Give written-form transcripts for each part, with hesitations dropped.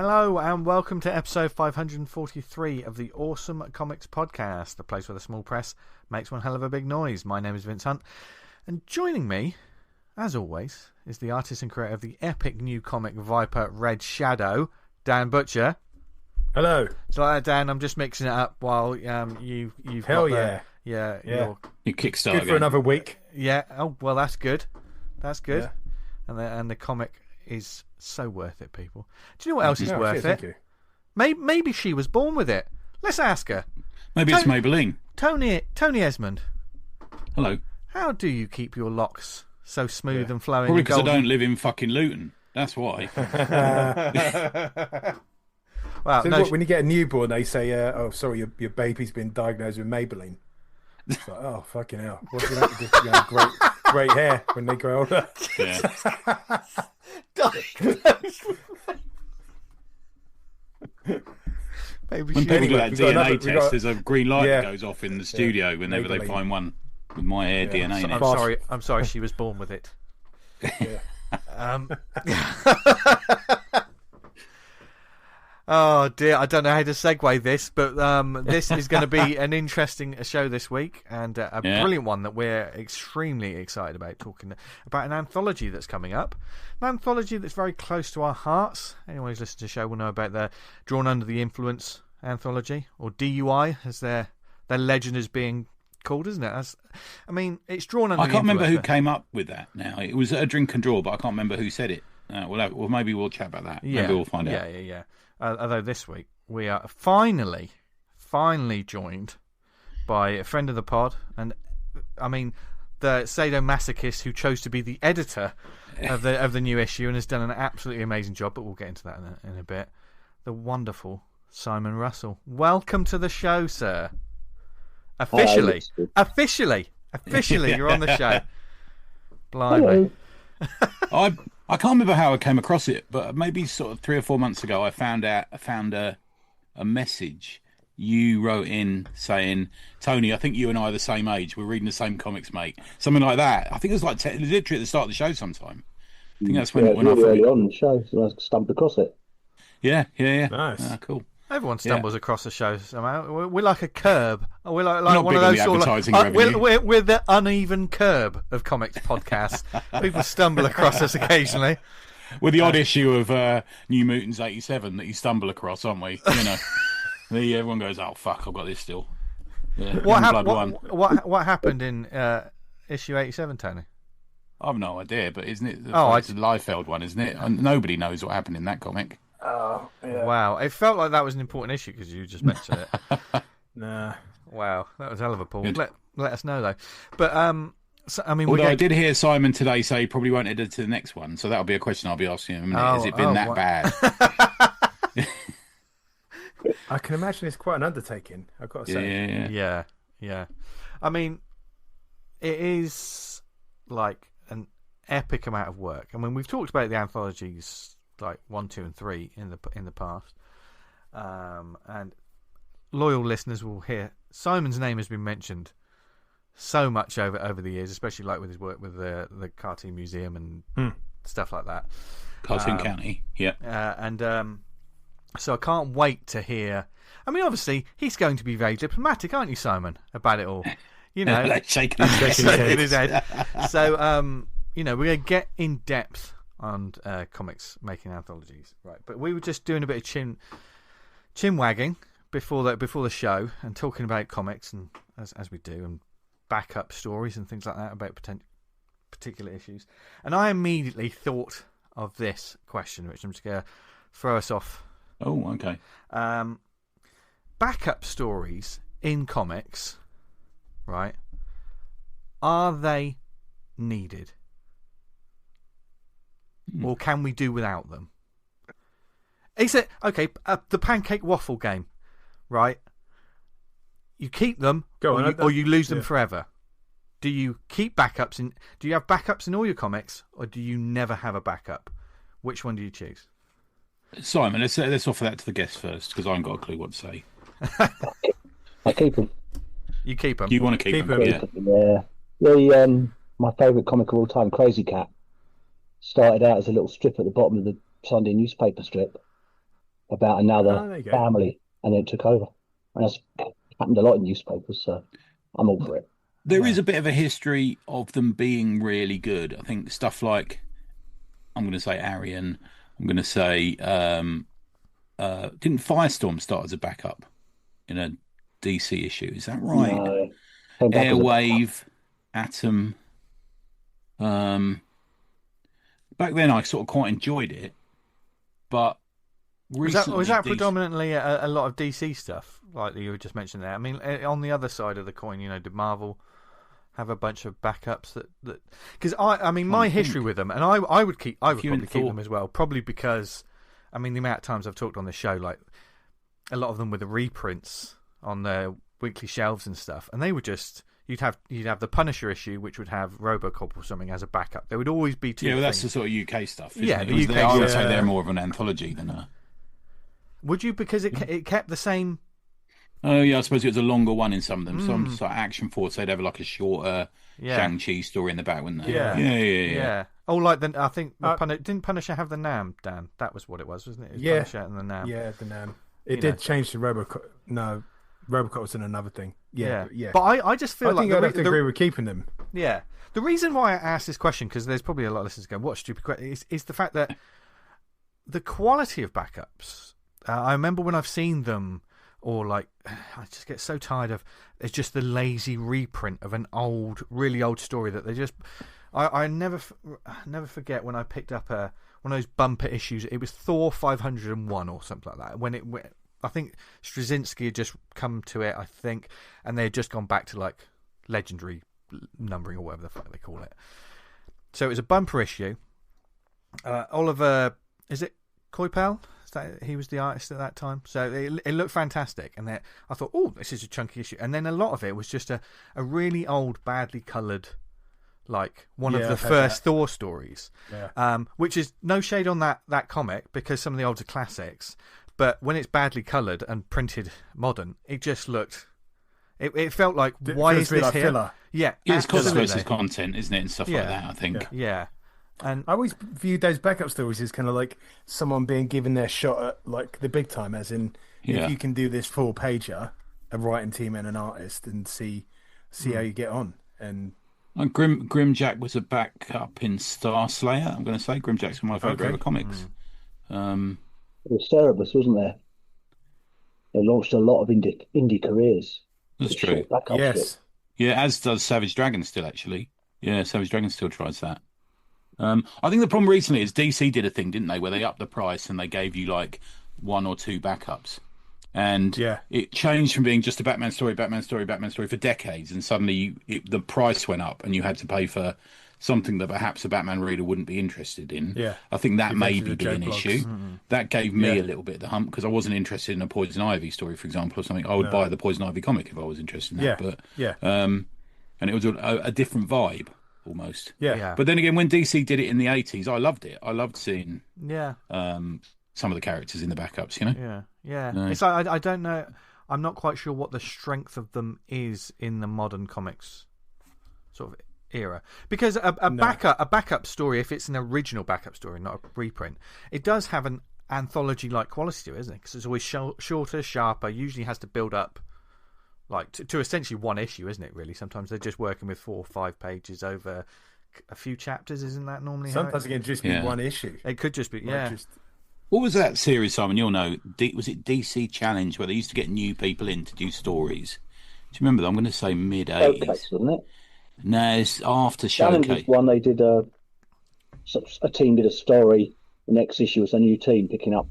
Hello and welcome to episode 543 of the Awesome Comics Podcast, the place where the small press makes one hell of a big noise. My name is Vince Hunt, and joining me, as always, is the artist and creator of the epic new comic Viper Red Shadow, Dan Butcher. Hello. So like that, Dan, I'm just mixing it up while you've Hell got yeah. You kickstart Good for another week. Yeah. Oh well, that's good. That's good. Yeah. And the comic is so worth it, people. Do you know what else is worth thank it? you. Maybe she was born with it. Let's ask her. Maybe it's Maybelline. Tony Esmond. Hello. How do you keep your locks so smooth and flowing? Probably because I don't live in fucking Luton. That's why. Wow. So when you get a newborn, they say, "Oh, sorry, your baby's been diagnosed with Maybelline." It's like, oh, fucking hell! What's going to just great hair when they grow older? Yeah. Maybe When she people do that DNA test, got- there's a green light that goes off in the studio whenever they Maybelline. find one with my hair DNA in it. I'm sorry. She was born with it. Yeah. Oh dear, I don't know how to segue this, but this is going to be an interesting show this week, and a brilliant one that we're extremely excited about, talking about an anthology that's coming up. An anthology that's very close to our hearts. Anyone who's listened to the show will know about the Drawn Under the Influence anthology, or DUI, as their legend is being called, isn't it? It's Drawn Under the Influence. I can't remember who came up with that now. It was a drink and draw, but I can't remember who said it. Well, maybe we'll chat about that. Yeah. Maybe we'll find out. Yeah. Although this week we are finally joined by a friend of the pod, and the sadomasochist who chose to be the editor of the new issue and has done an absolutely amazing job. But we'll get into that in a bit. The wonderful Simon Russell. Welcome to the show, sir. Officially, you're on the show. Blimey. I can't remember how I came across it, but maybe sort of 3 or 4 months ago, I found a message you wrote in saying, "Tony, I think you and I are the same age. We're reading the same comics, mate." Something like that. I think it was like literally at the start of the show sometime. I think that's when I really early on the show, so I stumbled across it. Yeah. Nice. Cool. Everyone stumbles across the show somehow. We're like a curb. We're like not one big of on those the sort advertising of. revenue. We're the uneven curb of comics podcasts. People stumble across us occasionally. We're the odd issue of New Mutants 87 that you stumble across, aren't we? You know, everyone goes, "Oh fuck, I've got this still." Yeah. What happened in issue 87, Tony? I've no idea, but isn't it? It's the Liefeld one, isn't it? And nobody knows what happened in that comic. Oh, yeah. Wow, it felt like that was an important issue because you just mentioned it. Nah. Wow, that was a hell of a pull. Let us know though. But although I did hear Simon today say he probably won't edit to the next one, so that'll be a question I'll be asking him. Has it been that bad? I can imagine it's quite an undertaking, I've got to say. Yeah. It is like an epic amount of work. We've talked about the anthologies like 1, 2, and 3 in the past, and loyal listeners will hear Simon's name has been mentioned so much over the years, especially like with his work with the Cartoon Museum and stuff like that. Cartoon County, yeah. So I can't wait to hear. Obviously he's going to be very diplomatic, aren't you, Simon, about it all? You know, like shaking his head. So we're going to get in depth on comics making anthologies, right? But we were just doing a bit of chin wagging before the show and talking about comics and as we do, and backup stories and things like that about particular issues. And I immediately thought of this question, which I'm just going to throw us off. Oh, okay. Backup stories in comics, right? Are they needed? Or can we do without them? Is it okay? The pancake waffle game, right? You keep them, or you lose them forever. Do you keep backups in? Do you have backups in all your comics, or do you never have a backup? Which one do you choose? Simon, let's offer that to the guest first, because I haven't got a clue what to say. I keep them. You keep them. You want to keep them, yeah. My favourite comic of all time, Crazy Cat, started out as a little strip at the bottom of the Sunday newspaper strip, about Oh, another there you go. family, and then it took over. And that's happened a lot in newspapers, so I'm all for it. There is a bit of a history of them being really good. I think stuff like, I'm going to say Arian, I'm going to say, didn't Firestorm start as a backup in a DC issue? Is that right? No, came back as a backup. Airwave, Atom. Back then, I sort of quite enjoyed it, but recently, Was that DC predominantly a lot of DC stuff, like you were just mentioning there? I mean, on the other side of the coin, did Marvel have a bunch of backups that because I mean my history with them, and I would probably keep them as well, probably because I mean the amount of times I've talked on the show, like a lot of them with the reprints on their weekly shelves and stuff, and they were just you'd have the Punisher issue, which would have RoboCop or something as a backup. There would always be two. Yeah, well, that's things. the sort of UK stuff. Isn't Yeah, it? the UK I would stuff. say they're more of an anthology than a. Would you, because it kept the same? Oh yeah, I suppose it was a longer one in some of them. Some sort of Action Force, they'd have like a shorter Shang-Chi story in the back, wouldn't they? Yeah. Oh, like I think didn't Punisher have the Nam, Dan? That was what it was, wasn't it? It was Punisher and the Nam. Yeah, the Nam. It did change to RoboCop. No, RoboCop was in another thing. Yeah. But I just feel I think I'd have to agree with keeping them. Yeah. The reason why I asked this question, because there's probably a lot of listeners going, "What stupid question?" is the fact that the quality of backups. I remember when I've seen them. Or like, I just get so tired of it's just the lazy reprint of an really old story that they just. I never forget when I picked up one of those bumper issues. It was Thor 501 or something like that. When I think Straczynski had just come to it, I think, and they had just gone back to like legendary numbering or whatever the fuck they call it. So it was a bumper issue. Oliver, is it Coipel? He was the artist at that time, so it looked fantastic, and I thought, oh, this is a chunky issue, and then a lot of it was just a really old, badly coloured, like one of the first Thor stories, which is no shade on that comic, because some of the older classics, but when it's badly coloured and printed modern, it just looked, it felt like, why is this here? Filler. Yeah, it's consequences content, isn't it, and stuff like that. I think. Yeah. And I always viewed those backup stories as kind of like someone being given their shot at like the big time, as in if you can do this full pager, a writing team and an artist, and see how you get on. And Grimjack was a backup in Star Slayer. I'm going to say Grimjack's one of my favourite comics. There was Cerebus, wasn't there? They launched a lot of indie careers. That's true. Yes. Yeah, as does Savage Dragon still, actually. Yeah, Savage Dragon still tries that. I think the problem recently is DC did a thing, didn't they, where they upped the price and they gave you like one or two backups. And it changed from being just a Batman story for decades, and suddenly the price went up and you had to pay for something that perhaps a Batman reader wouldn't be interested in. Yeah. I think that maybe be an issue. That gave me a little bit of the hump, because I wasn't interested in a Poison Ivy story, for example, or something. I would buy the Poison Ivy comic if I was interested in that. And it was a different vibe. Almost, But then again, when DC did it in the 80s, I loved it. I loved seeing, some of the characters in the backups. No. It's like, I don't know. I'm not quite sure what the strength of them is in the modern comics sort of era, because a backup story, if it's an original backup story, not a reprint, it does have an anthology like quality to it, isn't it? Because it's always shorter, sharper. Usually has to build up. Like to essentially one issue, isn't it? Really, sometimes they're just working with 4 or 5 pages over a few chapters. Isn't that normally? Sometimes it can just be one issue. It could just be, What was that series, Simon? You'll know. Was it DC Challenge, where they used to get new people in to do stories? Do you remember that? I'm going to say mid-80s. Showcase, wasn't it? No, it's after Challenge Showcase. was one they did a team did a story. The next issue was a new team picking up.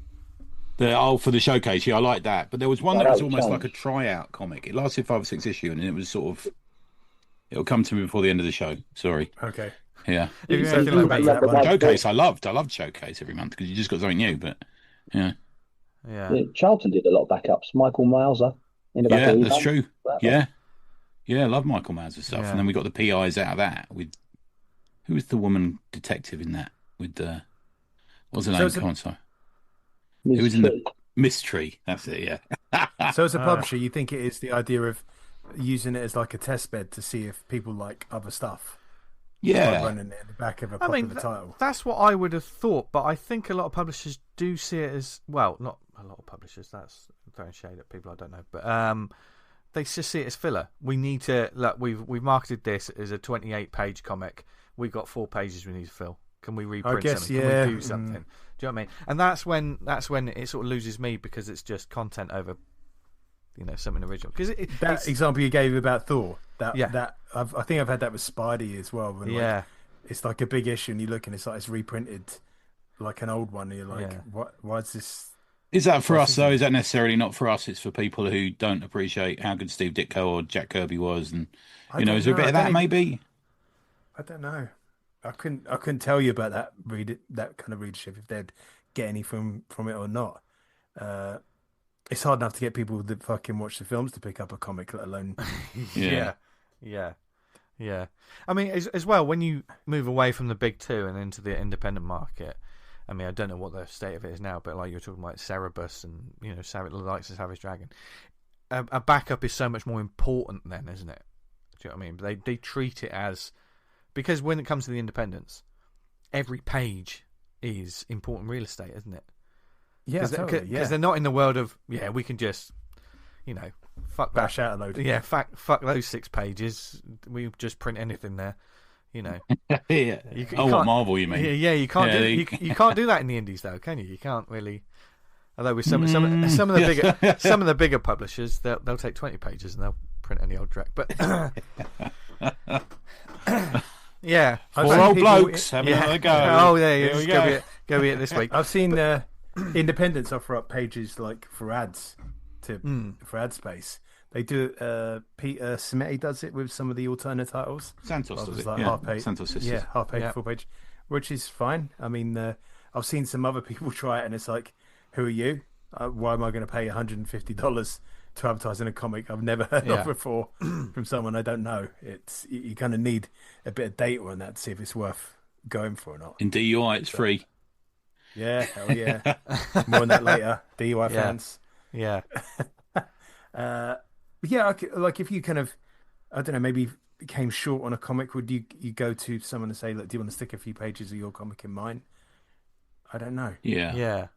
For the Showcase, I like that. But there was one that was almost like a tryout comic. It lasted 5 or 6 issues, and it was sort of. It'll come to me before the end of the show. Sorry. Okay. Yeah. Showcase, I loved Showcase every month, because you just got something new. But yeah. Charlton did a lot of backups. Michael Mauser in the back. Yeah, that's true. Yeah, I love Michael Mauser stuff. And then we got the PIs out of that with who was the woman detective in that with what was her name? It was in the Mystery. That's it. Yeah. So as a publisher, you think it is the idea of using it as like a test bed to see if people like other stuff? Yeah. Running it in the back of a popular title. That's what I would have thought, but I think a lot of publishers do see it as, well, not a lot of publishers. That's throwing shade at people I don't know, but they just see it as filler. We need to look. We've marketed this as a 28-page comic. We've got 4 pages we need to fill. Can we reprint something? Yeah. Can we do something? Do you know what I mean? And that's when it sort of loses me, because it's just content over, something original. Because that example you gave about Thor, I think I've had that with Spidey as well. When, it's like a big issue, and you look and it's like it's reprinted like an old one. And you're like, what? Why is this? Is that for us though? Is that necessarily not for us? It's for people who don't appreciate how good Steve Ditko or Jack Kirby was, and is there a bit of that maybe? I don't know. I couldn't tell you about that kind of readership, if they'd get anything from it or not. It's hard enough to get people that fucking watch the films to pick up a comic, let alone. Yeah. I mean, as well, when you move away from the big two and into the independent market, I mean, I don't know what the state of it is now, but like you're talking about Cerebus and the likes of Savage Dragon, a backup is so much more important then, isn't it? Do you know what I mean? They treat it as, because when it comes to the independents, every page is important real estate, isn't it? Yeah, totally. Because they're not in the world of we can just fuck bash that. Out a load. Yeah, fuck those 6 pages. We just print anything there. Yeah. You what Marvel you mean? Yeah, you can't you can't do that in the indies though, can you? You can't really. Although with some of the bigger publishers, they'll take 20 pages and they'll print any old dreck. But yeah, 4 old blokes having another go. Oh yeah, go be it this week. I've seen independents offer up pages like for ads for ad space. They do. Peter Smetti does it with some of the alternate titles. Santos does it. Like half page. Santos sisters. Yeah, half page, full page, which is fine. I mean, I've seen some other people try it, and it's like, who are you? Why am I going to pay $150 to advertise in a comic I've never heard of before from someone I don't know? It's you kind of need a bit of data on that to see if it's worth going for or not. In DUI, it's free. Yeah, hell yeah. More on that later. DUI fans. Yeah. Like if you kind of, I don't know, maybe came short on a comic, would you go to someone and say, look, do you want to stick a few pages of your comic in mine? I don't know. Yeah.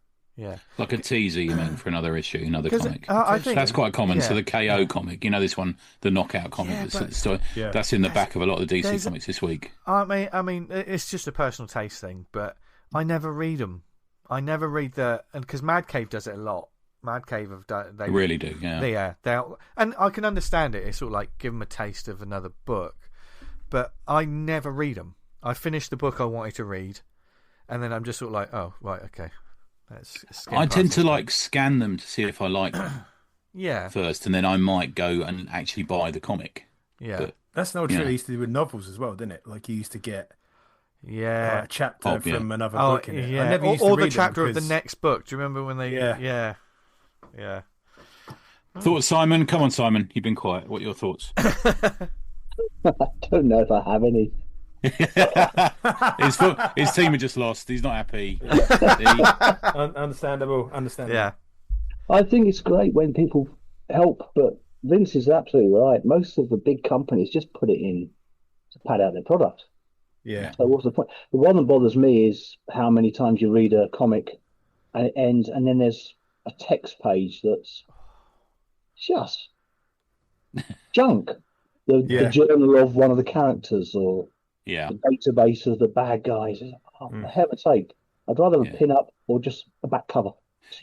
Like a teaser, you mean, for another issue, another comic. I think that's quite common. So the KO comic, this one, the Knockout comic, that's in the back of a lot of the DC comics this week. I mean, it's just a personal taste thing, but I never read them. I never read because Mad Cave does it a lot. Mad Cave have done. They really do, yeah. And I can understand it. It's sort of like give them a taste of another book, but I never read them. I finish the book I wanted to read, and then I'm just sort of like, oh right, okay. I tend to scan them to see if I like them. Yeah. First, and then I might go and actually buy the comic. Yeah. But, that's not true. They used to do with novels as well, didn't it? Like you used to get. A chapter from another book in it. Yeah. I never used to or read the chapter because... of the next book. Do you remember when they? Yeah. Thoughts, Simon? Come on, Simon. You've been quiet. What are your thoughts? I don't know if I have any. His team had just lost. He's not happy. Understandable. Yeah. I think it's great when people help, but Vince is absolutely right. Most of the big companies just put it in to pad out their product. Yeah. So what's the point? The one that bothers me is how many times you read a comic and it ends, and then there's a text page that's just junk. The journal of one of the characters or the database of the bad guys. For heaven's sake, I'd rather a pin up or just a back cover.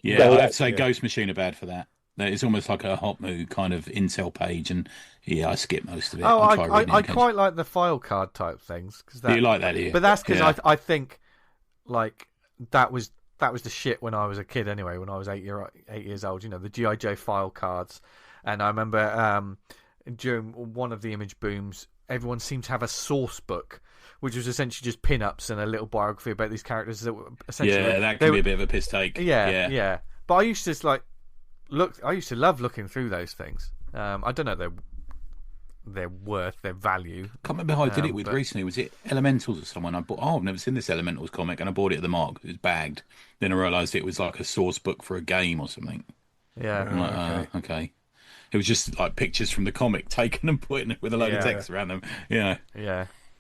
Yeah, I have to say Ghost Machine are bad for that. It's almost like a hot move kind of incel page, and I skip most of it. Oh, I quite like the file card type things. Do you like that? Do you? But that's because I think like that was the shit when I was a kid. Anyway, when I was 8 years old, the G.I. Joe file cards, and I remember during one of the Image booms, everyone seemed to have a source book, which was essentially just pin-ups and a little biography about these characters that were essentially that can be a bit of a piss take. Yeah. But I used to I used to love looking through those things. I don't know their worth, their value. I can't remember who I did it with recently. Was it Elementals or someone? I bought. I've never seen this Elementals comic, and I bought it at the Mark. It was bagged. Then I realised it was like a source book for a game or something. Yeah. I'm like, okay. It was just like pictures from the comic taken and put in with a load of text around them. Yeah.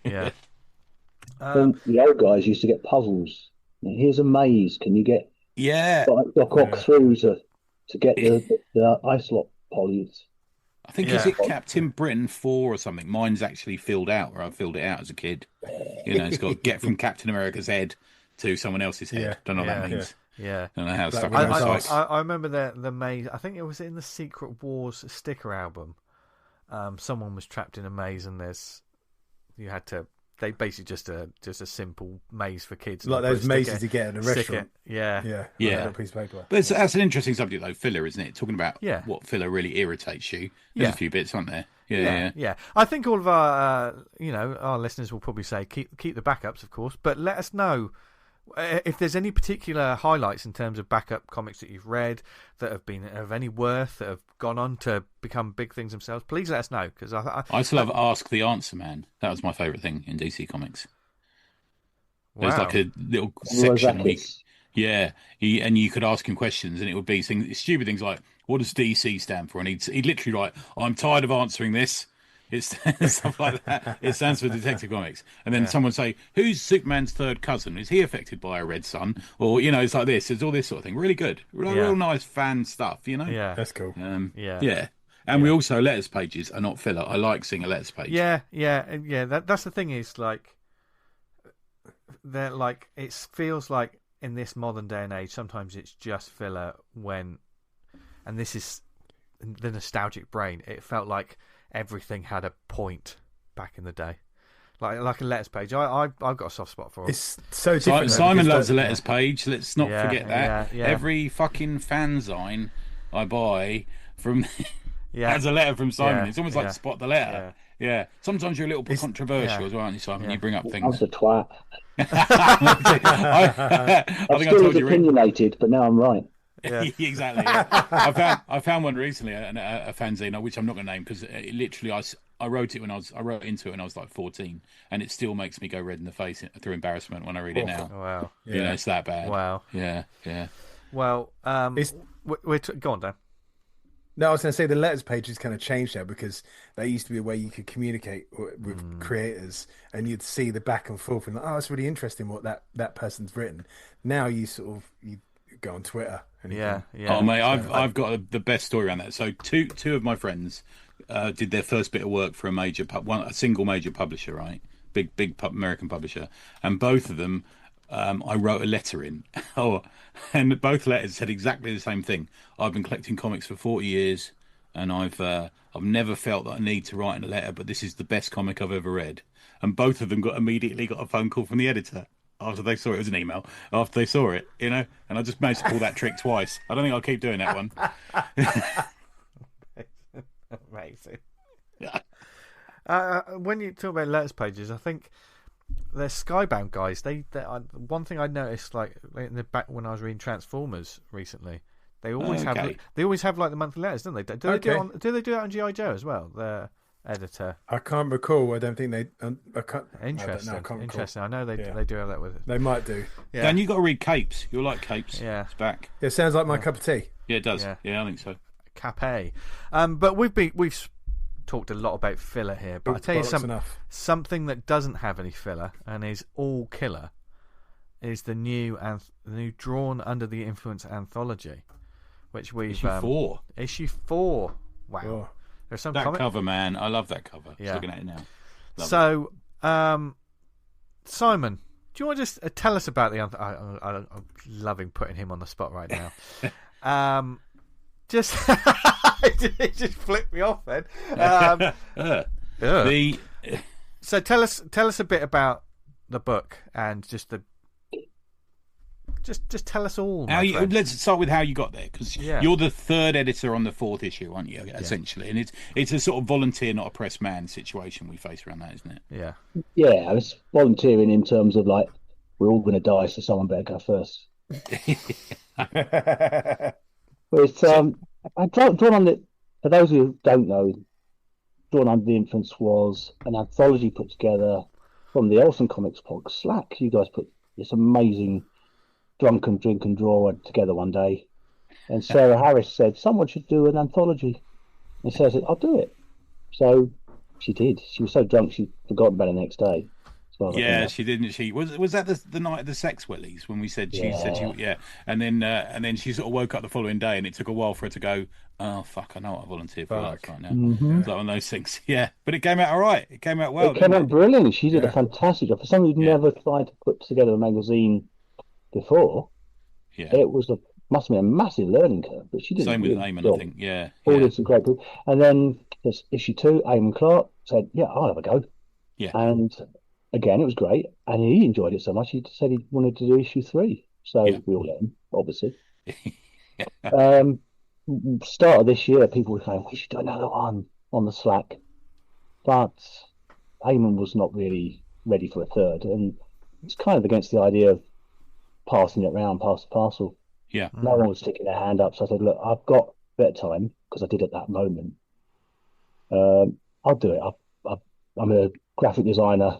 The old guys used to get puzzles. Here's a maze. Can you get Yeah. Got through to get the ice lock polys. I think is it Captain Britain 4 or something? Mine's actually filled out, or I filled it out as a kid. It's got get from Captain America's head to someone else's head. Don't know what that means. Yeah. Don't know how it's stuck. I remember the maze. I think it was in the Secret Wars sticker album. Someone was trapped in a maze, and they basically just a simple maze for kids, like those mazes you get at a restaurant. Yeah. A piece of paper. But that's an interesting subject, though. Filler, isn't it? Talking about what filler really irritates you. There's a few bits, aren't there? Yeah. I think all of our our listeners will probably say keep the backups, of course, but let us know if there's any particular highlights in terms of backup comics that you've read that have been of any worth, that have gone on to become big things themselves. Please let us know, because I still have Ask the Answer Man. That was my favourite thing in DC Comics. There's like a little section. And you could ask him questions, and it would be stupid things like, "What does DC stand for?" And he'd literally write, "I'm tired of answering this." It's stuff like that. It stands for Detective Comics. And then someone say, "Who's Superman's third cousin? Is he affected by a red sun?" Or it's like this. It's all this sort of thing. Really good, real nice fan stuff. Yeah, that's cool. And we also letters pages are not filler. I like seeing a letters page. Yeah. That's the thing is like, they're like, it feels like in this modern day and age, sometimes it's just filler and this is the nostalgic brain. It felt like everything had a point back in the day, like a letters page. I've got a soft spot for it. It's so different. Simon loves a letters page. Let's not forget that. Every fucking fanzine I buy from has a letter from Simon. It's almost like Spot the Letter. Yeah. Sometimes you're a little bit controversial as well, aren't you, Simon? You bring up things. I was a twat. I think I told you. Opinionated, but now I'm right. Yeah. Exactly. Yeah. I found one recently, a fanzine, which I'm not going to name because literally I wrote into it when I was like 14, and it still makes me go red in the face through embarrassment when I read it now. Wow. It's that bad. Wow. Yeah. Well, go on, Dan. No, I was going to say the letters pages kind of changed now, because there used to be a way you could communicate with creators, and you'd see the back and forth, and it's really interesting what that person's written. Now you go on Twitter. Yeah. Oh mate, I've got the best story around that. So two of my friends did their first bit of work for a single major publisher, right? Big American publisher, and both of them, I wrote a letter in. And both letters said exactly the same thing. I've been collecting comics for 40 years, and I've never felt that I need to write in a letter, but this is the best comic I've ever read. And both of them immediately got a phone call from the editor after they saw it. It was an email after they saw it, and I just managed to pull that trick twice. I don't think I'll keep doing that one. Amazing. When you talk about letters pages, I think they're Skybound guys. They one thing I noticed, like in the back when I was reading Transformers recently, they always have like the monthly letters, don't they? Do they do that on G.I. Joe as well? The editor. I can't recall. I don't think they. Interesting. Interesting. I know they do have that with it. They might do. Yeah. Dan, you got to read Capes. You'll like Capes. Yeah, it's back. It sounds like my cup of tea. Yeah, it does. Yeah, I think so. Cape. But we've talked a lot about filler here, but I tell you something that doesn't have any filler and is all killer is the new Drawn Under the Influence anthology, which we've issue 4. Wow. Oh. There's some that cover, man. I love that cover. Just looking at it now. Simon, do you want to just tell us about the I'm loving putting him on the spot right now. Just it just flipped me off then. So tell us a bit about the book and just tell us all. Let's start with how you got there, because you're the third editor on the 4th issue, aren't you? Essentially, and it's a sort of volunteer, not a press man situation we face around that, isn't it? Yeah. Yeah, it's volunteering in terms of like we're all going to die, so someone better go first. But I drawn on it. For those who don't know, Drawn Under the Influence was an anthology put together from the Olsen Comics pod. Slack, you guys put this amazing drunken drink and draw together one day, and Sarah Harris said someone should do an anthology, and Sarah said I'll do it. So she did. She was so drunk she'd forgotten about it the next day. far as I can Yeah, remember. she didn't. She was that the night of the sex wellies when we said she said she Yeah. yeah, and then she sort of woke up the following day, and it took a while for her to go. Oh fuck! I know what I volunteered for last Fuck. night now. Hmm. It's like one of those things. Yeah, but it came out all right. It came out well, It came didn't out it? brilliant. She did a Yeah. fantastic job. For someone who'd Yeah, never tried to put together a magazine before, yeah. it must have been a massive learning curve, but she did a Same with really Eamon, good I job. think. Yeah, All yeah, did some great people. And then there's issue 2, Eamon Clark said, "Yeah, I'll have a go." yeah, And again, it was great. And he enjoyed it so much, he said he wanted to do issue 3. yeah, So we all let him, obviously. yeah. Um, Start of this year, people were saying, we should do another one on the Slack. But Eamon was not really ready for a third. And it's kind of against the idea of passing it around, pass the parcel. Yeah. No one was sticking their hand up. So I said, look, I've got better time, because I did at that moment. I'll do it. I'm a graphic designer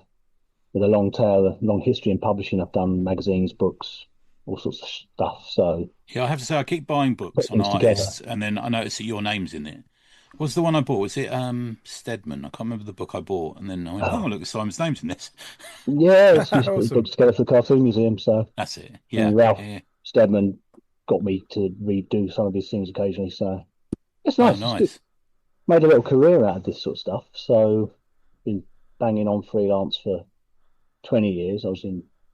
with a long tail, a long history in publishing. I've done magazines, books, all sorts of stuff. So Yeah, I have to say, I keep buying books put on things together. artists, and then I notice that your name's in it. What's the one I bought? Was it Stedman? I can't remember the book I bought, and then I went, "Oh, Oh, look, Simon's name's in this." yeah, it's just put Awesome. together for the Cartoon Museum. So, That's it. Yeah, and Ralph yeah. Steadman got me to redo some of his things occasionally. So it's Oh, nice. It's good. nice. Made a little career out of this sort of stuff. So been banging on freelance for 20 years. I was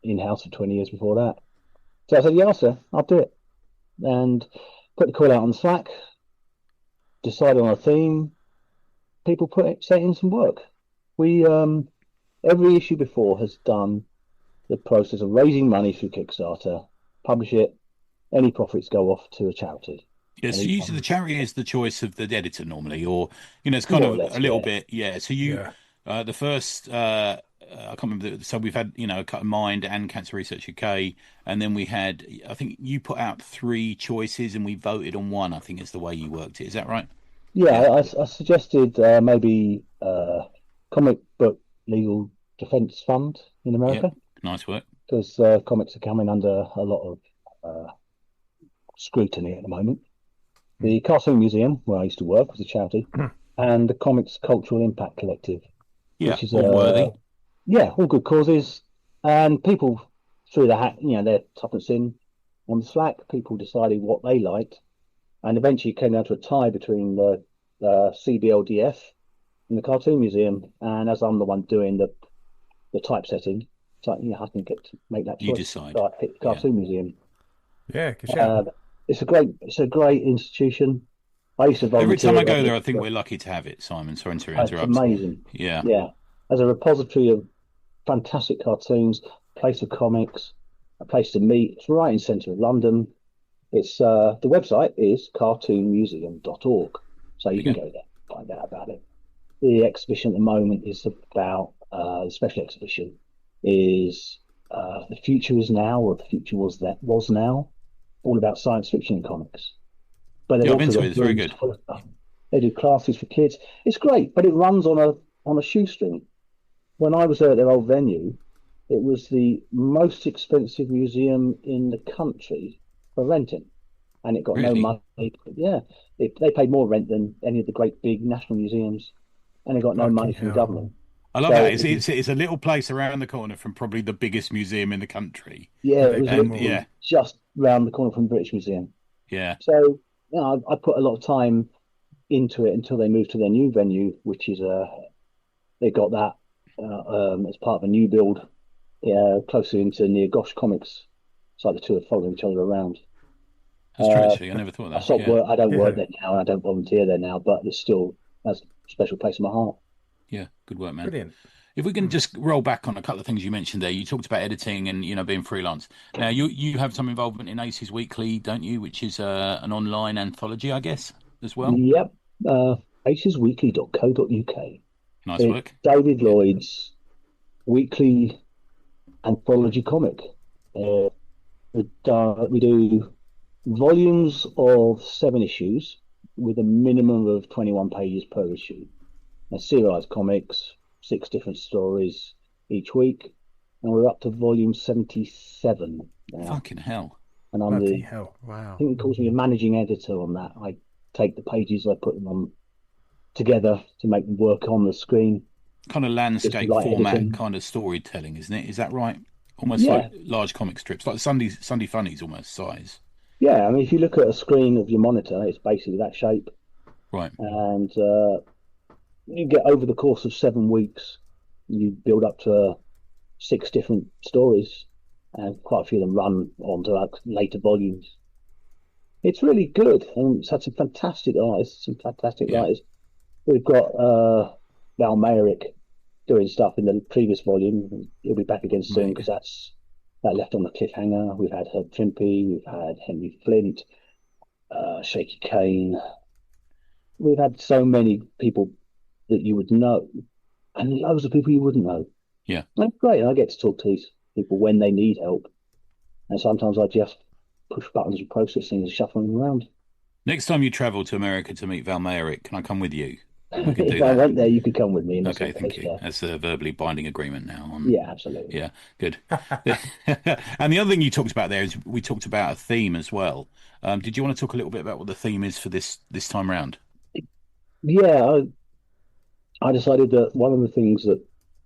in-house for 20 years before that. So I said, yeah, sir, I'll do it. And put the call out on Slack, decide on a theme. People set in some work. We every issue before has done the process of raising money through Kickstarter, publish it, any profits go off to a charity. Yeah, And so each usually the one, charity is the choice of the editor normally, or it's kind more or of less, a little yeah. bit, yeah. So Yeah. the first, I can't remember. So we've had, Cut in Mind and Cancer Research UK, and then we had, I think you put out 3 choices and we voted on one. I think is the way you worked it. Is that right? Yeah, Yeah, I suggested maybe comic book legal defense fund in yep. America, Nice work. because comics are coming under a lot of uh, scrutiny at the moment. The Cartoon Museum, where I used to work, was a charity, and the Comics Cultural Impact Collective, Yeah, which is all worthy. yeah, all good causes. And people threw their hat, their tuppence in on the Slack. People decided what they liked, and eventually it came down to a tie between the CBLDF and the Cartoon Museum. And as I'm the one doing the typesetting, so I can get to make that You choice. decide. So I picked the Yeah. Cartoon Museum. Yeah, good shout. It's a great institution. I used to Every time volunteer I go there. there, I think we're lucky to have it, Simon. Sorry to It's interrupt. amazing. Yeah. Yeah. As a repository of fantastic cartoons, a place of comics, a place to meet. It's right in the centre of London. It's the website is cartoonmuseum.org. So you There can you go. go there, find out about it. The exhibition at the moment is about the special exhibition is the future is now, or the future was now, all about science fiction and comics. But they've Yeah, I've been also to it. got It's very rooms good. full of stuff. They do classes for kids. It's great, but it runs on a shoestring. When I was at their old venue, it was the most expensive museum in the country for renting, and it got no Really? money. Yeah, they paid more rent than any of the great big national museums, and it got no money Fucking from the hell. government. I love So that. It's a little place around the corner from probably the biggest museum in the country. yeah, And it they was pay And more. yeah, literally just round the corner from the British Museum. yeah. So I put a lot of time into it until they moved to their new venue, which is they got that as part of a new build, closer into near Gosh Comics. It's like the two are following each other around. That's true, Uh, actually. I never thought of I that. stopped Yeah. work. I don't work Yeah. there now, and I don't volunteer there now, but it still has a special place in my heart. Yeah. Good work, man. Brilliant. If we can just roll back on a couple of things you mentioned there, you talked about editing and being freelance. Now you have some involvement in Aces Weekly, don't you? Which is an online anthology, I guess, as well. Yep. acesweekly.co.uk. Nice It's work. David Yeah. Lloyd's weekly anthology comic. Uh, we do volumes of 7 issues with a minimum of 21 pages per issue. Now, serialized comics, 6 different stories each week, and we're up to volume 77 now. Fucking hell. And Bloody hell. I Wow. think it calls me a managing editor on that. I take the pages, I put them on together to make them work on the screen. kind of landscape light format editing. kind of storytelling, isn't it? Is that right? Almost Yeah, like large comic strips, like Sunday Funnies almost size. yeah. I mean, if you look at a screen of your monitor, it's basically that shape, Right. and you get over the course of 7 weeks, you build up to 6 different stories, and quite a few of them run onto like later volumes. It's really good, and it's had some fantastic artists, some fantastic Yeah. writers. We've got Val Mayrick doing stuff in the previous volume. He'll be back again soon because that left on the cliffhanger. We've had Herb Trimpe, we've had Henry Flint, Shaky Kane. We've had so many people that you would know, and loads of people you wouldn't know. Yeah. That's great. I get to talk to these people when they need help, and sometimes I just push buttons and process things and shuffle them around. Next time you travel to America to meet Val Mayrick, can I come with you? And we can do If I that. went there, you could come with me. And Okay, thank you. That's a verbally binding agreement now. Yeah, absolutely. Yeah, good. And the other thing you talked about there is we talked about a theme as well. Did you want to talk a little bit about what the theme is for this time round? Yeah, I decided that one of the things that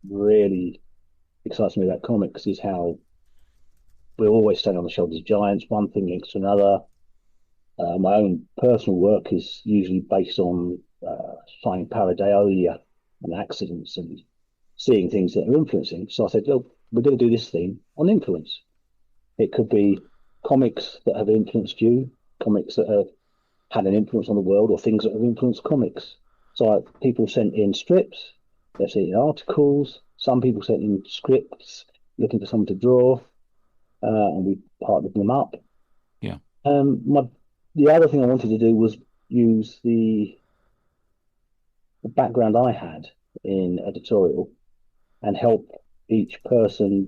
really excites me about comics is how we always stand on the shoulders of giants. One thing links to another. My own personal work is usually based on finding pareidolia and accidents and seeing things that are influencing. So I said, look, we're going to do this thing on influence. It could be comics that have influenced you, comics that have had an influence on the world, or things that have influenced comics. So people sent in strips, they've sent in articles, some people sent in scripts looking for someone to draw, and we partnered them up. Yeah. The other thing I wanted to do was use the background I had in editorial and help each person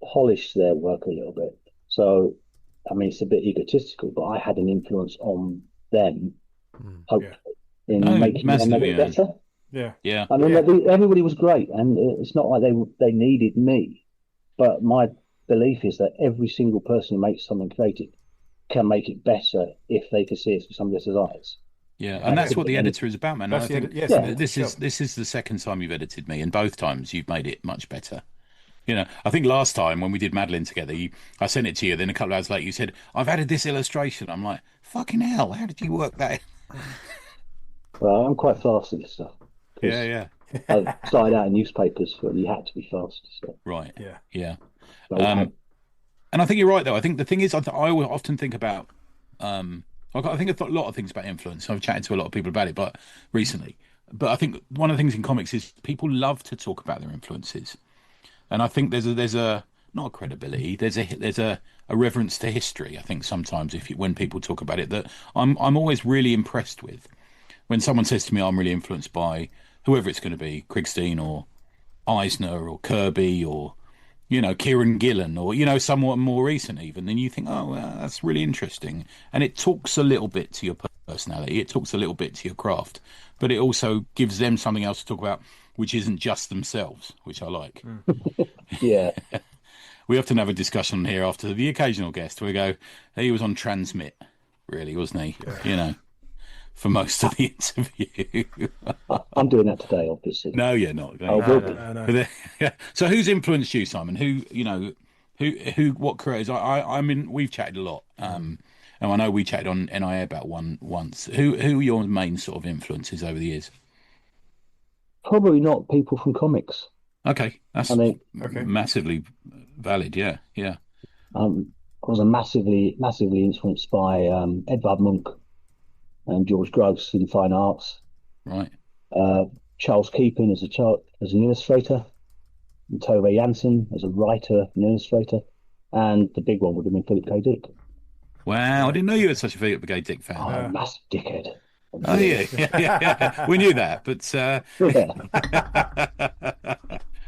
polish their work a little bit. So, I mean, it's a bit egotistical, but I had an influence on them, hopefully, in making them a bit better. Yeah, yeah. I mean, everybody was great, and it's not like they needed me, but my belief is that every single person who makes something creative can make it better if they can see it through somebody else's eyes. Yeah, and that's what the editor is about, man. I think this is the second time you've edited me, and both times you've made it much better. You know, I think last time when we did Madeline together, I sent it to you. Then a couple of hours later, you said, "I've added this illustration." I'm like, "Fucking hell! How did you work that?" Well, I'm quite fast at this stuff. Yeah. I started out in newspapers where you had to be fast. So. Right. Yeah. And I think you're right, though. I think the thing is, I often think about. I think I've thought a lot of things about influence. I've chatted to a lot of people about it, but recently. But I think one of the things in comics is people love to talk about their influences, and I think there's a not a credibility. There's a reverence to history. I think sometimes when people talk about it, that I'm always really impressed with when someone says to me, "I'm really influenced by whoever it's going to be, Krigstein or Eisner or Kirby or." Kieran Gillen, or, somewhat more recent even, then you think, oh, well, that's really interesting. And it talks a little bit to your personality. It talks a little bit to your craft, but it also gives them something else to talk about, which isn't just themselves, which I like. Yeah. We often have a discussion here after the occasional guest where we go, he was on Transmit, really, wasn't he? Yeah. For most of the interview. I'm doing that today, obviously. No, you're not. No. So who's influenced you, Simon? What creators? I mean, we've chatted a lot. And I know we chatted on NIA about one once. Who are your main sort of influences over the years? Probably not people from comics. Okay. That's massively valid. Yeah. I was massively influenced by Edvard Munch and George Gross in fine arts. Right. Charles Keeping as an illustrator, and Tove Jansson as a writer and illustrator, and the big one would have been Philip K. Dick. Wow, I didn't know you were such a Philip K. Dick fan. Oh, massive dickhead. Oh yeah. We knew that, but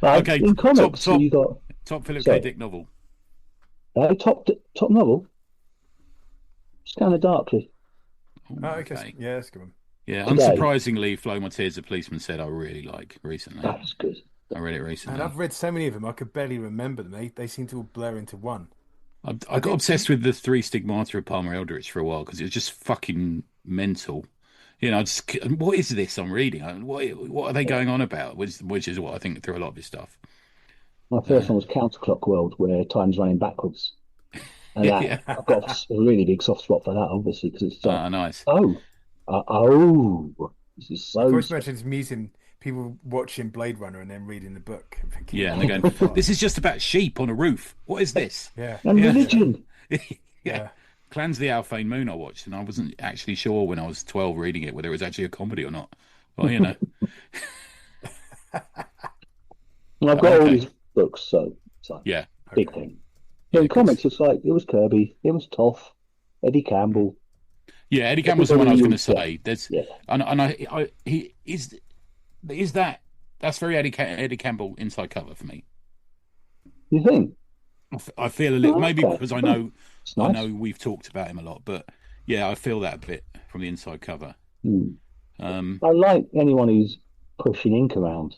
okay. In comics, you got top Philip K. Dick novel. Top novel. Scanner Darkly. Oh, okay. Yeah, that's a good one. Yeah, unsurprisingly, Flow My Tears, a Policeman Said, I really like recently. That's good. I read it recently. And I've read so many of them, I could barely remember them. They seem to all blur into one. I got obsessed with the Three Stigmata of Palmer Eldritch for a while because it was just fucking mental. You know, what is this I'm reading? What are they going on about? Which is what I think through a lot of his stuff. My first one was Counterclock World, where time's running backwards. And Yeah. I've got a really big soft spot for that, obviously, because it's like, Nice. this is I can so. always imagine this museum, people watching Blade Runner and then reading the book and thinking, Yeah, and they're going, this is just about sheep on a roof. What is this? yeah, And Yeah. religion. Yeah. Clan's the Alphane Moon I watched, and I wasn't actually sure when I was 12 reading it whether it was actually a comedy or not. Well, you know. And I've got all these books, so it's like Yeah. big thing. But in comics, it's like it was Kirby, it was Toff, Eddie Campbell. Yeah, Eddie Campbell's the one I was going to say. There's, Yeah. and he is that's very Eddie Campbell inside cover for me. You think? I feel a little, maybe Okay. because I know It's nice. I know we've talked about him a lot, but yeah, I feel that a bit from the inside cover. I like anyone who's pushing ink around.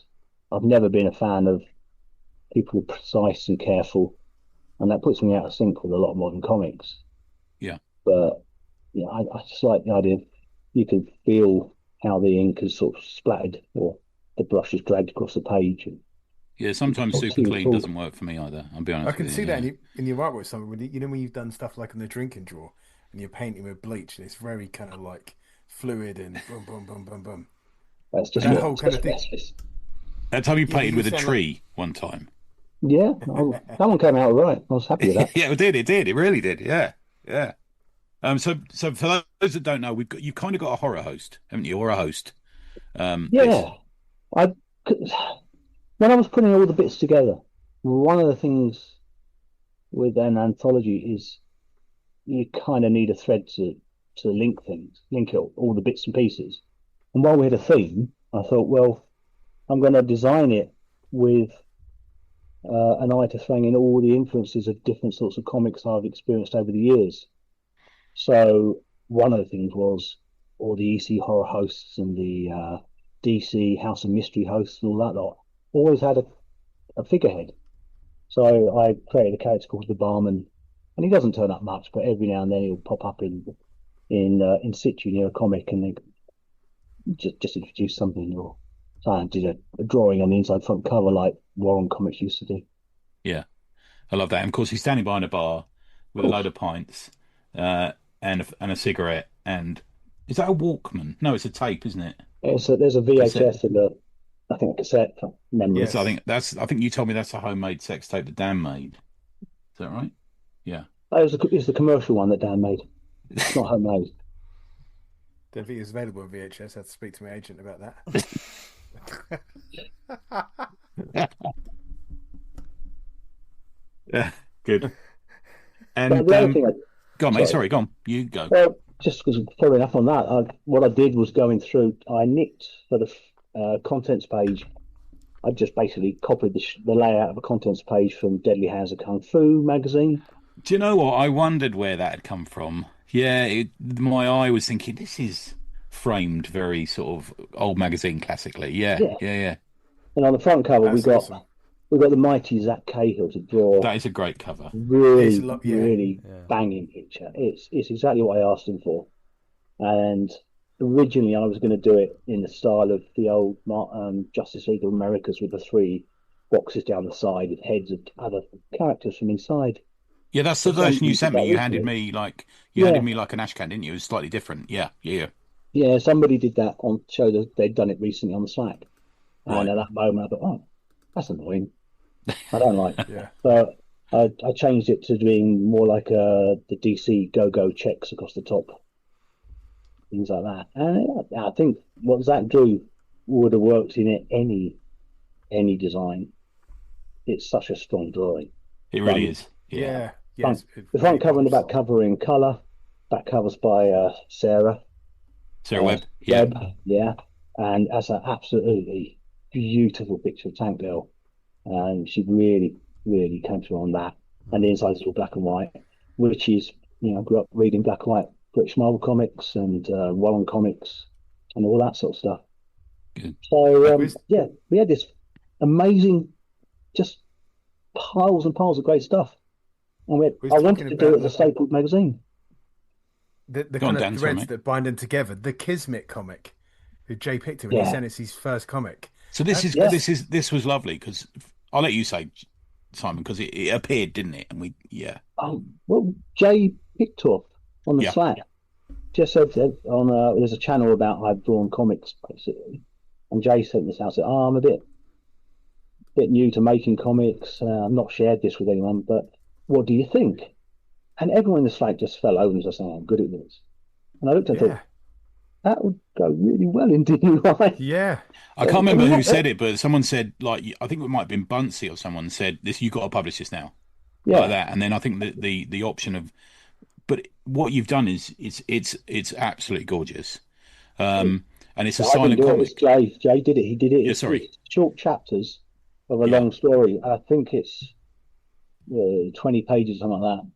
I've never been a fan of people who are precise and careful, and that puts me out of sync with a lot of modern comics. Yeah. But yeah, I just like the idea of you can feel how the ink is sort of splattered or the brush is dragged across the page. Yeah, sometimes It's super too clean cool. doesn't work for me either. I'll be honest I can with see you. that in your artwork. Something when when you've done stuff like in the drinking drawer and you're painting with bleach, and it's very kind of like fluid and boom, boom, boom, boom, boom. That's just That whole kind of thing. That time you Yeah, painted you with a sound tree one time. Yeah, that one came out right. I was happy with that. Yeah, it did. It really did. Yeah, yeah. So for those that don't know, you've kind of got a horror host, haven't you, or a host? Yeah, I when I was putting all the bits together, one of the things with an anthology is you kind of need a thread to link things, link it all the bits and pieces. And while we had a theme, I thought, well, I'm going to design it with an eye to throwing in all the influences of different sorts of comics I've experienced over the years. So one of the things was all the EC horror hosts and the DC House of Mystery hosts and all that lot always had a figurehead. So I created a character called the Barman, and he doesn't turn up much, but every now and then he'll pop up in situ near a comic, and they just introduce something, or I did a drawing on the inside front cover like Warren Comics used to do. Yeah, I love that. And of course, he's standing behind a bar with a load of pints and a cigarette. And is that a Walkman? No, it's a tape, isn't it? There's a VHS and I think a cassette memory. Yes. I think you told me that's a homemade sex tape that Dan made. Is that right? Yeah. It's the commercial one that Dan made. It's not homemade. Don't think it's available on VHS. I have to speak to my agent about that. Yeah, good. And But the other thing go on, mate. Sorry, go on. You go. Well, just because following up on that, what I did was going through. I nicked for the contents page. I just basically copied the layout of a contents page from Deadly Hands of Kung Fu magazine. Do you know what? I wondered where that had come from. Yeah, my eye was thinking this is framed very sort of old magazine classically. Yeah. And on the front cover, That's awesome. we got the mighty Zach Cahill to draw. That is a great cover. Really banging picture. It's exactly what I asked him for. And originally, I was going to do it in the style of the old Justice League of Americas with the 3 boxes down the side with heads of other characters from inside. Yeah, that's the version you sent me. You handed me like an ashcan, didn't you? It was slightly different. Yeah. Yeah, somebody did that on show that they'd done it recently on the Slack. And at that moment, I thought, oh, that's annoying. I don't like it. Yeah. So I changed it to being more like the DC go-go checks across the top. Things like that. And I think what Zach drew would have worked in any design. It's such a strong drawing. It really is. Yeah. The front cover and the back cover are in colour. Back cover's by Sarah Webb. Yeah. And that's an absolutely beautiful picture of Tank Girl. And she really, really came through on that. And the inside is all black and white, which is, I grew up reading black and white British Marvel comics and Warren comics and all that sort of stuff. Good. So, we had this amazing, just piles and piles of great stuff. And I wanted to do it as a stapled magazine. the Go on, kind of Dan, sorry, threads mate. that bind them together. The Kismet comic, who Jay Pictor, when he Yeah, sent us his first comic. So this is yeah. this was lovely because I'll let you say, Simon, because it appeared, didn't it? And Oh, well, Jay Pictor on the yeah, Slack just said that on there's a channel about I've drawn comics basically, and Jay sent this out. Said, "Oh, I'm a bit new to making comics. I've not shared this with anyone, but what do you think?" And everyone in the Slack just fell over and was saying how good it was. And I looked and Yeah, thought that would go really well in DUI. yeah, I can't remember who said it, but someone said like I think it might have been Bunsey or someone said this. You got to publish this now, like Yeah, that. And then I think that the option of, but what you've done is it's absolutely gorgeous, and it's a I didn't silent do it. It's comic. Jay. Jay did it. He did it. Yeah, It's sorry. short chapters of a Yeah, long story. I think it's 20 pages, something like that.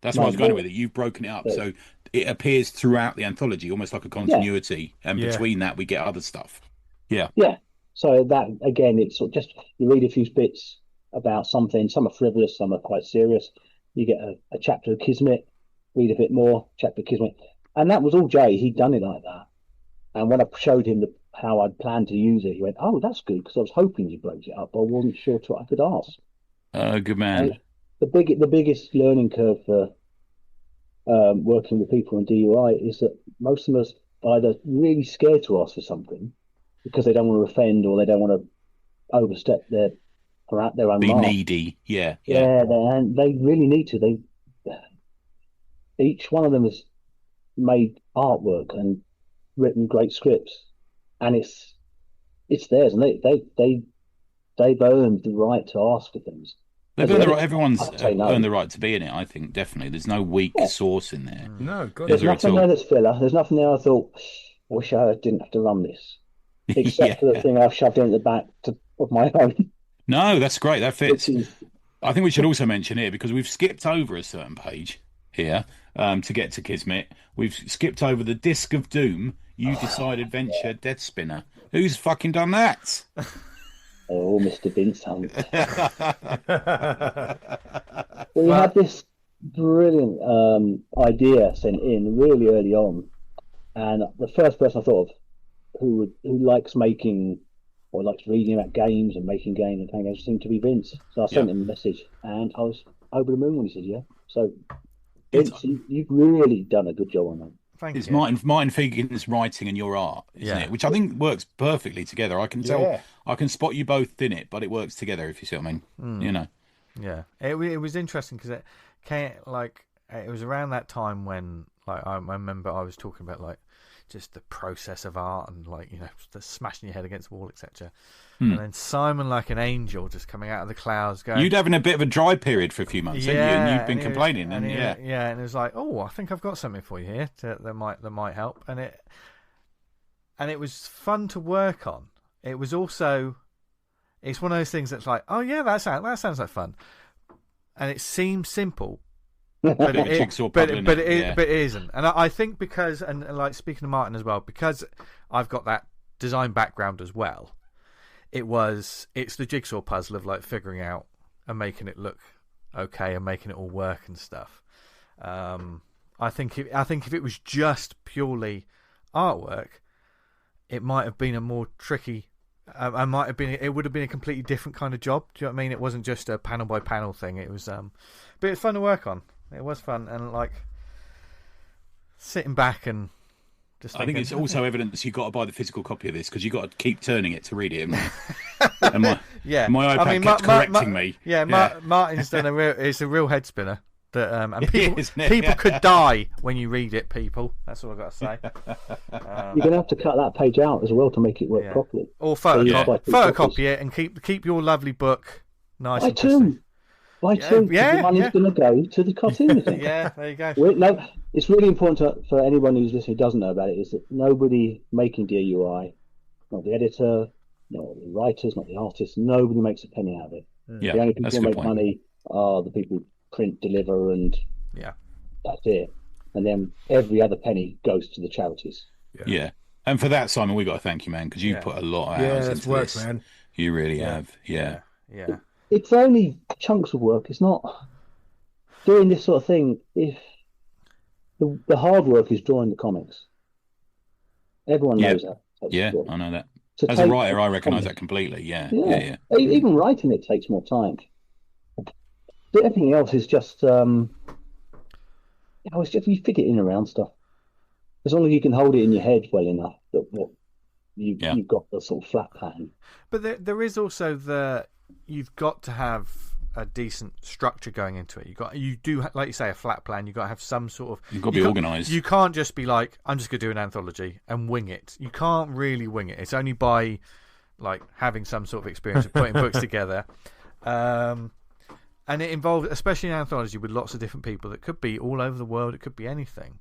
that's why I No was going more. with it. You've broken it up, But so it appears throughout the anthology, almost like a yeah, continuity. And yeah, between that, we get other stuff. Yeah, yeah. So that again, it's sort of just you read a few bits about something. Some are frivolous, some are quite serious. You get a chapter of Kismet, read a bit more, chapter of Kismet, and that was all Jay. He'd done it like that. And when I showed him how I'd planned to use it, he went, "Oh, that's good," because I was hoping you'd break it up. I wasn't sure to what I could ask. good And man. the biggest learning curve for working with people in DUI is that most of us are either really scared to ask for something because they don't want to offend or they don't want to overstep their own Be mark. needy. Yeah, yeah. Yeah, and they really need to. Each one of them has made artwork and written great scripts, and it's theirs, and they've earned the right to ask for things. They've As an earned the right. editor, Everyone's I'd say earned no. the right to be in it. I think definitely. There's no weak Yeah, source in there, no, God, is there's there no. at nothing there all? that's filler. There's nothing there I thought, I wish I didn't have to run this, except for the Yeah. thing I've shoved in at the back of my own, No, that's great. That which fits. is I think we should also mention here because we've skipped over a certain page here to get to Kismet. We've skipped over the Disc of Doom. You decide adventure Death Spinner. Who's fucking done that? oh, Mr. Vince Hunt. We But had this brilliant idea sent in really early on, and the first person I thought of who likes making or likes reading about games and making games and playing games seemed to be Vince. So I Yeah, sent him a message, and I was over the moon when he said yeah. So it's Vince, you've really done a good job on that. thank it's you. Martin Figgins' writing and your art, isn't Yeah, it? Which I think works perfectly together. I can tell. Yeah, I can spot you both in it, but it works together. If you see what I mean, you know. yeah. It was interesting because it came like it was around that time when like I remember I was talking about like just the process of art and like the smashing your head against the wall, etc. And then Simon, like an angel, just coming out of the clouds, going, You'd having a bit of a dry period for a few months, hadn't you? And you've been he was- complaining, and he- yeah, yeah, and it was like, oh, I think I've got something for you here that might help, and it was fun to work on. It was also, it's one of those things that's like, oh yeah, that sounds like fun, and it seems simple, but Bit of a jigsaw puzzle, innit? Yeah. but it isn't. And I think because, and like speaking to Martin as well, because I've got that design background as well. It's the jigsaw puzzle of like figuring out and making it look okay and making it all work and stuff. I think if it was just purely artwork, it might have been a more tricky. It would have been a completely different kind of job. Do you know what I mean? It wasn't just a panel by panel thing. It was, but it's fun to work on. It was fun, and like sitting back and just. I think thinking, it's also evidence you've got to buy the physical copy of this because you've got to keep turning it to read it. And my iPad kept correcting me. Yeah, Martin's done it's a real head spinner. That and people Isn't it? people could die when you read it. People, that's all I got to say. You're gonna have to cut that page out as well to make it work Yeah. properly. Or So you photocopy, buy two copies. it and keep your lovely book nice Buy and pristine. two. Buy two. 'Cause yeah, the money's yeah. going to go to the cartoon. Yeah, there you go. No, it's really important for anyone who's listening who doesn't know about it is that nobody making DUI, not the editor, not the writers, not the artists, nobody makes a penny out of it. Yeah, The only people that's a who good make point. money are the people who print, deliver, and Yeah, that's it. And then every other penny goes to the charities. Yeah, and for that, Simon, we got to thank you, man, because you've Yeah. put a lot of yeah, hours that's into work, this. man. You really have. Yeah. yeah. It's only chunks of work. It's not doing this sort of thing. If the hard work is drawing the comics. Everyone knows that. Yeah, I know that. As a writer, I recognise that completely. Yeah. Even writing it takes more time. But everything else is just, it's just you fit it in around stuff. As long as you can hold it in your head well enough that you've got the sort of flat pattern. But there is also you've got to have a decent structure going into it. You do, like you say, a flat plan. You've got to have some sort of... You've got to be organised. You can't just be like, I'm just going to do an anthology and wing it. You can't really wing it. It's only by like having some sort of experience of putting books together. And it involves, especially an anthology with lots of different people that could be all over the world. It could be anything.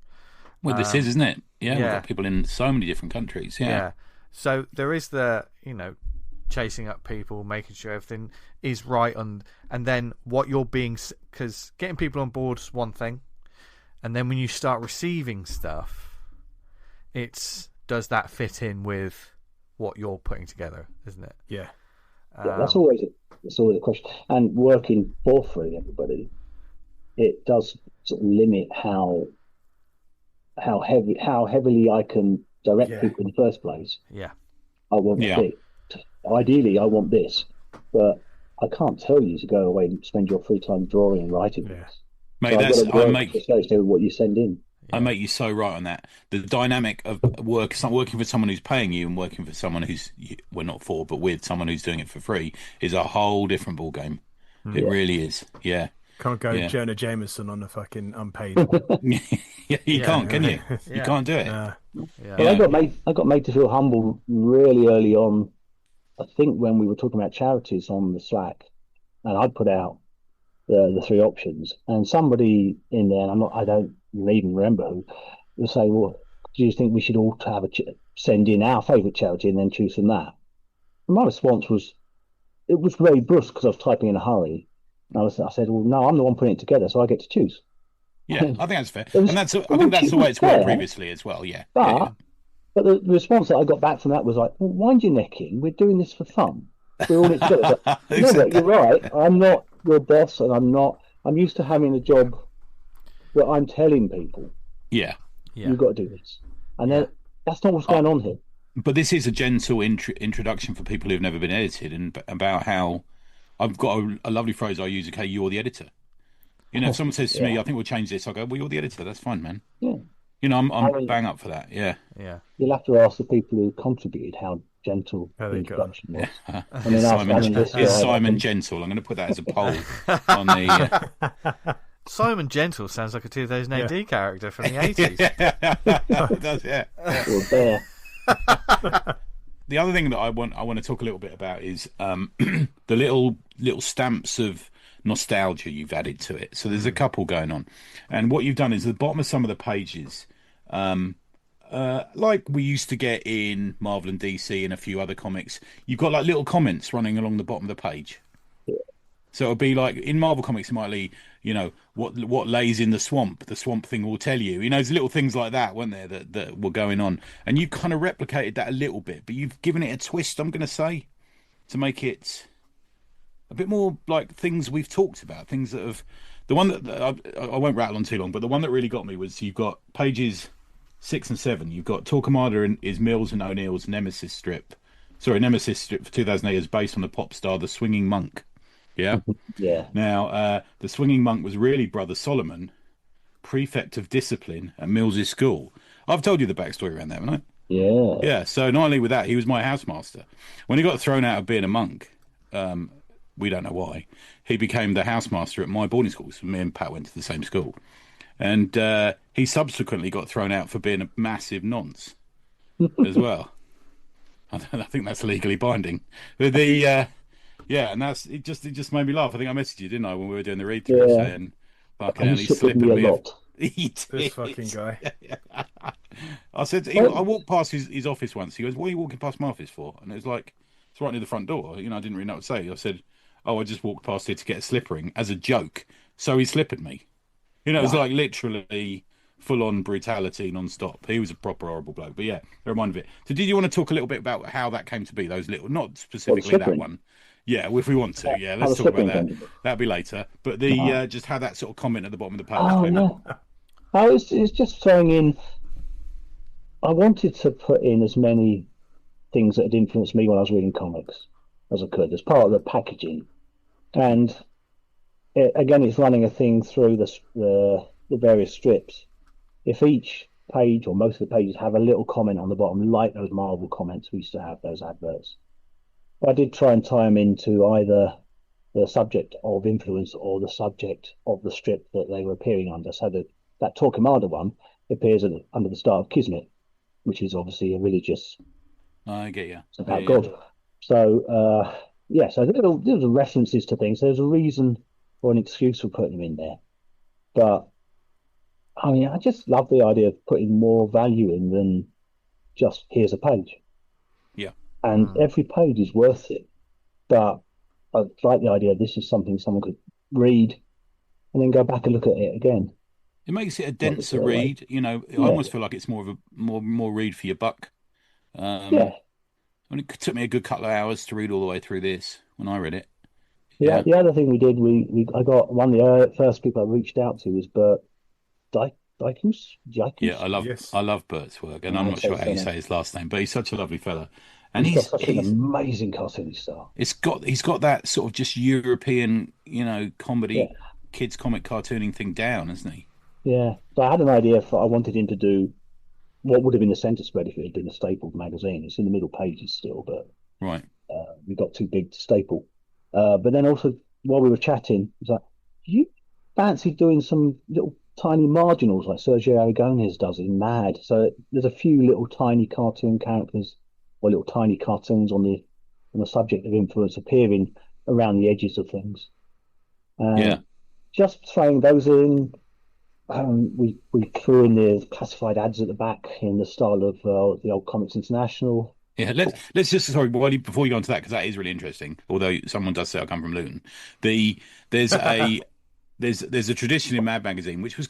Well, this is, isn't it? Yeah, we've got people in so many different countries. Yeah. So there is chasing up people, making sure everything is right, and then what you're being, because getting people on board is one thing, and then when you start receiving stuff, does that fit in with what you're putting together, isn't it? Yeah. That's always a question. And working for free, everybody, it does sort of limit how heavily I can direct people in the first place. Yeah. I want this. Ideally, I want this, but I can't tell you to go away and spend your free time drawing and writing this. Mate, so what you send in. I make you so right on that. The dynamic of work, it's not working for someone who's paying you and working for someone who's, well, not for, but with someone who's doing it for free, is a whole different ball game. It really is. Yeah. Can't go Jonah Jameson on a fucking unpaid. You can't, can you? You can't do it. Well, I got made to feel humble really early on. I think when we were talking about charities on the Slack, and I'd put out the three options, and somebody in there, and I don't even remember who, would say, "Well, do you think we should all have send in our favourite charity and then choose from that?" And my response was, it was very brusque because I was typing in a hurry. I said, "Well, no, I'm the one putting it together, so I get to choose." Yeah, I think that's fair, and I think that's the way it's worked previously as well. Yeah, but the response that I got back from that was like, "Well, wind your neck in. We're doing this for fun. We're all in it together." But, no, you're right. I'm not your boss, and I'm used to having a job where I'm telling people, you've got to do this, and then that's not what's going on here. But this is a gentle introduction for people who've never been edited, and about how I've got a lovely phrase I use. Okay, you're the editor. If someone says to me, "I think we'll change this," I go, "Well, you're the editor. That's fine, man." Yeah. I'm bang up for that. Yeah. Yeah. You'll have to ask the people who contributed how gentle the introduction was. Is Simon gentle? I'm going to put that as a poll on the. Simon Gentle sounds like a 2008 character from the 80s. It does, yeah. The other thing that I want to talk a little bit about is the little stamps of nostalgia you've added to it. So there's a couple going on, and what you've done is at the bottom of some of the pages, like we used to get in Marvel and DC and a few other comics, you've got like little comments running along the bottom of the page. So it'll be like in Marvel comics, it might be, what lays in the swamp thing will tell you. There's little things like that, weren't there, that were going on. And you kind of replicated that a little bit, but you've given it a twist, I'm going to say, to make it a bit more like things we've talked about, things that have... The one that I won't rattle on too long, but the one that really got me was you've got pages 6 and 7. You've got Torquemada and is Mills and O'Neill's Nemesis strip. Nemesis strip for 2008 is based on the pop star The Swinging Monk. Yeah? Yeah. Now, the Swinging Monk was really Brother Solomon, prefect of discipline at Mills's school. I've told you the backstory around that, haven't I? Yeah. Yeah, so not only with that, he was my housemaster. When he got thrown out of being a monk, we don't know why, he became the housemaster at my boarding school. So me and Pat went to the same school. And he subsequently got thrown out for being a massive nonce as well. I think that's legally binding. But and it just made me laugh. I think I messaged you, didn't I, when we were doing the read through, saying, "Fucking hell, he's slipping me a lot." He did. This fucking guy. I said, I walked past his office once. He goes, "What are you walking past my office for?" And it was like, it's right near the front door. I didn't really know what to say. I said, "Oh, I just walked past here to get a slippering," as a joke. So he slippered me. It was like literally full-on brutality non-stop. He was a proper horrible bloke. But yeah, that reminded me of it. So did you want to talk a little bit about how that came to be, those little, not specifically that one? Yeah, if we want to. Let's talk about that. That'll be later. But the just how that sort of comment at the bottom of the page came up. It's just throwing in. I wanted to put in as many things that had influenced me when I was reading comics as I could, as part of the packaging. And again, it's running a thing through the various strips. If each page or most of the pages have a little comment on the bottom, like those Marvel comments we used to have, those adverts, I did try and tie them into either the subject of influence or the subject of the strip that they were appearing under. So that Torquemada one appears under the star of Kismet, which is obviously a religious. I get you. It's about God. So so there were references to things. There's a reason or an excuse for putting them in there. But I mean, I just love the idea of putting more value in than just here's a page. Yeah. And every page is worth it. But I like the idea this is something someone could read and then go back and look at it again. It makes it a denser read. You know, I almost feel like it's more of a more read for your buck. Yeah. I mean, it took me a good couple of hours to read all the way through this when I read it. Yeah. The other thing we did, I got one of the first people I reached out to was Bert Dicus. Yeah, I love Bert's work, and I'm not sure how you say his last name, but he's such a lovely fella. And he's got such an amazing cartoony style. He's got that sort of just European, comedy, kids comic cartooning thing down, hasn't he? Yeah. So I had an idea I wanted him to do what would have been the centre spread if it had been a stapled magazine. It's in the middle pages still, but right. We got too big to staple. But then also while we were chatting, it was like, you fancy doing some little tiny marginals like Sergio Aragonés does in Mad? So there's a few little tiny cartoon characters or little tiny cartoons on the subject of influence appearing around the edges of things. Just throwing those in. We threw in the classified ads at the back in the style of the old Comix International. Yeah, let's just before you go on to that, because that is really interesting. Although someone does say I come from Luton, there's a tradition in Mad Magazine which was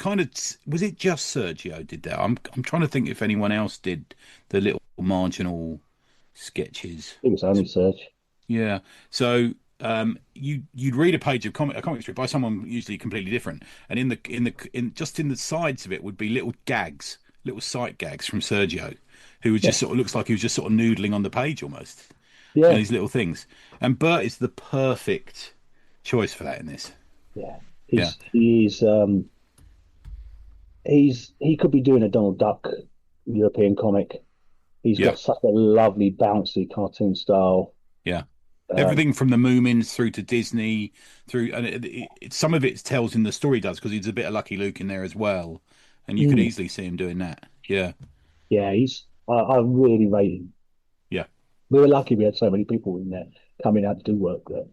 was it just Sergio did that? I'm trying to think if anyone else did the little marginal sketches. It was only Serge. Yeah, so you'd read a page of a comic strip by someone usually completely different, and in the sides of it would be little gags, little sight gags from Sergio, who would just sort of looks like he was just sort of noodling on the page almost. Yeah, and these little things. And Bert is the perfect choice for that in this. Yeah, he could be doing a Donald Duck European comic. He's got such a lovely bouncy cartoon style. Yeah. Everything from the Moomins through to Disney, some of it tells in the story does, because he's a bit of Lucky Luke in there as well, and you could easily see him doing that. Yeah, I really rate him. Yeah, we were lucky we had so many people in there coming out to do work that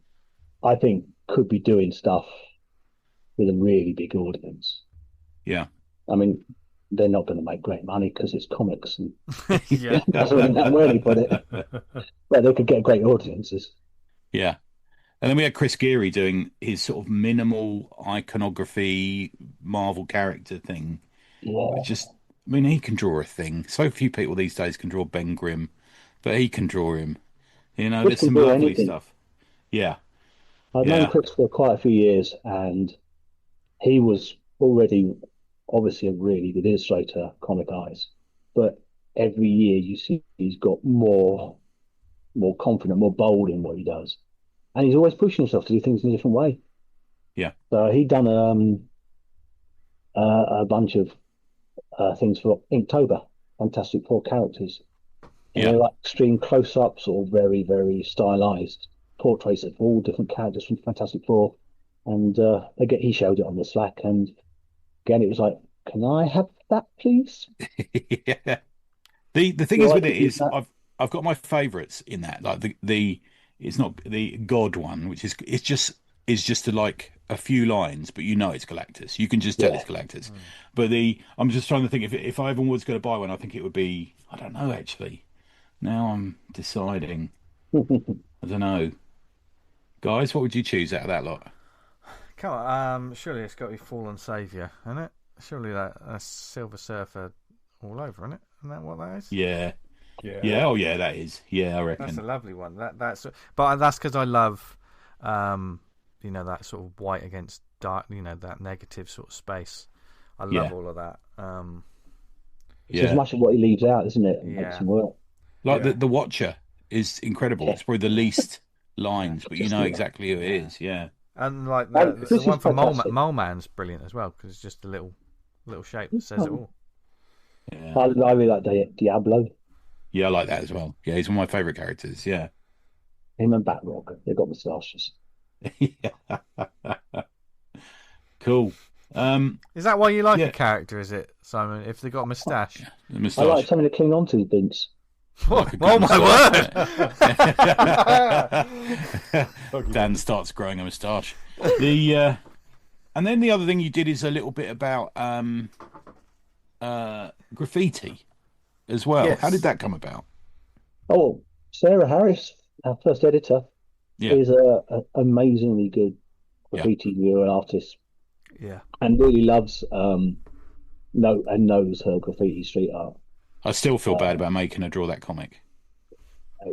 I think could be doing stuff with a really big audience. Yeah, I mean, they're not going to make great money because it's comics, and yeah, that's where they put it. But they could get great audiences. Yeah. And then we had Chris Greary doing his sort of minimal iconography Marvel character thing. Yeah. He can draw a thing. So few people these days can draw Ben Grimm, but he can draw him. There's some lovely stuff. Yeah. I've known Chris for quite a few years, and he was already obviously a really good illustrator, comic eyes. But every year you see he's got more confident, more bold in what he does. And he's always pushing himself to do things in a different way. Yeah. So he'd done a bunch of things for Inktober, Fantastic Four characters. And they're like extreme close-ups or very, very stylized portraits of all different characters from Fantastic Four. And he showed it on the Slack. And again, it was like, can I have that, please? Yeah. The thing is with it is I've got my favourites in that. Like it's not the God one, which is just like a few lines, but it's Galactus. You can just tell it's Galactus. But I'm just trying to think if I ever was going to buy one, I think it would be, I don't know actually. Now I'm deciding. I don't know. Guys, what would you choose out of that lot? Come on, surely it's got to be Fallen Saviour, isn't it? Surely that's Silver Surfer all over, isn't it? Isn't that what that is? Yeah. Yeah. Oh, yeah, that is. Yeah, I reckon that's a lovely one. But that's because I love, that sort of white against dark. That negative sort of space. I love all of that. It's as much of what he leaves out, isn't it? And makes him work. Like the Watcher is incredible. It's probably the least lines, but you know exactly who it is. Yeah. And like the one for Mole Man's brilliant as well, because it's just a little shape that says it all. Yeah. I really like Diablo. Yeah, I like that as well. Yeah, he's one of my favourite characters. Yeah. Him and Batrock, they've got moustaches. Cool. Is that why you like a character, is it, Simon? If they got a moustache? The moustache. I like something to cling on to, Vince. Oh my word! Dan starts growing a moustache. And then the other thing you did is a little bit about graffiti as well. Yes. How did that come about? Oh, Sarah Harris, our first editor, is an amazingly good graffiti viewer and artist. Yeah, and really loves knows her graffiti street art. I still feel bad about making her draw that comic.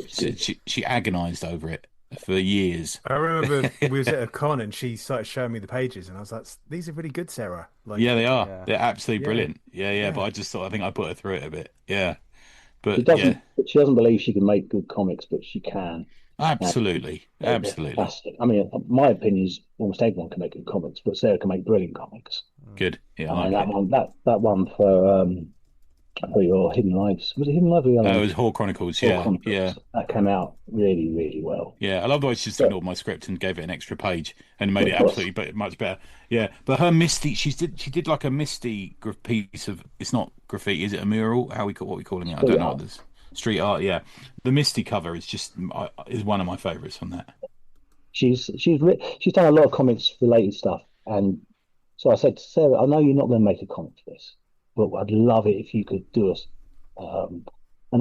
She agonised over it for years. I remember we was at a con and she started showing me the pages, and I was like, "These are really good, Sarah." Like, yeah, they are. Yeah. They're absolutely brilliant. Yeah. But I just thought I think I put her through it a bit. Yeah, but she doesn't believe she can make good comics, but she can. Absolutely. Fantastic. I mean, my opinion is almost everyone can make good comics, but Sarah can make brilliant comics. Good. Yeah, I mean, that one for your Hidden Lives, was it Hidden Lives? It was Hall Chronicles. Yeah. That came out really, really well. Yeah, I love the way she just ignored my script and gave it an extra page and made it absolutely much better. Yeah, but her Misty, she did like a Misty piece of. It's not graffiti, is it a mural? What are we calling it? I don't know what this. Street art, yeah. The Misty cover is is one of my favourites on that. She's done a lot of comics related stuff, and so I said to Sarah, I know you're not going to make a comic for this, but I'd love it if you could do an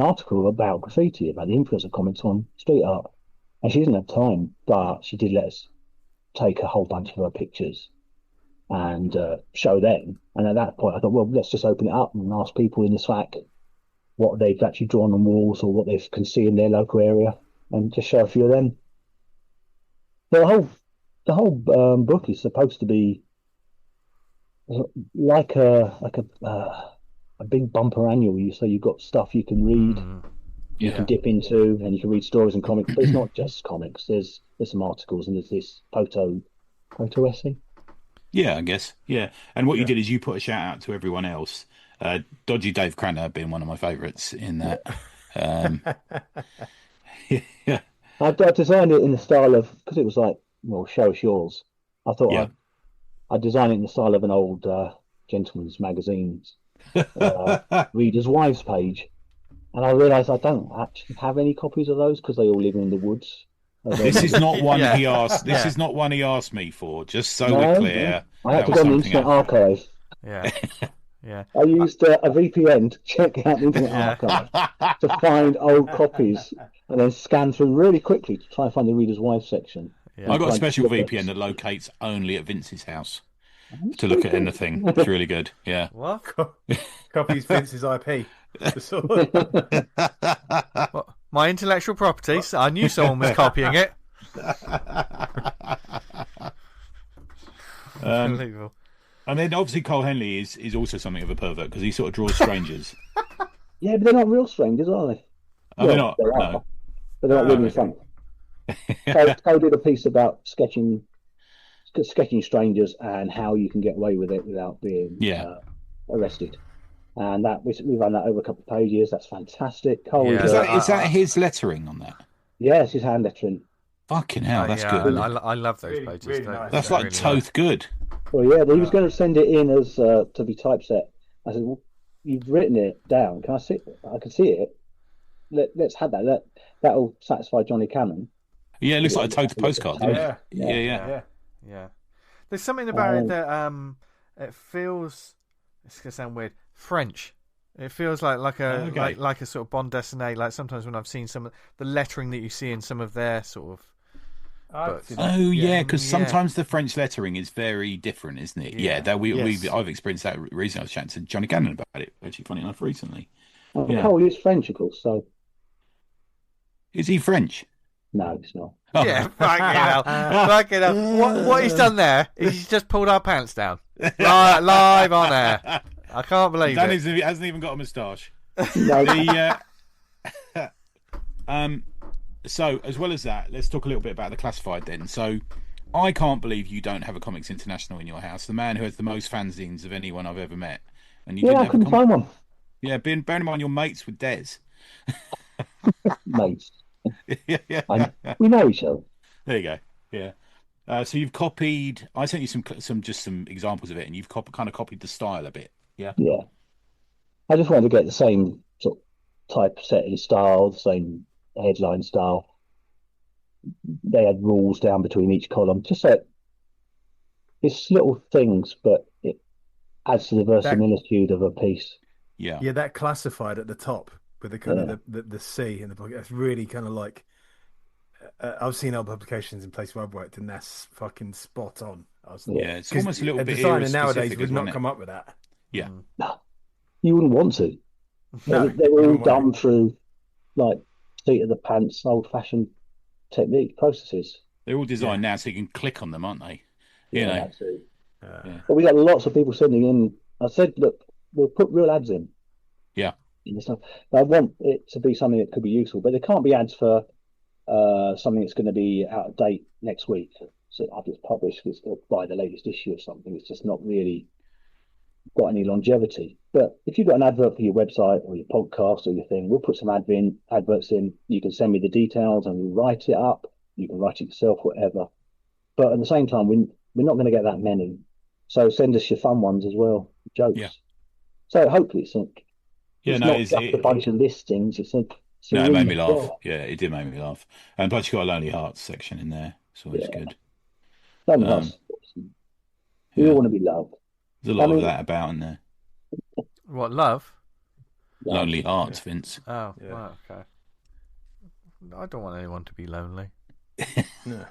article about graffiti, about the influence of comics on street art. And she didn't have time, but she did let us take a whole bunch of her pictures and show them. And at that point, I thought, well, let's just open it up and ask people in the Slack what they've actually drawn on walls or what they can see in their local area, and just show a few of them. The whole book is supposed to be like a big bumper annual. So you've got stuff you can read, you can dip into, and you can read stories and comics. But it's not just comics. There's some articles, and there's this photo essay. Yeah, I guess. Yeah, and what you did is you put a shout out to everyone else. Dodgy Dave Cranter being one of my favourites in that. Yeah. I designed it in the style of, because it was like, well, show us yours. I thought I'd design it in the style of an old gentleman's magazine's Reader's Wives page. And I realised I don't actually have any copies of those because they all live in the woods. This is not one he asked. This is not one he asked me for. Just so we're clear. I had to go on the Internet Archive. Yeah. Yeah. I used a VPN to check out the Internet Archive to find old copies and then scan through really quickly to try and find the Reader's Wife section. Yeah. I've got a special VPN that locates only at Vince's house to look at anything. It's really good. Yeah. What? Copies Vince's IP. What? My intellectual property. So I knew someone was copying it. Unbelievable. And then obviously Cole Henley is also something of a pervert because he sort of draws strangers. Yeah, but they're not real strangers, are they? Oh, they're not. No. But they're not really funny. Cole did a piece about sketching strangers and how you can get away with it without being arrested. And that we ran that over a couple of pages. That's fantastic. Cole is that his lettering on that? Yes, his hand lettering. Fucking hell, that's good. I love those pages. Really nice. That's like really Toth good. Well, yeah, but he was going to send it in as to be typeset. I said, well, you've written it down. Can I see it? I can see it. Let's have that. That'll satisfy Johnny Cannon. Yeah, it looks like a Toth postcard. Yeah. There's something about it that it feels. It's gonna sound weird. French. It feels like a like a sort of bande dessinée. Like sometimes when I've seen some of the lettering that you see in some of their sort of books. Oh yeah, because sometimes the French lettering is very different, isn't it? Yeah, I've experienced that recently. I was chatting to Johnny Cannon about it. Actually, funny enough, recently. Cole is French, of course. So is he French? No, he's not. Yeah, fucking hell. Fucking hell. What he's done there is he's just pulled our pants down. Live on air. I can't believe it. Hasn't even got a moustache. No. So, as well as that, let's talk a little bit about the classified then. So, I can't believe you don't have a Comics International in your house. The man who has the most fanzines of anyone I've ever met. And you Yeah, didn't I have couldn't find one. Yeah, bearing in mind you're mates with Des. Mates. Yeah. We know each other. There you go. Yeah. So you've copied. I sent you some examples of it, and you've kind of copied the style a bit. Yeah. Yeah. I just wanted to get the same sort of type setting style, the same headline style. They had rules down between each column. Just so it's little things, but it adds to the verisimilitude of a piece. Yeah. Yeah, that classified at the top with the kind of the C in the book. That's really kind of like I've seen other publications in places where I've worked, and that's fucking spot on. It's almost a little bit. Designer nowadays would not come up with that. Yeah. No, you wouldn't want to. No, they were all done through like seat of the pants, old-fashioned technique processes. They're all designed now, so you can click on them, aren't they? You know. Absolutely. But we got lots of people sending in. I said, look, we'll put real ads in. Yeah. And stuff. I want it to be something that could be useful, but there can't be ads for something that's going to be out of date next week. So I've just published it's going to buy the latest issue of something. It's just not really got any longevity. But if you've got an advert for your website or your podcast or your thing, we'll put some adverts in. You can send me the details and we'll write it up. You can write it yourself, whatever. But at the same time, we're not going to get that many. So send us your fun ones as well, jokes. Yeah. So hopefully it's not just a bunch of listings. It made me laugh. Yeah, it did make me laugh. And plus, you've got a Lonely Hearts section in there. It's always good. Lonely Hearts. We all want to be loved. There's a lot of that about in there. What, love? Lonely Hearts, Vince. Oh, well, okay. I don't want anyone to be lonely. No.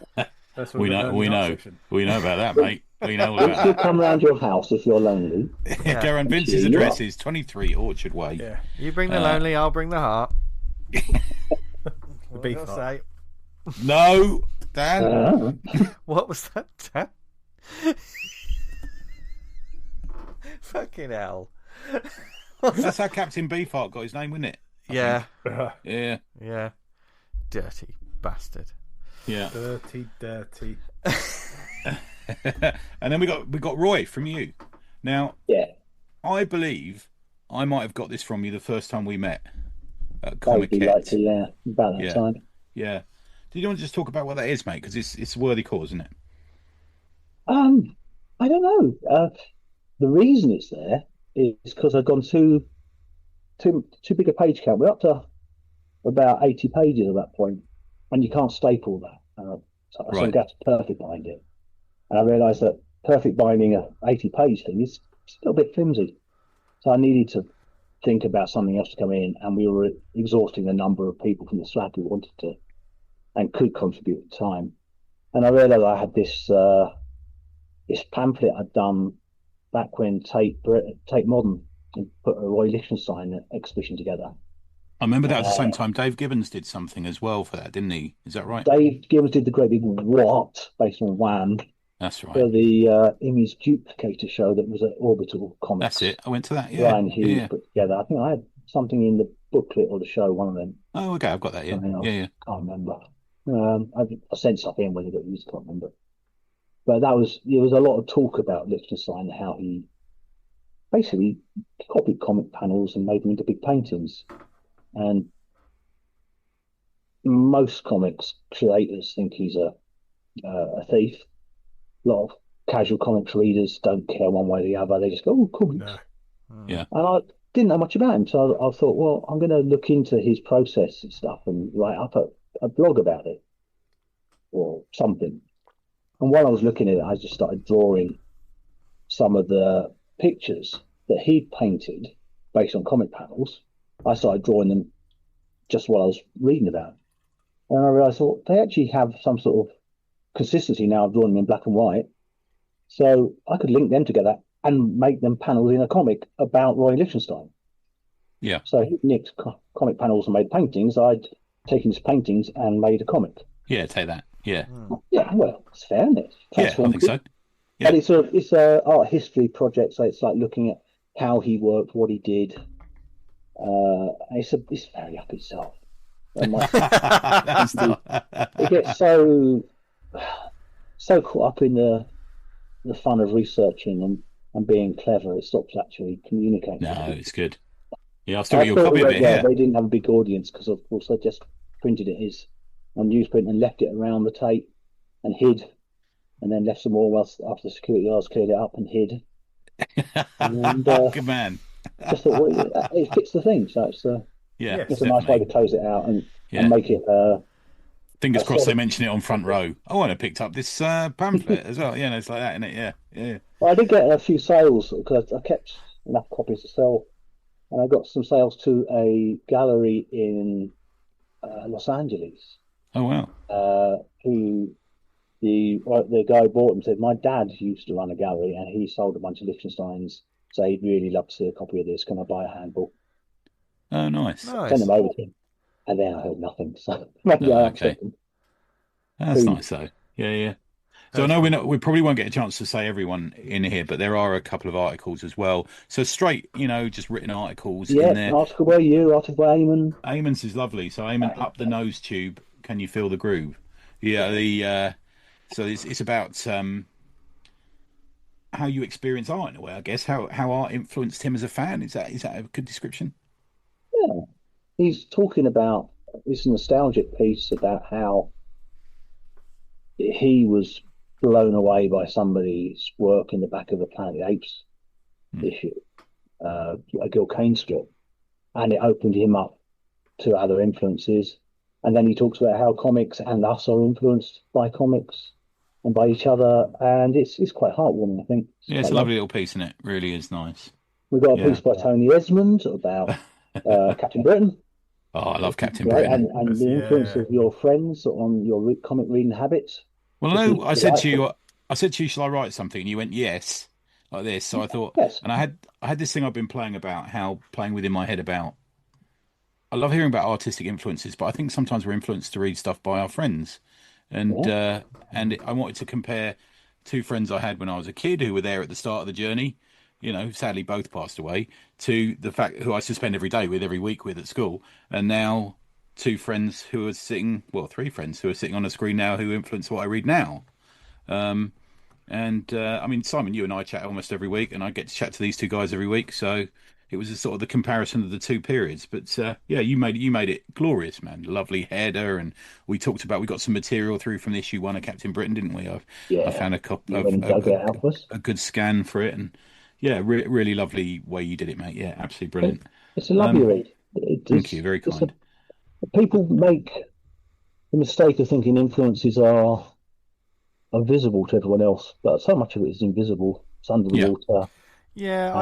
That's we know about that, mate. We know all about We'll that. come round your house if you're lonely. Darren, Vince's address is 23 Orchard Way. Yeah. You bring the lonely, I'll bring the heart. The beef heart. No, Dan. What was that, Dan? Fucking hell. That's how Captain Beefheart got his name, wasn't it? Yeah. Yeah. Dirty bastard. Yeah. Dirty. And then we got Roy from you. Now, I believe I might have got this from you the first time we met at Comic about that time. Yeah. Do you want to just talk about what that is, mate? Because it's a worthy cause, isn't it? I don't know. The reason it's there is because I've gone too big a page count. We're up to about 80 pages at that point, and you can't staple that. So I got to perfect bind it. And I realised that perfect binding a 80-page thing is a little bit flimsy. So I needed to think about something else to come in, and we were exhausting the number of people from the slab who wanted to and could contribute at the time. And I realised I had this pamphlet I'd done back when Tate Modern and put a Roy Lichtenstein exhibition together. I remember that at the same time Dave Gibbons did something as well for that, didn't he? Is that right? Dave Gibbons did the great big what based on Wham. That's right. For the image duplicator show that was at Orbital Comics. That's it. I went to that. Yeah. Ryan Hughes put together. I think I had something in the booklet or the show, one of them. Oh, okay. I've got that. Yeah. Yeah. Can't remember. I sent stuff in whether it got used. Can't remember. But there was a lot of talk about Lichtenstein, how he basically copied comic panels and made them into big paintings. And most comics creators think he's a thief. A lot of casual comics readers don't care one way or the other. They just go, "Oh, comics." No. Yeah. And I didn't know much about him, so I thought, well, I'm going to look into his process and stuff and write up a blog about it or something. And while I was looking at it, I just started drawing some of the pictures that he'd painted based on comic panels. I started drawing them just while I was reading about it. And I realized, well, they actually have some sort of consistency now of drawing them in black and white. So I could link them together and make them panels in a comic about Roy Lichtenstein. Yeah. So he nicked comic panels and made paintings. I'd taken his paintings and made a comic. Yeah, take that. Yeah. Yeah, well, it's fair, isn't it? Yeah, I think so. Yeah. And it's a art history project, so it's like looking at how he worked, what he did. It's very up itself. It gets so caught up in the fun of researching and being clever, it stops actually communicating. No, it's good. Yeah, I've still got your copy of it Yeah, here. they didn't have a big audience because, of course, they just printed it on newsprint and left it around the tape and hid, and then left some more whilst after the security guards cleared it up and hid. And good man. Just thought, well, it fits the thing, so it's It's a nice way to close it out and make it. Fingers crossed they mention it on front row. I want to picked up this pamphlet as well. Yeah, it's like that, isn't it? Yeah. Well, I did get a few sales because I kept enough copies to sell, and I got some sales to a gallery in Los Angeles. Oh wow! Who the guy bought them said my dad used to run a gallery and he sold a bunch of Liechtensteins, so he'd really love to see a copy of this. Can I buy a handful? Oh, nice. Send them over to him, and then I heard nothing. So maybe I okay. That's nice though. Yeah. So I know we probably won't get a chance to say everyone in here, but there are a couple of articles as well. So straight, just written articles in there. Article by you, article by Eamon. Eamon's is lovely. So Eamon, Up the Nose Tube, Can You Feel the Groove? Yeah, so it's about how you experience art in a way, I guess. How art influenced him as a fan. Is that a good description? Yeah, he's talking about this nostalgic piece about how he was blown away by somebody's work in the back of the Planet of the Apes issue, a Gil Kane strip, and it opened him up to other influences. And then he talks about how comics and us are influenced by comics and by each other, and it's quite heartwarming, I think. It's a lovely little piece, isn't it? Really is nice. We've got a piece by Tony Esmond about Captain Britain. Oh, I love Captain Britain. And the influence of your friends on your comic reading habits. Well, no, I said to you, shall I write something? And you went, yes, like this. So I thought, yes. And I had this thing I've been playing within my head about. I love hearing about artistic influences, but I think sometimes we're influenced to read stuff by our friends. And I wanted to compare two friends I had when I was a kid who were there at the start of the journey, sadly both passed away, to the fact who I used to spend every week with at school, and now three friends who are sitting on a screen now who influence what I read now. I mean, Simon, you and I chat almost every week, and I get to chat to these two guys every week, so it was a sort of the comparison of the two periods. But you made it glorious, man. Lovely header, and we got some material through from the issue 1 of Captain Britain, didn't we? I found a copy of a good scan for it, and really lovely way you did it, mate. Yeah, absolutely brilliant. It's a lovely read. Thank you, very kind. People make the mistake of thinking influences are visible to everyone else, but so much of it is invisible. It's under the water. Yeah,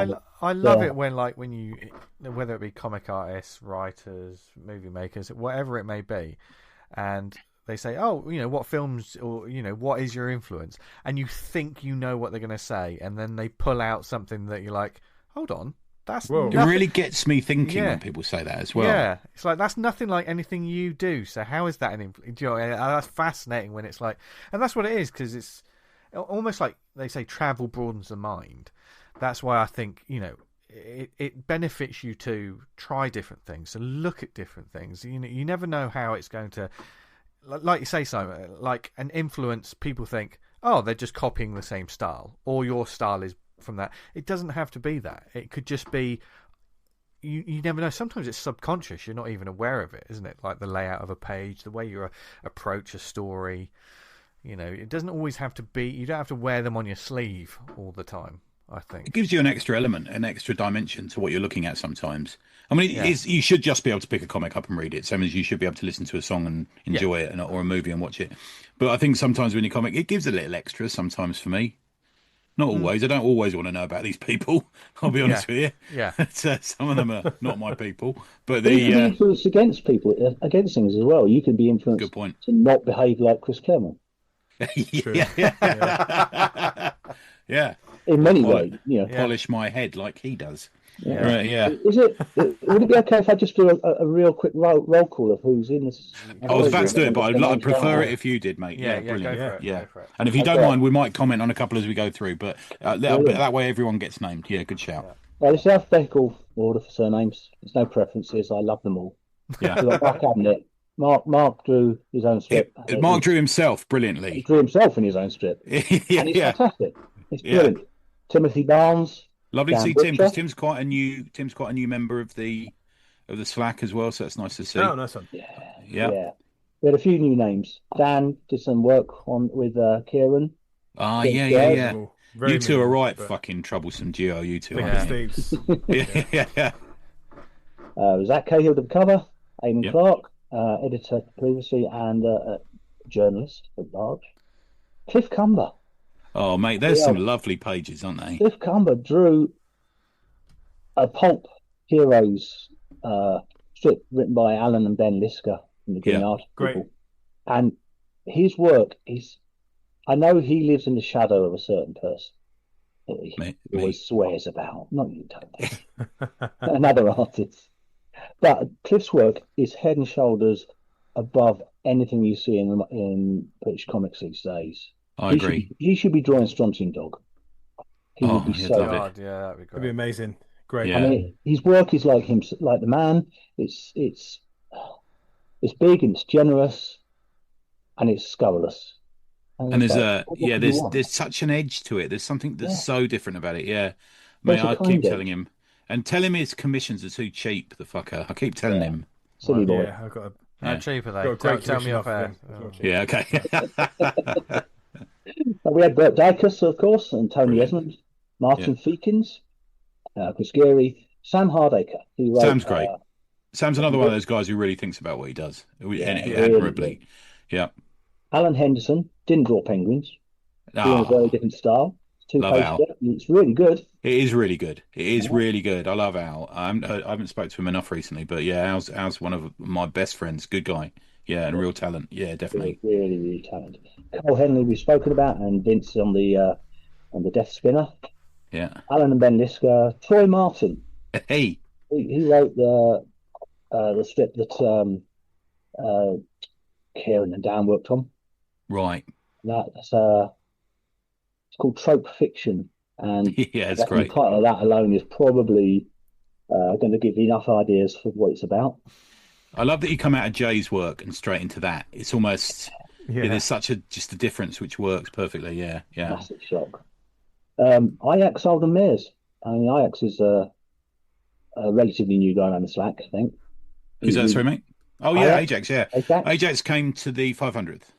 I love it when you, whether it be comic artists, writers, movie makers, whatever it may be, and they say, oh, what films or what is your influence, and you think you know what they're going to say, and then they pull out something that you're like, hold on, that's it really gets me thinking when people say that as well. Yeah, it's like that's nothing like anything you do. So how is that an influence? That's fascinating when it's like, and that's what it is, because it's almost like they say travel broadens the mind. That's why I think it benefits you to try different things, to look at different things. You never know how it's going to, like you say, Simon, like an influence. People think, oh, they're just copying the same style, or your style is from that. It doesn't have to be that. It could just be. You never know. Sometimes it's subconscious. You're not even aware of it, isn't it? Like the layout of a page, the way you approach a story. It doesn't always have to be. You don't have to wear them on your sleeve all the time. I think it gives you an extra element, an extra dimension to what you're looking at sometimes. I mean, you should just be able to pick a comic up and read it, same as you should be able to listen to a song and enjoy it, or a movie and watch it. But I think sometimes when you comic, it gives a little extra sometimes for me. Not always. I don't always want to know about these people. I'll be honest with you. Yeah. Some of them are not my people. But you can be influenced against people, against things as well. You can be influenced Good point. to not behave like Chris Claremont. Yeah. in many ways, polish my head like he does. Yeah. Right, yeah. Would it be okay if I just do a real quick roll call of who's in this? I was about to do it, but I'd prefer it if you did, mate. Yeah, brilliant. Go for it. Yeah. Go for it. And if you don't mind, we might comment on a couple as we go through, but that way everyone gets named. Yeah, good shout. Yeah. Well, it's alphabetical order for surnames. There's no preferences. I love them all. Yeah. Mark Abnett. Mark drew his own strip. Mark drew himself brilliantly. He drew himself in his own strip. And it's fantastic. It's brilliant. Timothy Barnes. Lovely to see Tim, because Tim's quite a new member of the Slack as well, so it's nice to see. Oh, nice one. Yeah. We had a few new names. Dan did some work with Kieran. Yeah. You two are right, fucking troublesome duo. You two, yeah. Zach Cahill did the cover. Eamon Clark, editor previously and journalist at large. Cliff Cumber. Oh, mate, there's some lovely pages, aren't they? Cliff Cumber drew a Pulp Heroes strip written by Alan and Ben Lisker from the Green Art people. And his work is, I know he lives in the shadow of a certain person. He always swears about. Not you, don't. Another artist. But Cliff's work is head and shoulders above anything you see in British comics these days. I agree. He should be drawing Strontium Dog. He would be so God, yeah, that'd be great. It'd be amazing. Great. Yeah. I mean, his work is like him, like the man. It's big and it's generous, and it's scurrilous. And there's such an edge to it. There's something that's so different about it. Yeah, mate, I keep telling him, and tell him his commissions are too cheap. The fucker, I keep telling him. Silly boy. Yeah, I've got a. How cheap are they? Don't tell me off air. Yeah, okay. We had Bert Dykes, of course, and Tony Esmond, Martin Feekins, Chris Greary, Sam Hardacre. Sam's great. Sam's another one of those guys who really thinks about what he does. Admirably. Yeah. Alan Henderson didn't draw penguins. Doing a very different style. It's really good. It is really good. It is really good. I love Al. I haven't spoken to him enough recently, but yeah, Al's one of my best friends. Good guy. Yeah, and real talent. Yeah, definitely. Really, really talented. Carl Henley we've spoken about, and Vince on the Death Spinner. Yeah. Alan and Ben Lisker. Troy Martin. Hey. He wrote the strip that Kieran and Dan worked on. Right. That's it's called Trope Fiction, and it's great. The title of that alone is probably going to give you enough ideas for what it's about. I love that you come out of Jay's work and straight into that. It's almost there's such a difference which works perfectly. Yeah. Massive shock. Ajax Alden Mears. I mean, Ajax is a relatively new guy on the Slack, I think. Who's that, sorry, mate? Oh, yeah, Ajax, yeah. Ajax came to the 500th.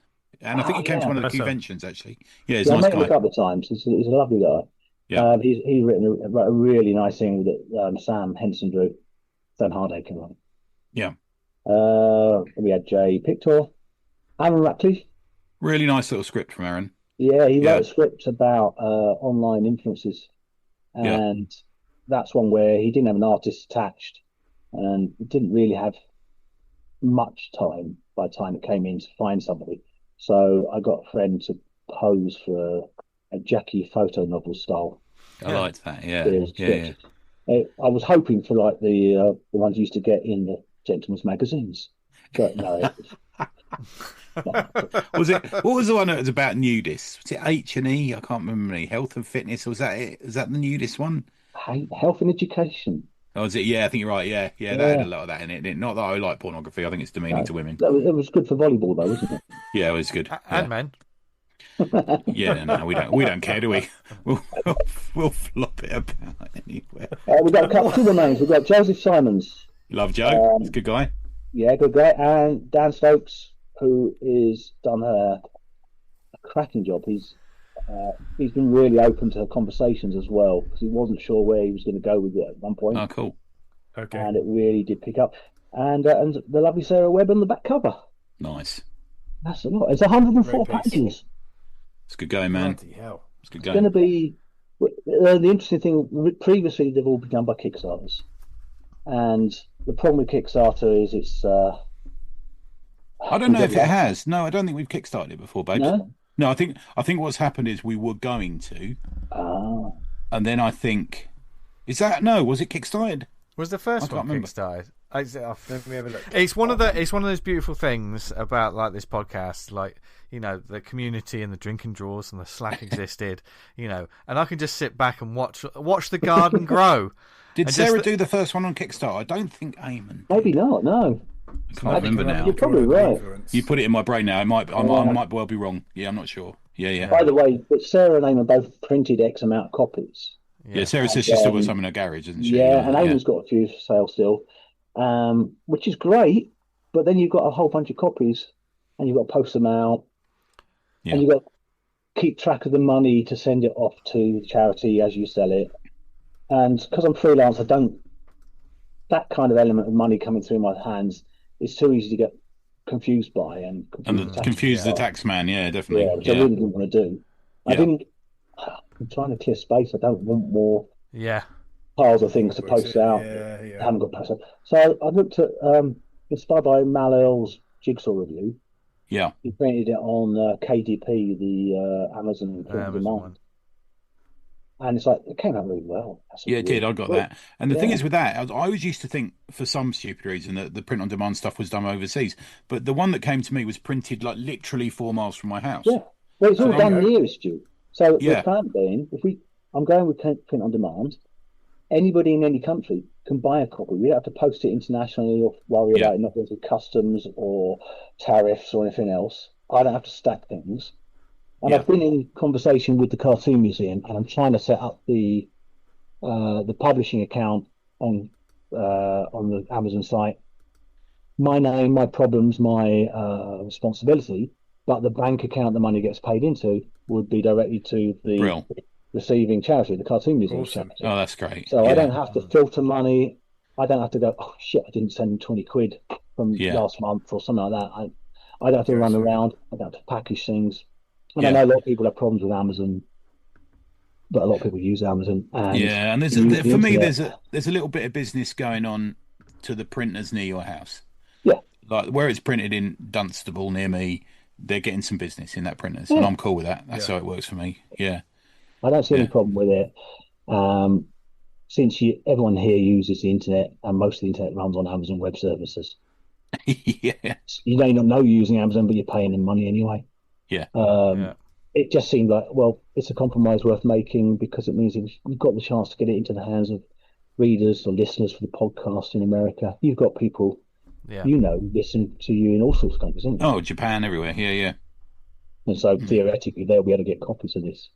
And I think he came to one of the conventions, actually. Yeah, he's a nice guy. I met him a couple of times. He's a lovely guy. Yeah. He's written a really nice thing that Sam Henson drew. Sam Hardacre on. Yeah. We had Jay Pictor. Aaron Ratcliffe. Really nice little script from Aaron. Yeah, he wrote a script about online influences. And that's one where he didn't have an artist attached and didn't really have much time by the time it came in to find somebody. So I got a friend to pose for a Jackie photo novel style. I liked that, yeah. I was hoping for like the ones you used to get in the gentleman's magazines, but no. Was it? What was the one that was about nudists? Was it H&E? I can't remember. Health and fitness. Was that it? Is that the nudist one? Health and education. Oh, is it? Yeah, I think you're right. Yeah. That had a lot of that in it. Not that I like pornography. I think it's demeaning to women. It was good for volleyball, though, wasn't it? Yeah, it was good. And men. Yeah, no, we don't care, do we? We'll flop it about anywhere. We've got a couple of names. We've got Joseph Simons. Love Joe. He's a good guy. Yeah, good guy. And Dan Stokes, who is done a cracking job. He's been really open to conversations as well, because he wasn't sure where he was going to go with it at one point. Oh, cool. Okay. And it really did pick up. And the lovely Sarah Webb on the back cover. Nice. That's a lot. It's 104 pages. It's good going, man. Bloody hell. It's good It's going. going to be the interesting thing. Previously, they've all been done by Kickstarters, and the problem with Kickstarter is it's. I don't know if it has. No, I don't think we've kickstarted it before, babe. No. No, I think what's happened is we were going to, and then I think, was it Kickstarted? Was the first one remember. Kickstarted? Let me have a look. It's one of those beautiful things about like this podcast, like, you know, the community and the drink and draws and the Slack existed, you know, and I can just sit back and watch the garden grow. Did Sarah do the first one on Kickstarter? I don't think Eamon. Maybe not. No. I can't remember now. You're probably right. You put it in my brain now. I might well be wrong. Yeah, I'm not sure. Yeah. By the way, but Sarah and Eamon both printed X amount of copies. Yeah, Sarah says she's still got some in her garage, isn't she? Yeah, and Eamon's got a few for sale still, which is great. But then you've got a whole bunch of copies, and you've got to post them out, and you've got to keep track of the money to send it off to the charity as you sell it. And because I'm freelance, that kind of element of money coming through my hands is too easy to get confused by and confuse the tax man. Yeah, definitely. Yeah, which I really didn't want to do. I'm trying to clear space. I don't want more piles of things to post out. I haven't got post out. So I looked at inspired by Malel's Jigsaw review. Yeah, he printed it on KDP, the Amazon Print on Demand. And it's like, it came out really well. It did. I got that. And the thing is with that, I always used to think, for some stupid reason, that the print-on-demand stuff was done overseas. But the one that came to me was printed, like, literally 4 miles from my house. Yeah. Well, it's all done here, Stu. So the plan being, I'm going with print-on-demand, anybody in any country can buy a copy. We don't have to post it internationally or worry about it not going through customs or tariffs or anything else. I don't have to stack things. And I've been in conversation with the Cartoon Museum, and I'm trying to set up the publishing account on the Amazon site. My name, my problems, my responsibility, but the bank account the money gets paid into would be directly to the receiving charity, the Cartoon Museum charity. Oh, that's great. So I don't have to filter money. I don't have to go, oh shit, I didn't send 20 quid from last month or something like that. I don't have to run around. I don't have to package things. And I know a lot of people have problems with Amazon, but a lot of people use Amazon. And there's for me, there's a little bit of business going on to the printers near your house. Yeah, like where it's printed in Dunstable near me, they're getting some business in that printers, and I'm cool with that. That's how it works for me. Yeah, I don't see any problem with it. Since everyone here uses the internet, and most of the internet runs on Amazon Web Services. You may not know you're using Amazon, but you're paying them money anyway. It just seemed like, well, it's a compromise worth making because it means you've got the chance to get it into the hands of readers or listeners for the podcast in America. You've got people, listen to you in all sorts of countries, isn't it? Oh, Japan, everywhere. Yeah. And so theoretically, they'll be able to get copies of this.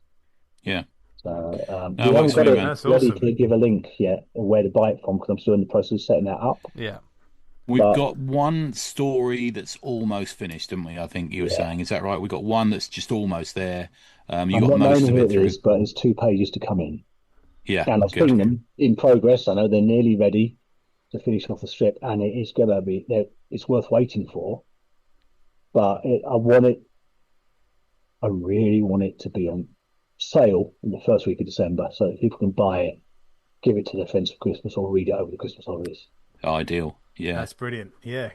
Yeah. So we haven't got it ready to give a link yet or where to buy it from because I'm still in the process of setting that up. Yeah. We've got one story that's almost finished, haven't we? I think you were saying. Is that right? We've got one that's just almost there. You got most of it through. But it's 2 pages to come in. Yeah. And I've seen them in progress. I know they're nearly ready to finish off the strip, and it is going to be, it's worth waiting for. But I really want it to be on sale in the first week of December so that people can buy it, give it to their friends for Christmas, or read it over the Christmas holidays. Ideal. Yeah, that's brilliant. Yeah,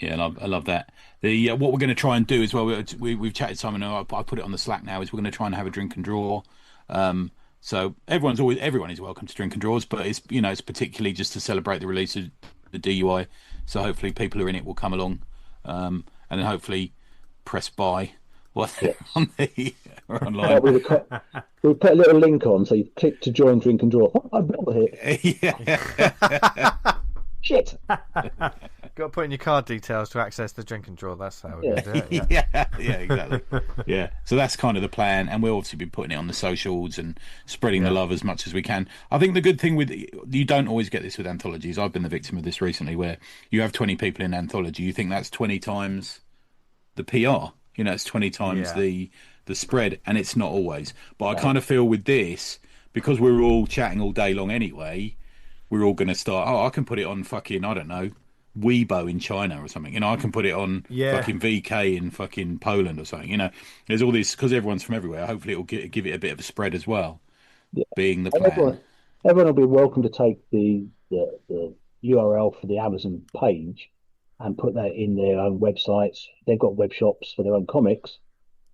I love that. The what we're going to try and do as well. We've chatted, Simon. I put it on the Slack now. Is we're going to try and have a drink and draw. So everyone is welcome to drink and draws, but it's particularly just to celebrate the release of the DUI. So hopefully people who are in it will come along, and then hopefully press buy. On the online. We'll put a little link on, so you click to join drink and draw. Oh, I'm not here. Shit. Got to put in your card details to access the drink and draw. That's how we're going to do it. Yeah, exactly. Yeah. So that's kind of the plan, and we'll obviously be putting it on the socials and spreading the love as much as we can. I think the good thing you don't always get this with anthologies. I've been the victim of this recently, where you have 20 people in anthology. You think that's 20 times the PR. It's 20 times the spread, and it's not always. But I kind of feel with this, because we're all chatting all day long anyway, we're all going to start, I can put it on fucking, I don't know, Weibo in China or something. I can put it on fucking VK in fucking Poland or something. There's all this, because everyone's from everywhere. Hopefully it'll give it a bit of a spread as well, being the plan. Everyone will be welcome to take the URL for the Amazon page and put that in their own websites. They've got web shops for their own comics.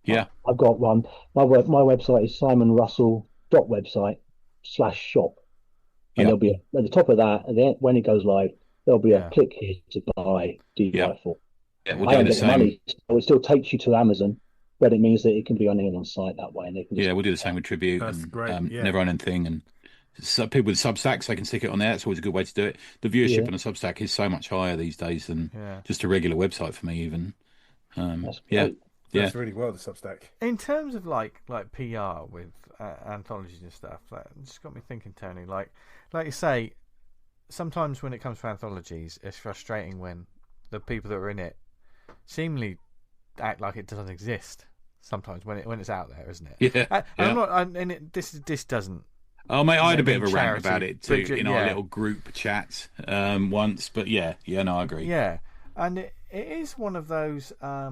Yeah. I've got one. My website is simonrussell.co.uk. dot website /shop, and Yeah. there'll be at the top of that, and then when it goes live, there'll be Yeah. a click here to buy DY4. Yeah, we'll I do don't the get the same. money, so it still takes you to Amazon, but it means that it can be on anyone's site that way, and they can just Yeah, we'll do the same with Tribute That's and great, yeah. Never Own Anything, and people with Substacks, they can stick it on there. That's always a good way to do it. The viewership Yeah. on a Substack is so much higher these days than Yeah. just a regular website for me, even. That's Yeah, great. yeah. That's really well, the Substack. In terms of like PR with anthologies and stuff, that just got me thinking, Tony. Like you say, sometimes when it comes to anthologies, it's frustrating when the people that are in it seemingly act like it doesn't exist. Sometimes when it's out there, isn't it? Yeah, This doesn't. Oh, mate, I had a bit of a rant charity, about it too but in our little group chat once, but no, I agree. Yeah, and it is one of those. I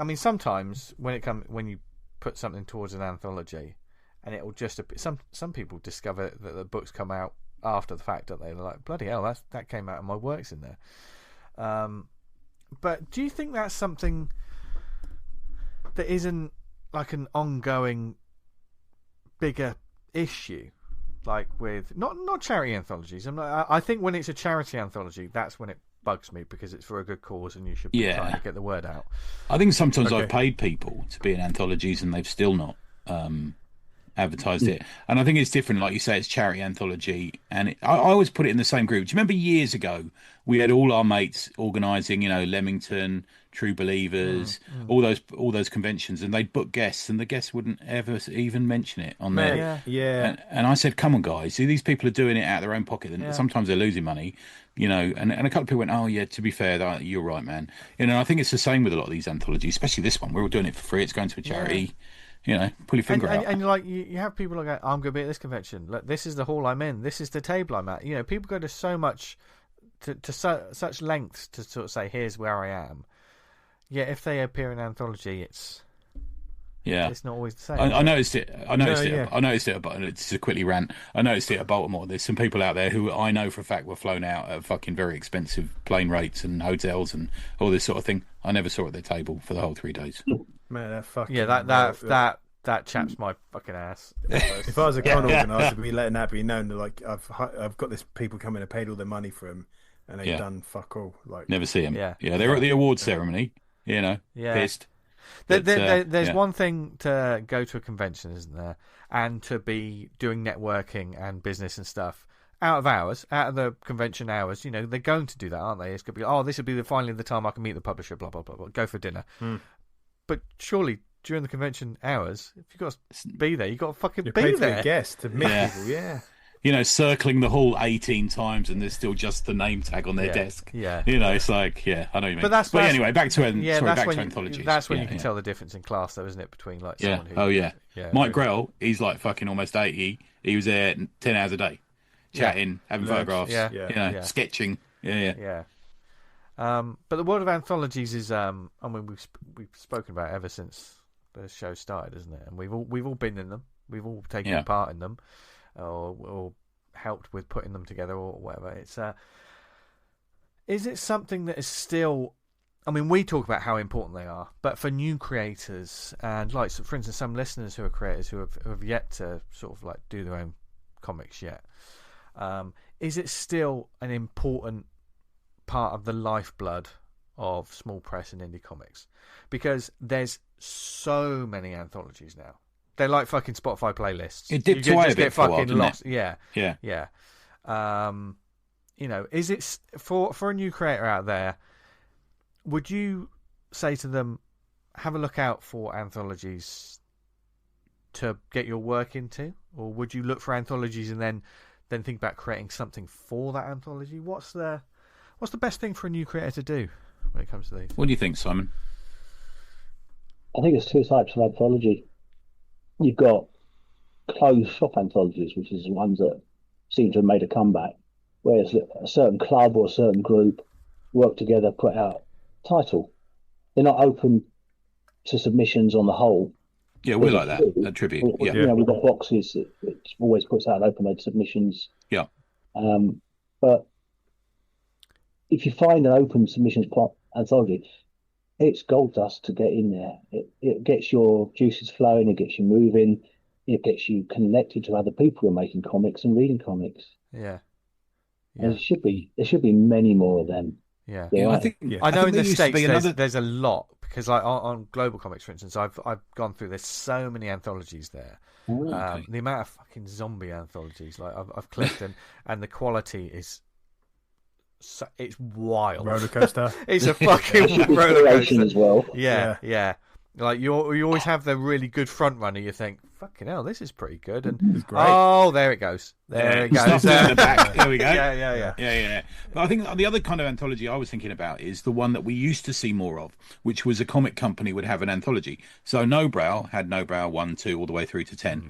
mean, sometimes when you put something towards an anthology, and it will just some people discover that the books come out after the fact, that they're like, bloody hell, that came out and my work's in there. But do you think that's something that isn't like an ongoing bigger issue, like with not charity anthologies? I think when it's a charity anthology, that's when it bugs me, because it's for a good cause and you should be trying to get the word out. I think sometimes I've paid people to be in anthologies and they've still not advertised it. And I think it's different. Like you say, it's charity anthology, and I always put it in the same group. Do you remember years ago we had all our mates organising, Leamington, True Believers, all those conventions, and they'd book guests, and the guests wouldn't ever even mention it on there. Yeah. And I said, come on, guys, see, these people are doing it out of their own pocket, and sometimes they're losing money, and a couple of people went, oh yeah, to be fair, you're right, man. I think it's the same with a lot of these anthologies, especially this one. We're all doing it for free. It's going to a charity. Pull your finger out. And like you have people like, I'm going to be at this convention. Look, this is the hall I'm in. This is the table I'm at. People go to so much, to such lengths to sort of say, here's where I am. Yeah, if they appear in anthology, it's not always the same. I noticed it. I noticed it. But it's to quickly rant. I noticed it at Baltimore. There's some people out there who I know for a fact were flown out at fucking very expensive plane rates and hotels and all this sort of thing. I never saw at their table for the whole 3 days. Man, that fucking that chaps my fucking ass. If I was a con organizer, I'd be letting that be known that, like, I've got this people coming and paid all their money for him, and they've done fuck all. Like, never see them. Yeah, they're at the awards ceremony. Pissed. There's one thing to go to a convention, isn't there, and to be doing networking and business and stuff out of the convention hours. They're going to do that, aren't they? It's going to be, this will be finally the time I can meet the publisher. Blah blah blah. Blah, go for dinner. But surely during the convention hours, if you've got to be there, you've got to fucking be there. To be a guest, to meet people. Circling the hall 18 times and there's still just the name tag on their desk. It's like, I know what you mean. But anyway, back to anthologies. That's when you can tell the difference in class, though, isn't it? Between like someone who... Mike Grell, he's like fucking almost 80. He was there 10 hours a day, chatting, having photographs, sketching. But the world of anthologies is, we've spoken about it ever since the show started, isn't it? And we've all been in them. We've all taken part in them, or helped with putting them together, or whatever. It's is it something that is still? I mean, we talk about how important they are, but for new creators and, like, for instance, some listeners who are creators who have yet to sort of like do their own comics yet, is it still an important part of the lifeblood of small press and indie comics? Because there's so many anthologies now. They're like fucking Spotify playlists. It dipped away a bit for a while, didn't lost. it? Yeah. Is it for a new creator out there? Would you say to them, have a look out for anthologies to get your work into, or would you look for anthologies and then think about creating something for that anthology? What's the best thing for a new creator to do when it comes to these? What do you think, Simon? I think there's 2 types of anthology. You've got closed shop anthologies, which is the ones that seem to have made a comeback, where a certain club or a certain group work together, put out a title. They're not open to submissions on the whole. Yeah, we're like that at Tribute. We've got boxes that always puts out open-made submissions. Yeah. But if you find an open submissions anthology, it's gold dust to get in there. It gets your juices flowing, it gets you moving. it gets you connected to other people who are making comics and reading comics. Yeah. And there should be many more of them. Yeah. I think I know in the States there's a lot, because like on Global Comics, for instance, I've gone through. There's so many anthologies there. Okay. The amount of fucking zombie anthologies, like I've clicked, and the quality is. It's wild. Roller coaster. It's a fucking roller coaster as well. Yeah. Like you always have the really good front runner. You think, fucking hell, this is pretty good, and oh, there it goes. There it goes. In the back. There we go. Yeah. But I think the other kind of anthology I was thinking about is the one that we used to see more of, which was a comic company would have an anthology. So Nobrow had Nobrow 1, 2, all the way through to 10.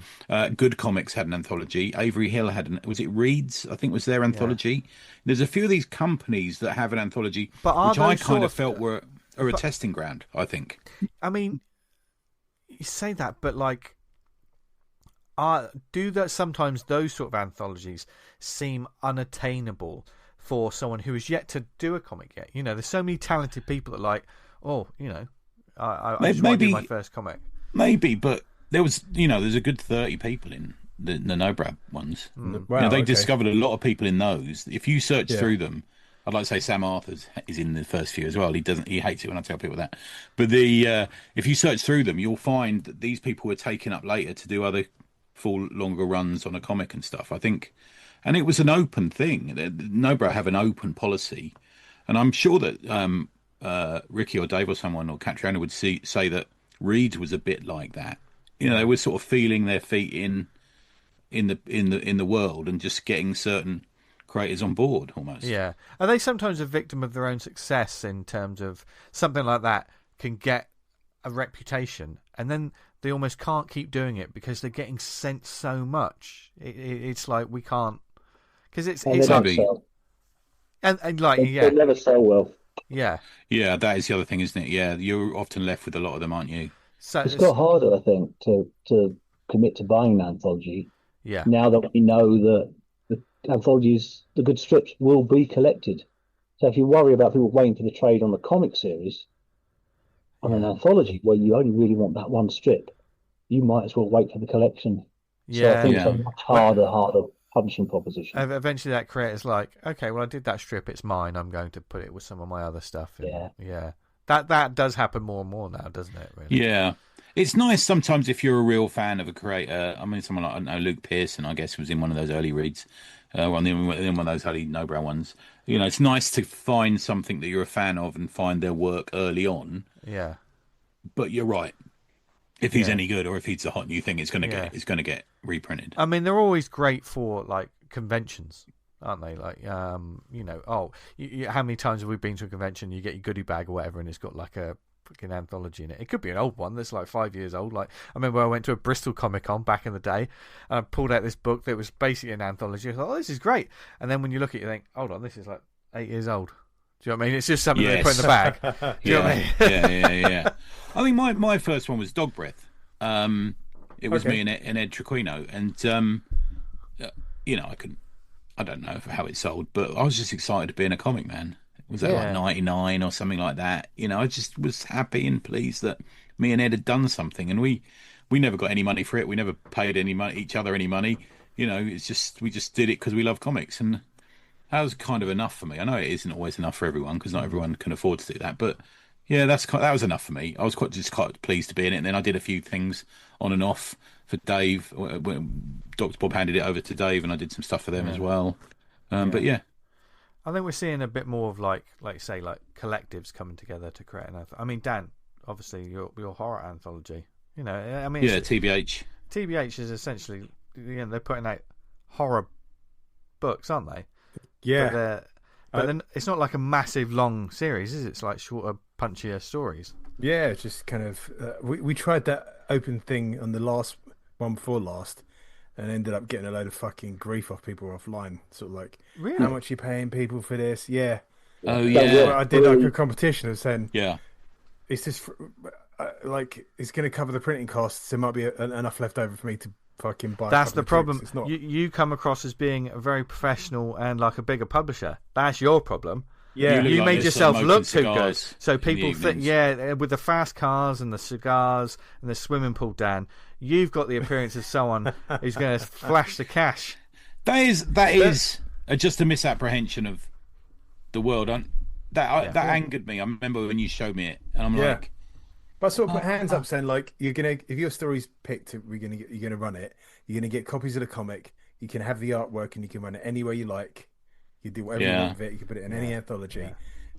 Good Comics had an anthology. Avery Hill had was it Reeds? I think was their anthology. There's a few of these companies that have an anthology, which I kind of felt were a testing ground, I think. I mean, you say that, but like, do that sometimes those sort of anthologies seem unattainable for someone who has yet to do a comic yet? You know, there's so many talented people that like, I just want to do my first comic. Maybe, but there's a good 30 people in the Nobrow ones. Wow, they discovered a lot of people in those. If you search through them, I'd like to say Sam Arthur's is in the first few as well. He hates it when I tell people that. But if you search through them, you'll find that these people were taken up later to do other full longer runs on a comic and stuff, I think. And it was an open thing. Nobrow have an open policy, and I'm sure that Ricky or Dave or someone or Catriona would say that Reed was a bit like that. You know, they were sort of feeling their feet in the world and just getting certain creators on board almost. Yeah. Are they sometimes a victim of their own success in terms of something like that can get a reputation and then they almost can't keep doing it because they're getting sent so much? It's like we can't, because it's and like they never sell well. Yeah, that is the other thing, isn't it? Yeah, you're often left with a lot of them, aren't you? So it's got harder, I think, to commit to buying an anthology. Yeah. Now that we know that the anthologies, the good strips, will be collected. So if you worry about people waiting for the trade on the comic series, on an anthology where you only really want that one strip, you might as well wait for the collection. So I think it's a much harder publishing proposition. Eventually that creator's like, okay, well, I did that strip, it's mine, I'm going to put it with some of my other stuff. Yeah. That does happen more and more now, doesn't it, really? Yeah. It's nice sometimes if you're a real fan of a creator. I mean, someone like, I don't know, Luke Pearson, I guess, was in one of those early reads, in one of those early Nobrow ones. You know, it's nice to find something that you're a fan of and find their work early on. Yeah. But you're right. If he's any good or if he's a hot new thing, it's going to get reprinted. I mean, they're always great for like conventions, aren't they? Like, how many times have we been to a convention? You get your goodie bag or whatever, and it's got like a fucking anthology in it. It could be an old one that's like 5 years old. Like, I remember I went to a Bristol Comic Con back in the day, and I pulled out this book that was basically an anthology. I thought, this is great. And then when you look at it, you think, hold on, this is like 8 years old. Do you know what I mean? It's just something they put in the bag. Do you know what I mean? Yeah. I mean, my first one was Dog Breath. It was me and Ed Triquino, and I don't know how it sold, but I was just excited to be in a comic, man. Was that like 99 or something like that? You know, I just was happy and pleased that me and Ed had done something, and we never got any money for it. We never paid each other any money. You know, it's just we just did it because we love comics, and that was kind of enough for me. I know it isn't always enough for everyone because not everyone can afford to do that, but yeah, that was enough for me. I was quite pleased to be in it, and then I did a few things on and off for Dave. When Dr. Bob handed it over to Dave, and I did some stuff for them as well. But yeah. I think we're seeing a bit more of like say collectives coming together to create an anthology. I mean, Dan, obviously your horror anthology. You know, I mean, TBH. TBH is essentially, they're putting out horror books, aren't they? Yeah. But then it's not like a massive long series, is it? It's like shorter, punchier stories. Yeah, it's just kind of we tried that open thing on the last one before last, and ended up getting a load of fucking grief off people offline. Sort of like, really? How much are you paying people for this? Yeah. Oh yeah. I did like a competition of saying, yeah, it's just like it's going to cover the printing costs. There might be enough left over for me to fucking buy. That's the problem. Not... You come across as being a very professional and like a bigger publisher. That's your problem. Yeah. You like made this yourself sort of look smoking too good. cigars So in the people think, evenings. yeah, with the fast cars and the cigars and the swimming pool, Dan, you've got the appearance of someone who's going to flash the cash. That is just a misapprehension of the world. That angered me. I remember when you showed me it, and I'm Yeah. like, But I sort of put hands up saying, like, if your story's picked, you're gonna run it. You're gonna get copies of the comic. You can have the artwork, and you can run it any way you like. You do whatever you want with it. You can put it in any anthology,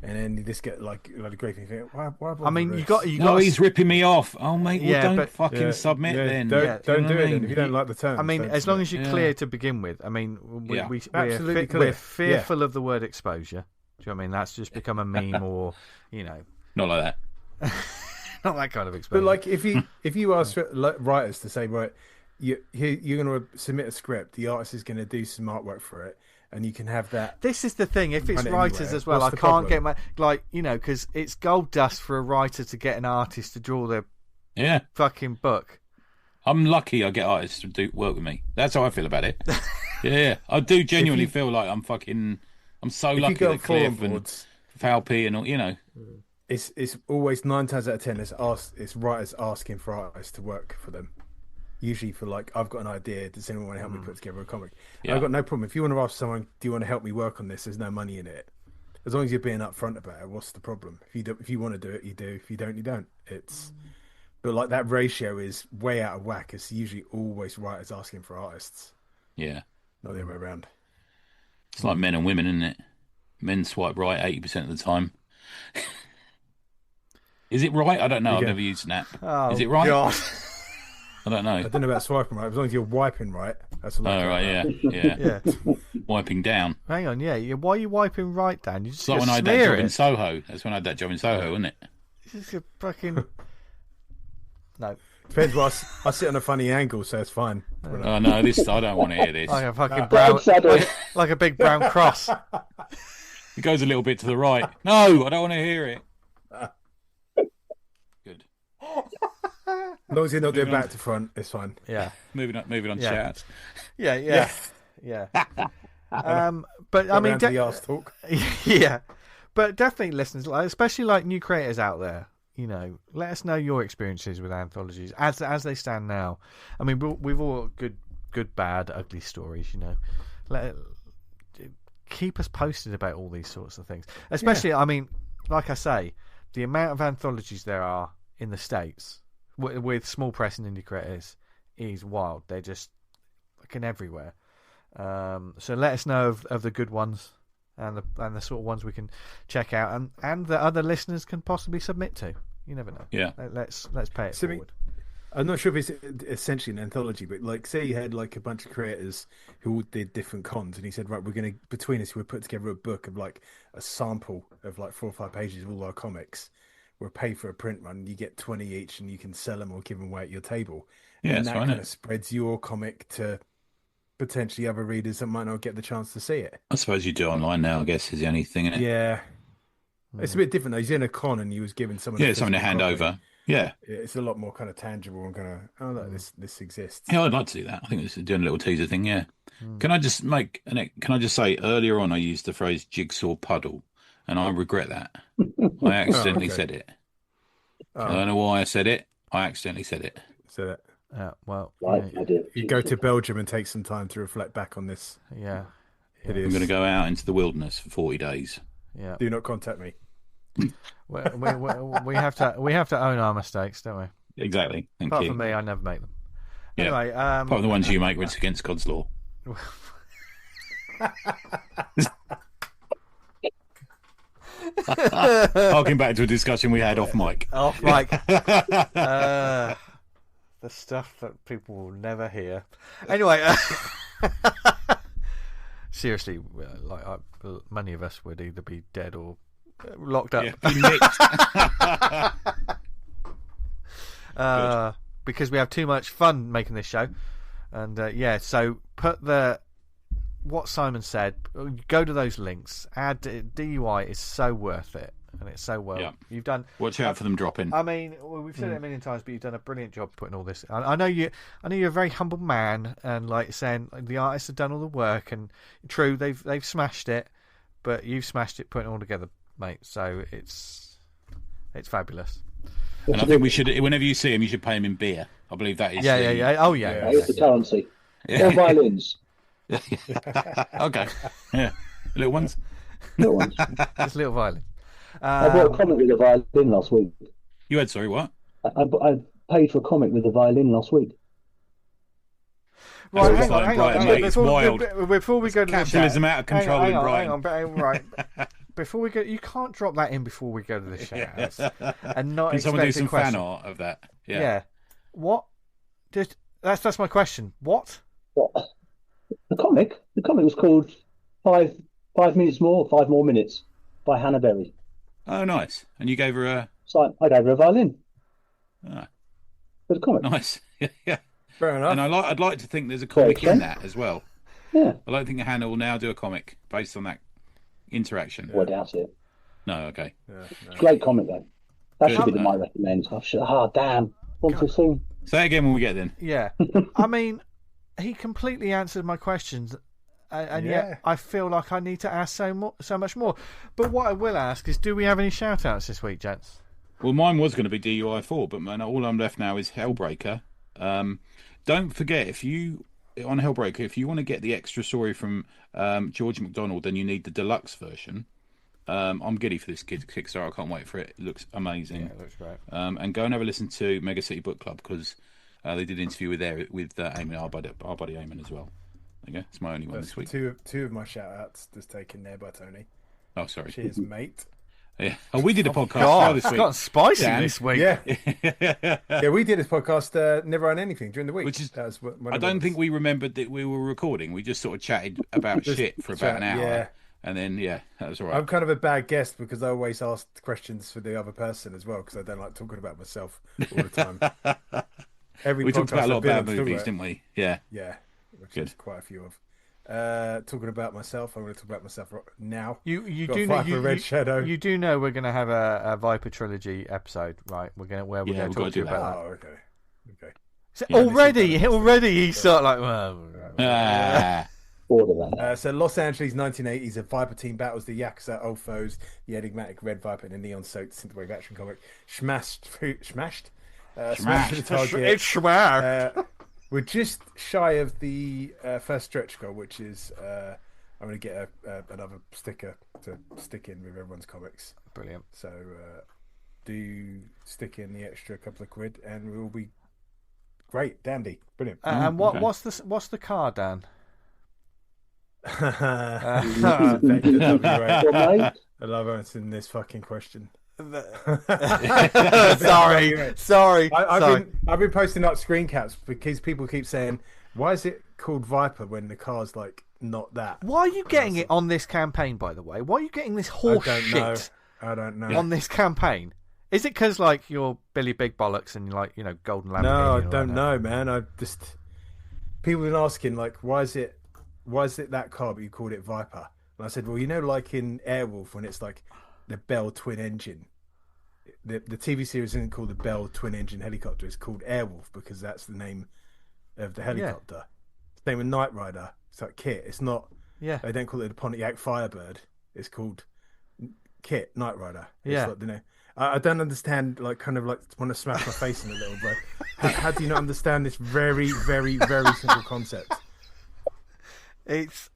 and then you just get like a great thing. You think, why I mean, you got. no, he's ripping me off. Oh, mate, well, Yeah, don't but- fucking submit then. Don't You know do what it I then mean? if you don't like the terms. I mean, don't as long submit. as you're Yeah. clear to begin with. I mean, Yeah. Absolutely we're clear. fearful of the word exposure. Do you know what I mean? That's just become a meme, or Not like that. not that kind of exposure. But like, if you ask writers to say, right, you're going to submit a script, the artist is going to do some artwork for it, and you can have that. This is the thing. If it's Run it writers anywhere. as well, What's I the can't problem? get because it's gold dust for a writer to get an artist to draw their Yeah, fucking book. I'm lucky I get artists to do work with me. That's how I feel about it. Yeah, I do genuinely feel like I'm so If lucky you go on that Cliff forum and boards, Falpy and all, it's always 9 times out of 10 it's writers asking for artists to work for them. Usually for like, I've got an idea. Does anyone want to help me put together a comic? Yeah. I've got no problem. If you want to ask someone, do you want to help me work on this? There's no money in it. As long as you're being upfront about it, what's the problem? If you want to do it, you do. If you don't, you don't. But like that ratio is way out of whack. It's usually always writers asking for artists, yeah. not the other way around. It's like men and women, isn't it? Men swipe right 80% of the time. Is it right? I don't know. I've never used Snap. Oh, Is it right? God. I don't know. I don't know about swiping right. As long as you're wiping right, that's a lot. Oh, right, yeah. Yeah. Wiping down. Hang on, yeah. Why are you wiping right, Dan? You just It's like when I had that job in Soho. That's when I had that job in Soho, wasn't it? It's a fucking... No. Depends. I sit on a funny angle, so it's fine. Oh, no, I don't want to hear this. Like a fucking brown... like a big brown cross. It goes a little bit to the right. No, I don't want to hear it. Good. As long as you're not doing back to front, it's fine. Yeah. Moving on to Yeah. shouts. Yeah. But I mean... Around to the arse talk. Yeah. But definitely listeners, especially like new creators out there, let us know your experiences with anthologies as they stand now. I mean, we've all got good, bad, ugly stories. Keep us posted about all these sorts of things. Especially, I mean, like I say, the amount of anthologies there are in the States with small press and indie creators is wild. They're just fucking everywhere. So let us know of the good ones. And the sort of ones we can check out, and that other listeners can possibly submit to. You never know. Yeah. Let's pay it forward. I'm not sure if it's essentially an anthology, but like, say you had like a bunch of creators who all did different cons, and he said, right, between us, we'll put together a book of like a sample of like 4 or 5 pages of all our comics. We'll pay for a print run. You get 20 each, and you can sell them or give them away at your table. Yeah, and that's that fine, kind of spreads your comic to potentially other readers that might not get the chance to see it. I suppose you do online now, I guess, is the only thing, isn't it? Yeah. It's a bit different though. He's in a con and he was giving someone Something to hand copy. over. Yeah. It's a lot more kind of tangible and kind of, oh, look, this exists. Yeah, I'd like to do that. I think this is doing a little teaser thing, yeah. Can I just say earlier on I used the phrase jigsaw puddle, and I regret that. I accidentally said it. I don't know why I said it. I accidentally said it. So that you go to Belgium and take some time to reflect back on this. Yeah. It I'm is. going to go out into the wilderness for 40 days. Yeah. Do not contact me. We have to own our mistakes, don't we? Exactly. Thank Apart you. from me, I never make them. Yeah. Anyway, apart from the ones you make where it's against God's law. Harking back to a discussion we had off mic. Off mic. The stuff that people will never hear. Anyway, seriously, many of us would either be dead or locked up. Yeah, because we have too much fun making this show. And so put what Simon said, go to those links. Add DUI is so worth it, and it's so well. Yeah. You've done. Watch out for them dropping. I mean, we've said it a million times, but you've done a brilliant job putting all this. I know you're a very humble man, and like saying the artists have done all the work, and true, they've smashed it. but you've smashed it putting it all together, mate. So it's fabulous. And I think we should, whenever you see him, you should pay him in beer. I believe that is. Yeah. Oh, yeah. It's the currency. Or violins. Okay. Yeah. Little ones. Little ones. Just little violin. I bought a comic with a violin last week. You had, sorry, what? I paid for a comic with a violin last week. Right, Hang on, mate, it's wild. Before we go to capitalism out of control in Brighton. Right. Before we go, you can't drop that in before we go to the shout-outs and not Can someone do some question. fan art of that? Yeah. What? That's my question. What? The comic? The comic was called 5 minutes more, 5 more minutes by Hannah Berry. Oh, nice. And you gave her a... So I gave her a violin. Ah. For the comic. Nice. Yeah. Fair enough. And I'd like to think there's a comic in that as well. Yeah. I don't think Hannah will now do a comic based on that interaction. Well, I doubt it. No, okay. Great comic, though. That should Good, be my recommend. Damn. On too soon. Say it again when we get then. Yeah. I mean, he completely answered my questions, and yet I feel like I need to ask so much more. But what I will ask is, do we have any shout-outs this week, gents? Well, mine was going to be DUI4, but man, all I'm left now is Hellbreaker. Don't forget, on Hellbreaker, if you want to get the extra story from George McDonald, then you need the deluxe version. I'm giddy for this Kickstarter. I can't wait for it. It looks amazing. Yeah, it looks great. And go and have a listen to Mega City Book Club, because they did an interview with Eamon, our buddy Eamon as well. There you go. It's my only one this week. Two of my shout-outs just taken there by Tony. Oh, sorry. Cheers, mate. Yeah. Oh, we did a podcast this it's week. got spicy Dan. this week. Yeah. Yeah, we did this podcast, Never on Anything, during the week. Which is, when I don't think we remembered that we were recording. We just sort of chatted about shit for about an hour. Yeah. And then, that was all right. I'm kind of a bad guest because I always ask questions for the other person as well, because I don't like talking about myself all the time. We talked about a lot of bad movies, didn't we? Yeah. Yeah, which Good. is quite a few of. Talking about myself, I'm going to talk about myself now. You Got do Viper know Red Shadow. You do know we're going to have a Viper trilogy episode, right? We're going to talk to you about that. Oh, okay. So already he's sort of like, So Los Angeles 1980s, a Viper team battles the Yakuza old foes, the enigmatic Red Viper in a neon-soaked synthwave action comic. Smashed through the target. It's schmar. We're just shy of the first stretch goal, which is I'm going to get another sticker to stick in with everyone's comics. Brilliant. So do stick in the extra couple of quid, and we'll be great, dandy, brilliant. And what's the car, Dan? I love answering this fucking question. Sorry. I've been posting up screen caps because people keep saying, "Why is it called Viper when the car's like not that?" Why are you getting it on this campaign, by the way? Why are you getting this horse shit I don't know. on this campaign? Is it because like you're Billy Big Bollocks and you're like, Golden Lamborghini? No, I don't know, man. I just people have been asking like, why is it that car but you called it Viper? And I said, well, like in Airwolf when it's like the Bell twin engine. The TV series isn't called the Bell twin engine helicopter. It's called Airwolf because that's the name of the helicopter. Same with Knight Rider. It's like Kit. It's not. Yeah. They don't call it the Pontiac Firebird. It's called Kit Knight Rider. It's like, I don't understand. Like, kind of like want to smash my face in a little bit. How do you not understand this very, very, very simple concept? It's.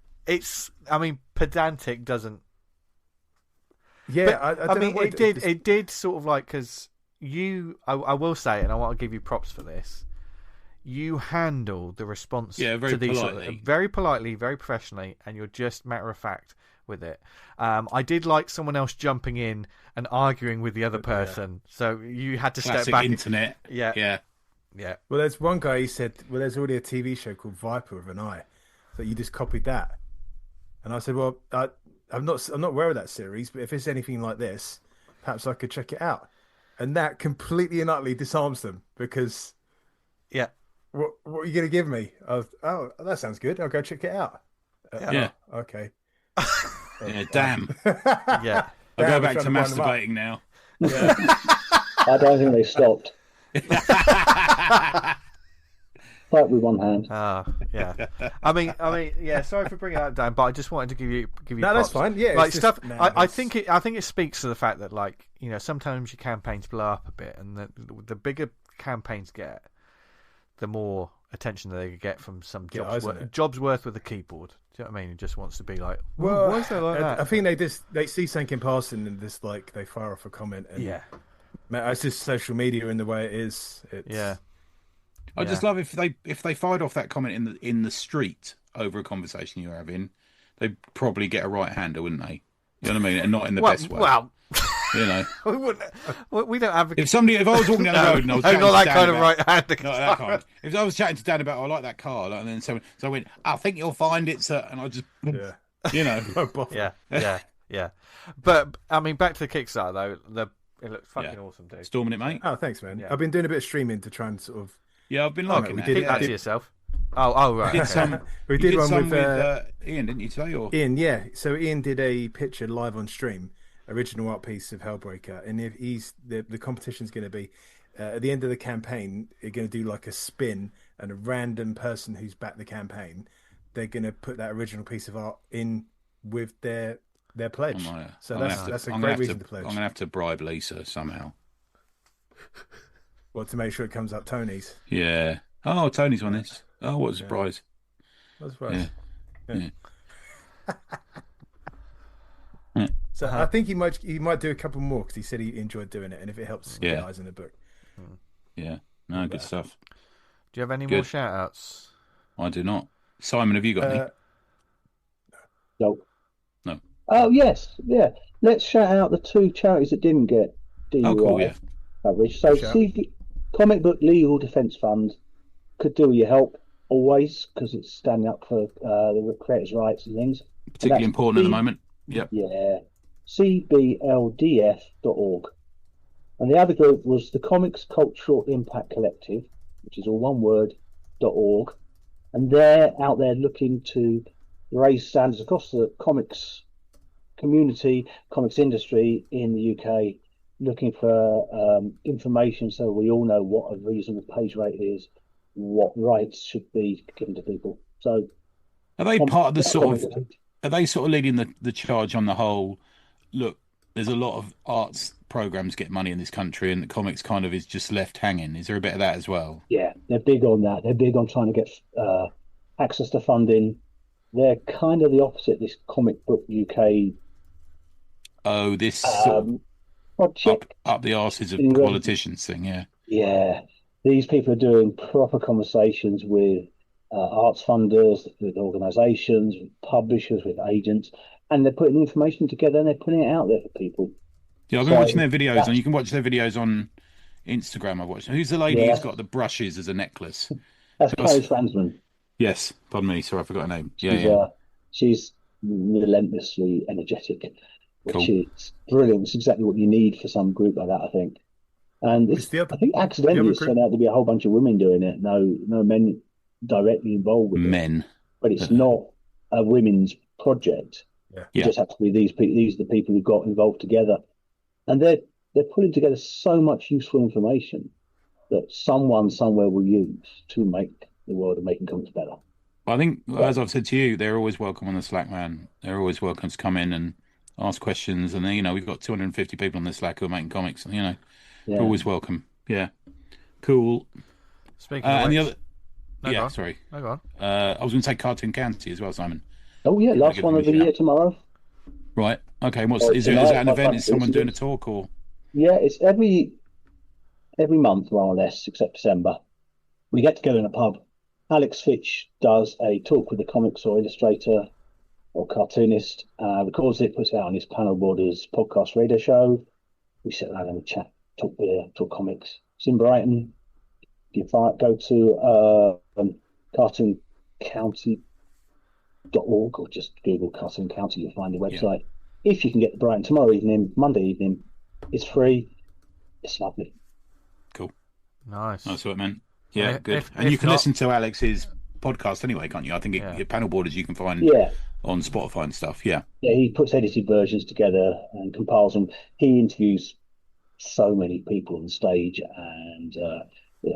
I mean, pedantic doesn't. Yeah, but, I mean, it did sort of like because I will say, and I want to give you props for this. You handle the response very to these politely. Very politely, very professionally, and you're just matter of fact with it. I did like someone else jumping in and arguing with the other person, so you had to Classic step back. Internet. Yeah. Well, there's one guy. He said, "Well, there's already a TV show called Viper with an eye, so you just copied that." And I said, "Well, I'm not aware of that series, but if it's anything like this, perhaps I could check it out." And that completely and utterly disarms them because, what are you going to give me? That sounds good. I'll go check it out. Okay. Damn. Yeah. I'll go back to masturbating now. I don't think they stopped. Fight with one hand. Yeah. I mean, yeah. Sorry for bringing that down, but I just wanted to give you. No, that's fine. Yeah, like it's stuff. just, I think it speaks to the fact that, like, you know, sometimes your campaigns blow up a bit, and the bigger campaigns get, the more attention they get from some jobs worth with a keyboard. Do you know what I mean? He just wants to be like, well, why is there like that? I think they see something in passing and just like they fire off a comment. And, yeah, it's just social media and the way it is. I just love if they fired off that comment in the street over a conversation you're having, they'd probably get a right hander, wouldn't they? You know what I mean? And not in the best way. Well, you know, we don't have. If I was walking down the road and I was not that kind of right hander. Not that kind. If I was chatting to Dan about, I like that car, and then so I went, I think you'll find it's and I just, you know, yeah. But I mean, back to the Kickstarter though. It looks fucking awesome, dude. Storming it, mate. Oh, thanks, man. Yeah. I've been doing a bit of streaming to try and sort of. Yeah, I've been liking it. Keep that to yourself. Oh, right. We did one with Ian, didn't you today? Or Ian, yeah. So Ian did a picture live on stream, original art piece of Hellbreaker, and if the competition's going to be at the end of the campaign, they're going to do like a spin, and a random person who's backed the campaign, they're going to put that original piece of art in with their pledge. So that's a great reason to pledge. I'm going to have to bribe Lisa somehow. Well, to make sure it comes up Tony's. Yeah. Oh, Tony's won this. Oh, what a surprise. What a surprise. Yeah. So I think he might do a couple more because he said he enjoyed doing it, and if it helps get eyes in the book. Yeah. No, good stuff. Do you have any more shout outs? I do not. Simon, have you got any? No. Oh, yes. Yeah. Let's shout out the two charities that didn't get DUI coverage. So Comic Book Legal Defence Fund could do with your help always, because it's standing up for the creators' rights and things. Particularly important at the moment. Yep. Yeah. cbldf.org. And the other group was the Comics Cultural Impact Collective, which is all one word, .org. And they're out there looking to raise standards across the comics community, comics industry in the UK, looking for information so we all know what a reasonable page rate is, what rights should be given to people. So are they part of the sort of... Are they sort of leading the charge on the whole, look, there's a lot of arts programs get money in this country and the comics kind of is just left hanging? Is there a bit of that as well? Yeah, they're big on that. They're big on trying to get access to funding. They're kind of the opposite, this Comic Book UK... Oh, this project. Up the arses of politicians thing, yeah. Yeah. These people are doing proper conversations with arts funders, with organisations, with publishers, with agents, and they're putting information together and they're putting it out there for people. Yeah, I've been watching their videos, and you can watch their videos on Instagram. I've watched. Who's the lady who's got the brushes as a necklace? That's Chloe Fransman. Yes, pardon me. Sorry, I forgot her name. She's relentlessly energetic, which is brilliant. It's exactly what you need for some group like that, I think. And I think accidentally it's turned out to be a whole bunch of women doing it. No men directly involved with it. But it's not a women's project. It just has to be these people. These are the people who got involved together, and they're putting together so much useful information that someone somewhere will use to make the world of making comics better. I think, as I've said to you, they're always welcome on the Slack, man. They're always welcome to come in and ask questions. And then, we've got 250 people on the Slack who are making comics. They're always welcome. Yeah, cool. Speaking of and the other. No, sorry. No, go on. I was going to say Cartoon County as well, Simon. Oh yeah, last one of the year tomorrow. Right. Okay. Is that an event? Is someone doing a talk or? Yeah, it's every month more or less, except December. We get together in a pub. Alex Fitch does a talk with a comics or illustrator or cartoonist, records it, puts it out on his Panel Borders podcast radio show. We sit around and chat, talk beer, talk comics. It's in Brighton. Go to cartooncounty.org or just Google Cartoon County. You'll find the website. If you can get to Brighton tomorrow evening, Monday evening, it's free. It's lovely. Cool. Nice. That's what it meant. Yeah, good. And you can listen to Alex's podcast anyway, can't you? I think Panel Borders you can find on Spotify and stuff. Yeah. Yeah, he puts edited versions together and compiles them. He interviews so many people on stage and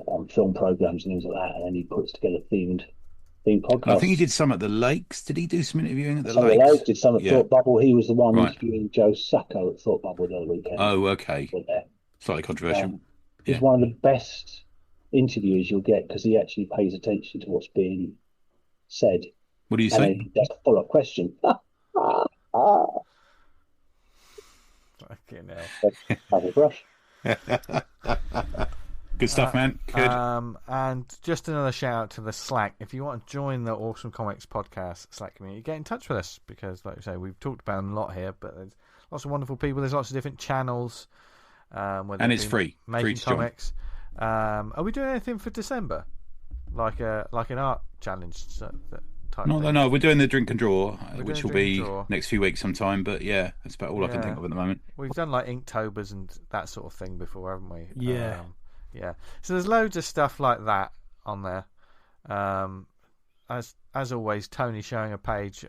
on film programs and things like that, and then he puts together themed podcasts. I think he did some at the Lakes. Did he do some interviewing at the Some Lakes? At the Lakes, did some at Thought Bubble. He was the one Right. interviewing Joe Sacco at Thought Bubble the other weekend. Oh, okay. Slightly controversial. He's one of the best interviews you'll get because he actually pays attention to what's being said. What do you say? He does a follow-up question. Fucking hell. Have a brush. Good stuff, man. Good. And just another shout out to the Slack. If you want to join the Awesome Comics podcast Slack community, get in touch with us because, like I say, we've talked about them a lot here, but there's lots of wonderful people. There's lots of different channels. And it's free. Making Free to comics. Are we doing anything for December? Like an art challenge type thing? No, we're doing the drink and draw, which will be next few weeks sometime. But yeah, that's about all I can think of at the moment. We've done like Inktober's and that sort of thing before, haven't we? Yeah. Yeah. So there's loads of stuff like that on there. As always, Tony showing a page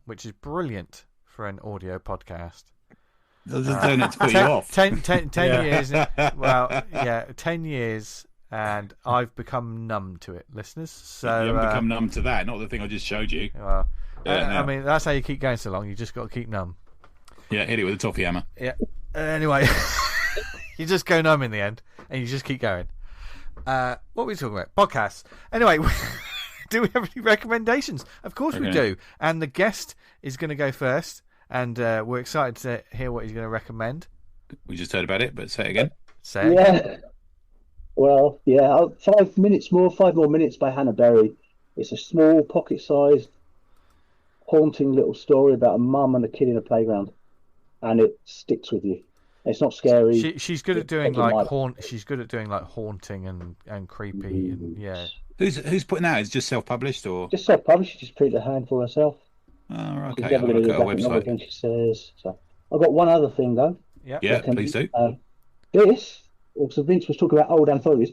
which is brilliant for an audio podcast. Don't it to put you off. 10 years. Well, yeah, 10 years, and I've become numb to it, listeners. So you haven't become numb to that, not the thing I just showed you. Well, I mean, that's how you keep going so long. You just got to keep numb. Yeah, hit it with a toffee hammer. Yeah. Anyway, you just go numb in the end, and you just keep going. What were we talking about? Podcasts. Anyway, do we have any recommendations? Of course we do. And the guest is going to go first. And we're excited to hear what he's going to recommend. We just heard about it, but say it again. Say it again. Yeah. Well, yeah, 5 more minutes by Hannah Berry. It's a small, pocket-sized, haunting little story about a mum and a kid in a playground, and it sticks with you. It's not scary. She's good at doing like She's good at doing like haunting and creepy and yeah. Who's putting that? Is it just self-published or just self-published? She just printed a handful herself. Oh, okay. She's never going to do that again, she says. So I've got one other thing though. Yeah, please do. This, also Vince was talking about old anthologies.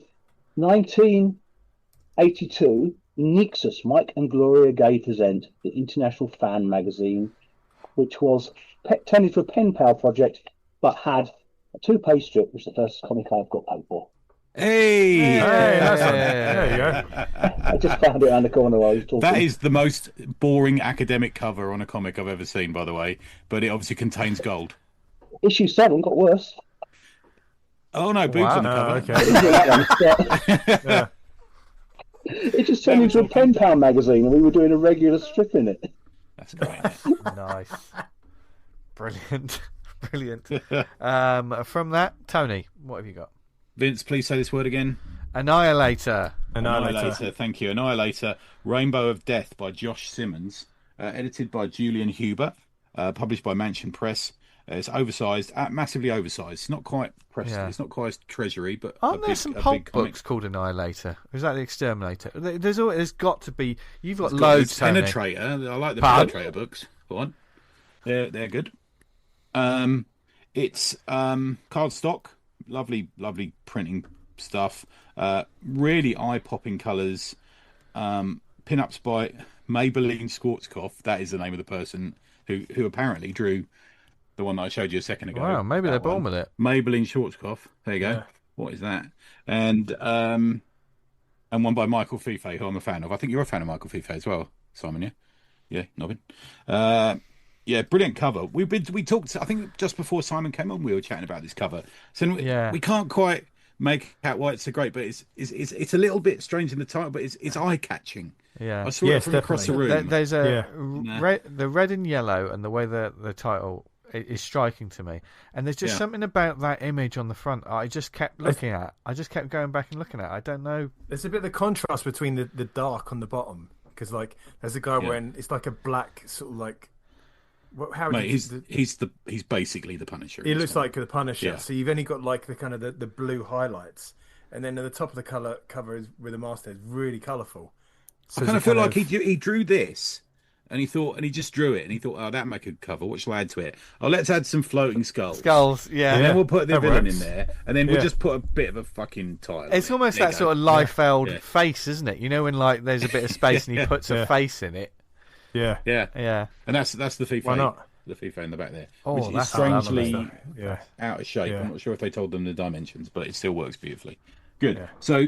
1982, Nexus, Mike and Gloria Gay present the International Fan magazine, which was turned into a pen pal project, but had a 2-page strip, which is the first comic I've got paid for. Hey, there you go. I just found it around the corner while I was talking. That is the most boring academic cover on a comic I've ever seen, by the way. But it obviously contains gold. Issue 7 got worse. Oh no, boobs on the cover. Okay. It just turned into a pen pal magazine, and we were doing a regular strip in it. That's great. Nice, brilliant. From that, Tony, what have you got? Vince, please say this word again. Annihilator. Thank you. Annihilator. Rainbow of Death by Josh Simmons. Edited by Julian Huber. Published by Mansion Press. It's oversized, massively oversized. It's not quite press. Yeah. It's not quite Treasury, but aren't there some pulp books called Annihilator? Or is that the Exterminator? There's got to be. You've got loads. Penetrator. I like the Penetrator books. Go on. They're good. It's cardstock. Lovely printing stuff. Really eye-popping colours. Pin-ups by Maybelline Schwarzkopf. That is the name of the person who apparently drew the one that I showed you a second ago. Wow, maybe they're born with it. Maybelline Schwarzkopf. There you go. Yeah. What is that? And one by Michael Fife, who I'm a fan of. I think you're a fan of Michael Fife as well, Simon. Yeah, yeah, Nobbin. Yeah, brilliant cover. We talked. I think just before Simon came on, we were chatting about this cover. So we can't quite make out why it's so great, but it's a little bit strange in the title, but it's eye catching. Yeah, I saw it from across the room. There's the red and yellow, and the way the title is striking to me. And there's just something about that image on the front I just kept looking at. I just kept going back and looking at it. I don't know. There's a bit of the contrast between the dark on the bottom, because like there's a guy wearing it's like a black sort of like. He's basically the Punisher. He looks like the Punisher. Yeah. So you've only got like the kind of the blue highlights, and then at the top of the cover is with the mask is really colourful. So I kind of feel like he drew this, and he just drew it, and he thought, oh, that'd make a cover. What shall I add to it? Oh, let's add some floating skulls. Yeah. And then we'll put the villain in there, and then we'll just put a bit of a fucking title. It's almost that sort of Liefeld face, isn't it? You know, when like there's a bit of space and he puts a face in it. Yeah. And that's the FIFA. Why not? The FIFA in the back there, which is strangely out of shape. I'm not sure if they told them the dimensions, but it still works beautifully. Good. Yeah. So,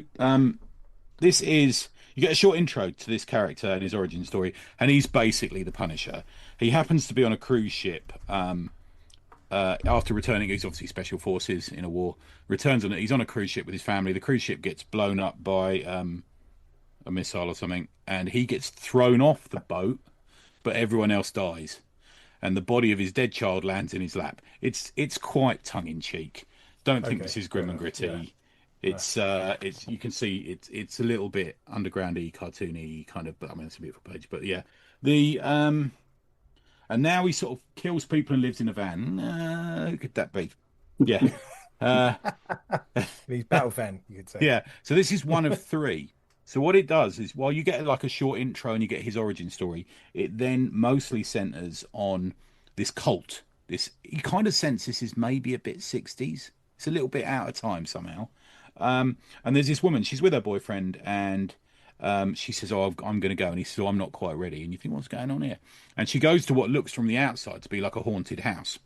this is you get a short intro to this character and his origin story, and he's basically the Punisher. He happens to be on a cruise ship. After returning, he's obviously special forces in a war. Returns on it. He's on a cruise ship with his family. The cruise ship gets blown up by a missile or something, and he gets thrown off the boat, but everyone else dies, and the body of his dead child lands in his lap. It's quite tongue in cheek. Don't think this is grim and gritty. Yeah. It's you can see it's a little bit undergroundy, cartoony kind of, but I mean it's a beautiful page. But yeah, and now he sort of kills people and lives in a van. Who could that be? Yeah, He's battle fan, you could say. Yeah. So this is one of three. So what it does is, while you get like a short intro and you get his origin story, it then mostly centers on this cult. You kind of sense this is maybe a bit 60s. It's a little bit out of time somehow. And there's this woman, she's with her boyfriend, and she says, "Oh, I'm going to go," and he says, "Oh, I'm not quite ready." And you think, what's going on here? And she goes to what looks from the outside to be like a haunted house.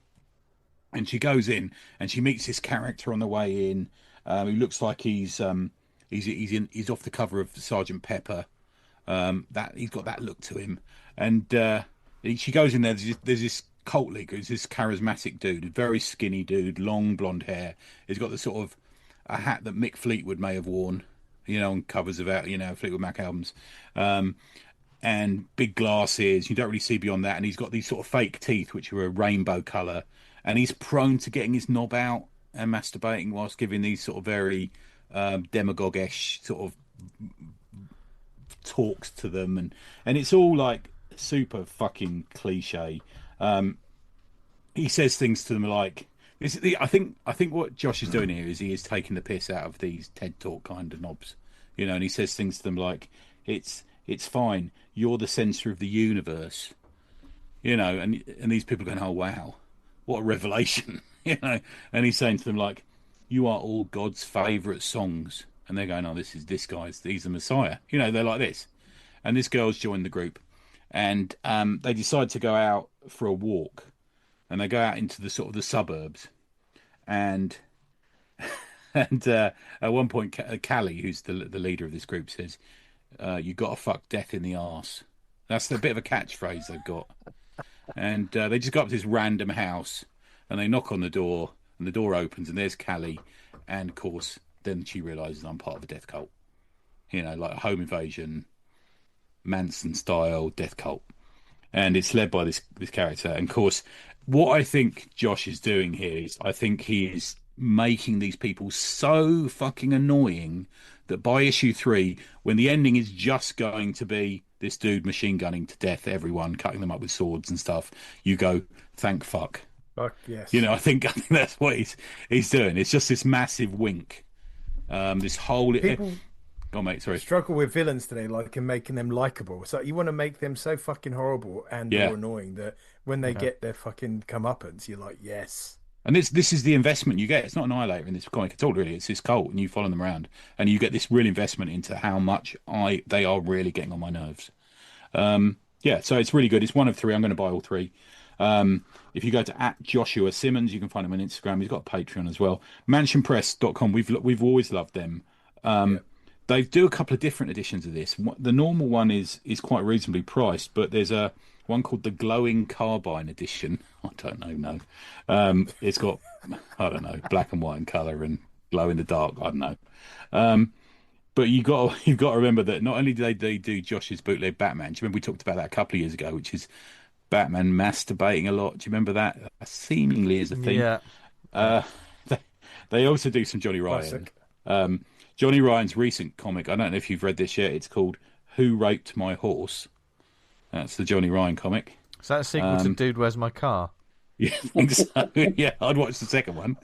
And she goes in, and she meets this character on the way in. Who looks like he's off the cover of Sergeant Pepper. That he's got that look to him. And she goes in there. There's this cult leader who's this charismatic dude, a very skinny dude, long blonde hair. He's got the sort of a hat that Mick Fleetwood may have worn, on covers of Fleetwood Mac albums, and big glasses. You don't really see beyond that. And he's got these sort of fake teeth, which are a rainbow colour. And he's prone to getting his knob out and masturbating whilst giving these sort of very demagogue-ish sort of talks to them, and it's all like super fucking cliche. He says things to them like this. I think what Josh is doing here is he is taking the piss out of these TED Talk kind of knobs, and he says things to them like, it's fine, you're the center of the universe, and these people are going, oh wow, what a revelation. And he's saying to them like, you are all God's favourite songs. And they're going, oh, he's the Messiah. They're like this. And this girl's joined the group. And they decide to go out for a walk. And they go out into the sort of the suburbs. And at one point, Callie, who's the leader of this group, says, you got to fuck death in the arse. That's a bit of a catchphrase they've got. And they just go up to this random house. And they knock on the door. And the door opens, and there's Callie, and of course, then she realises I'm part of a death cult. Like a home invasion, Manson-style death cult. And it's led by this character. And of course, what I think Josh is doing here is, I think he is making these people so fucking annoying that by issue 3, when the ending is just going to be this dude machine gunning to death everyone, cutting them up with swords and stuff, you go, thank fuck. Yes. I think that's what he's doing. It's just this massive wink. This whole people go on, mate. Sorry. Struggle with villains today, like in making them likable. So you want to make them so fucking horrible and or annoying that when they get their fucking comeuppance, you're like, yes. And this is the investment you get. It's not Annihilator in this comic at all, really. It's this cult, and you follow them around, and you get this real investment into how much they are really getting on my nerves. So it's really good. It's one of 3. I'm going to buy all 3. If you go to @Joshua Simmons, you can find him on Instagram. He's got a Patreon as well. Mansionpress.com. We've always loved them. They do a couple of different editions of this. The normal one is quite reasonably priced, but there's a one called the Glowing Carbine edition. I don't know. It's got, I don't know, black and white in colour and glow in the dark. I don't know. But you've got to remember that not only do they do Josh's bootleg Batman. Do you remember we talked about that a couple of years ago, which is Batman masturbating a lot? Do you remember that? Seemingly is a thing. Yeah. They also do some Johnny Ryan. Johnny Ryan's recent comic, I don't know if you've read this yet, it's called Who Raped My Horse? That's the Johnny Ryan comic. Is that a sequel to Dude, Where's My Car? Yeah, I think so. Yeah, I'd watch the second one.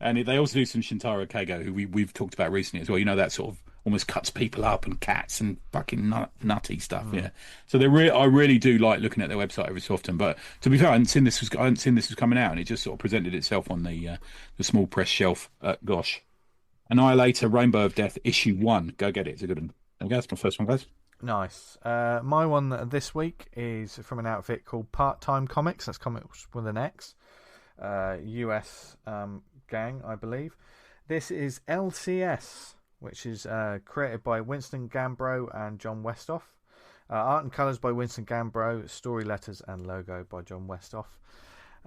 And they also do some Shintaro Keigo, who we've talked about recently as well. That sort of almost cuts people up, and cats and fucking nutty stuff. Yeah. So I really do like looking at their website every so often. But to be fair, I hadn't seen this was coming out, and it just sort of presented itself on the small press shelf. Gosh, Annihilator, Rainbow of Death, issue 1. Go get it. It's a good one. There we go. That's my first one, guys. Nice. My one this week is from an outfit called Part Time Comix. That's Comics with an X. US gang, I believe. This is L.C.S, which is created by Winston Gambro and John Westhoff. Art and colours by Winston Gambro, story letters and logo by John Westhoff.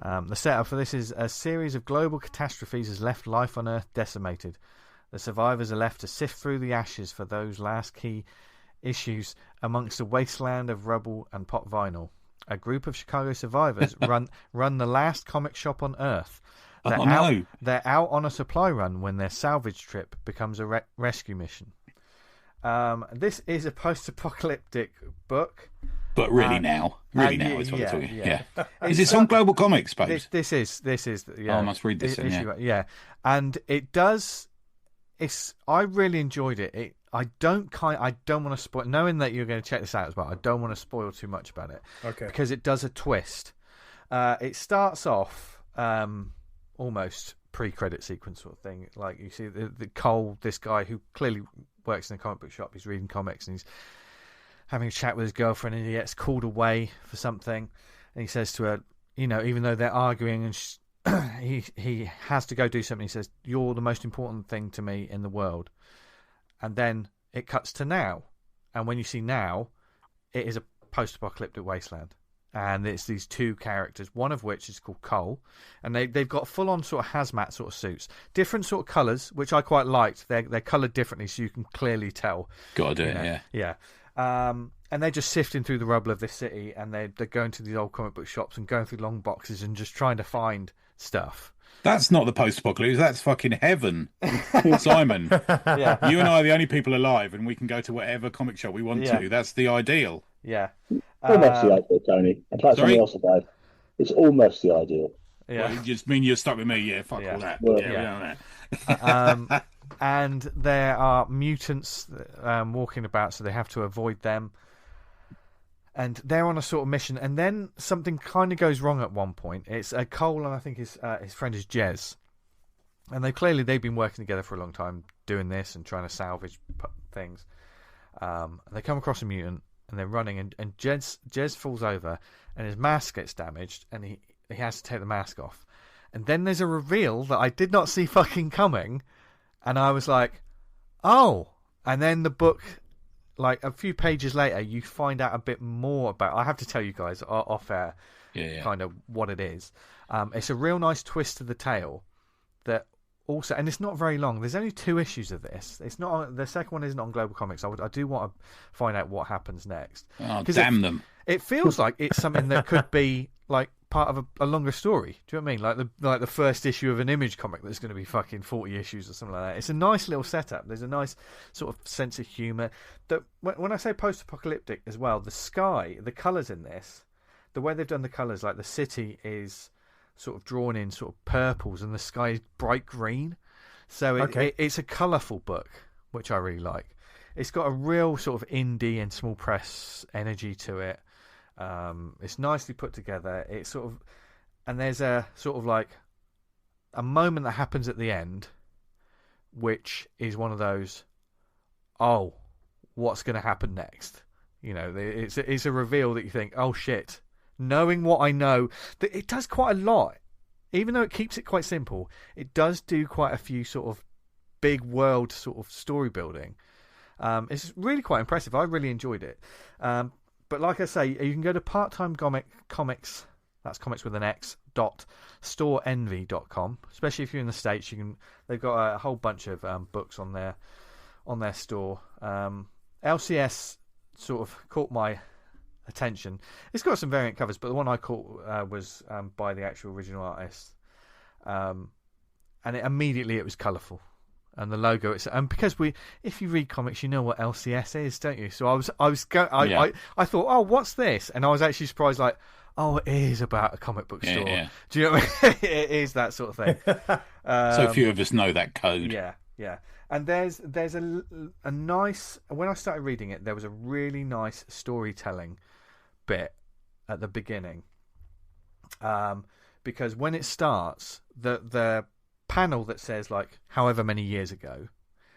The setup for this is a series of global catastrophes has left life on Earth decimated. The survivors are left to sift through the ashes for those last key issues amongst a wasteland of rubble and pop vinyl. A group of Chicago survivors run the last comic shop on Earth. They're out on a supply run when their salvage trip becomes a rescue mission. This is a post-apocalyptic book. But really now is what we're talking. Yeah. Is this on Global Comix, Post? This is. Yeah. Oh, I must read this. Yeah. And it does. I really enjoyed it. I don't want to spoil. Knowing that you're going to check this out as well, I don't want to spoil too much about it. Okay. Because it does a twist. It starts off almost pre-credit sequence sort of thing. Like you see the Cole, this guy who clearly works in a comic book shop. He's reading comics and he's having a chat with his girlfriend, and he gets called away for something. And he says to her, even though they're arguing, and he has to go do something. He says, "You're the most important thing to me in the world." And then it cuts to now. And when you see now, it is a post-apocalyptic wasteland. And it's these two characters, one of which is called Cole. And they've got full-on sort of hazmat sort of suits. Different sort of colours, which I quite liked. They're coloured differently, so you can clearly tell. Got to do it, Yeah. And they're just sifting through the rubble of this city. And they're going to these old comic book shops and going through long boxes and just trying to find stuff. That's not the post-apocalypse. That's fucking heaven, Simon. Yeah. You and I are the only people alive, and we can go to whatever comic shop we want to. That's the ideal. Yeah. Almost the ideal, Tony. In fact, something else about it's almost the ideal. Yeah. Well, you just mean you're stuck with me. Yeah, fuck all that. Well, that. And there are mutants walking about, so they have to avoid them. And they're on a sort of mission, and then something kind of goes wrong at one point. It's Cole, and I think his friend is Jez, and they've been working together for a long time doing this and trying to salvage things. They come across a mutant, and they're running, and Jez falls over, and his mask gets damaged, and he has to take the mask off. And then there's a reveal that I did not see fucking coming, and I was like, oh. And then the book, like a few pages later, you find out a bit more about. I have to tell you guys off air, kind of what it is. It's a real nice twist to the tale that also, and it's not very long. There's only 2 issues of this. It's not the second one isn't on Global Comix. I do want to find out what happens next. Oh, damn them! It feels like it's something that could be like part of a longer story. Do you know what I mean? Like the first issue of an Image comic that's going to be fucking 40 issues or something like that. It's a nice little setup. There's a nice sort of sense of humour. That when I say post-apocalyptic as well, the sky, the colours in this, the way they've done the colours, like the city is sort of drawn in sort of purples and the sky is bright green. So it's a colourful book, which I really like. It's got a real sort of indie and small press energy to it. It's nicely put together. It's sort of, and there's a sort of like a moment that happens at the end, which is one of those, oh, what's going to happen next? It's a reveal that you think, oh shit. Knowing what I know, that it does quite a lot. Even though it keeps it quite simple, it does do quite a few sort of big world sort of story building. It's really quite impressive. I really enjoyed it. But like I say, you can go to Part-Time Comix, that's comics with an X, .storeenvy.com. Especially if you're in the States, they've got a whole bunch of books on their store. L.C.S. sort of caught my attention. It's got some variant covers, but the one I caught was by the actual original artist, and it was colourful. And the logo, and because if you read comics, you know what L.C.S. is, don't you? So I thought, oh, what's this? And I was actually surprised, like, oh, it is about a comic book store. Yeah. Do you know what I mean? It is that sort of thing. So few of us know that code. Yeah. And there's a nice. When I started reading it, there was a really nice storytelling bit at the beginning. Because when it starts, the panel that says like however many years ago,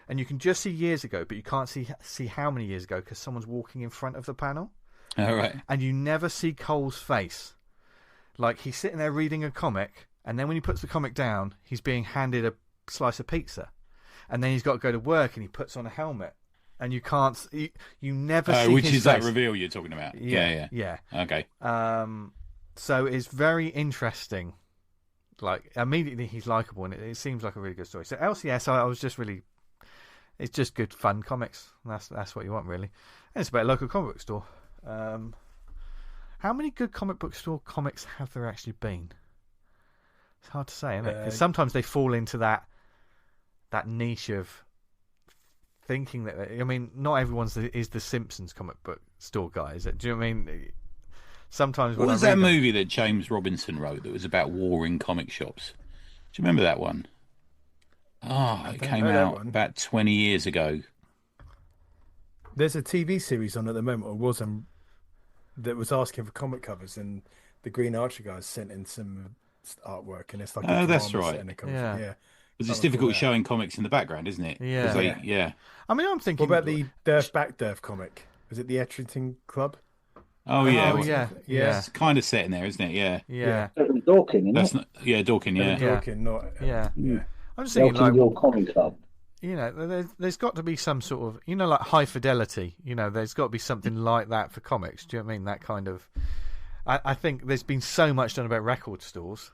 and you can just see years ago, but you can't see how many years ago because someone's walking in front of the panel. All right. And you never see Cole's face. Like he's sitting there reading a comic, and then when he puts the comic down, he's being handed a slice of pizza, and then he's got to go to work, and he puts on a helmet, and you can't, you never see which his is face. that reveal you're talking about? Yeah. Okay. So it's very interesting. Like, immediately he's likable, and it seems like a really good story. So L.C.S, I was just really, it's just good fun comics. That's what you want, really. And it's about a local comic book store. How many good comic book store comics have there actually been? It's hard to say, isn't it? 'Cause sometimes they fall into that niche of thinking that, I mean, not everyone's is the Simpsons comic book store guy, is it? Do you know what I mean? Sometimes What was that movie that James Robinson wrote that was about war in comic shops? Do you remember that one? Oh, it came out about 20 years ago. There's a TV series on at the moment, or was that was asking for comic covers, and the Green Archer guys sent in some artwork, and it's like a that's drama right. set in a comic. Yeah. Because it's difficult showing comics in the background, isn't it? Yeah. I mean, I'm thinking. What about the Derf comic? Was it the Etrington Club? Oh yeah. Yeah. It's kind of set in there, isn't it? Yeah. Dorking, That's not. Yeah, Dorking. Yeah. Dorking, not. Yeah. Yeah. I'm just thinking, like, York Comic Club. You know, there's got to be some sort of, you know, like High Fidelity. You know, there's got to be something like that for comics. Do you know what I mean? That kind of. I think there's been so much done about record stores,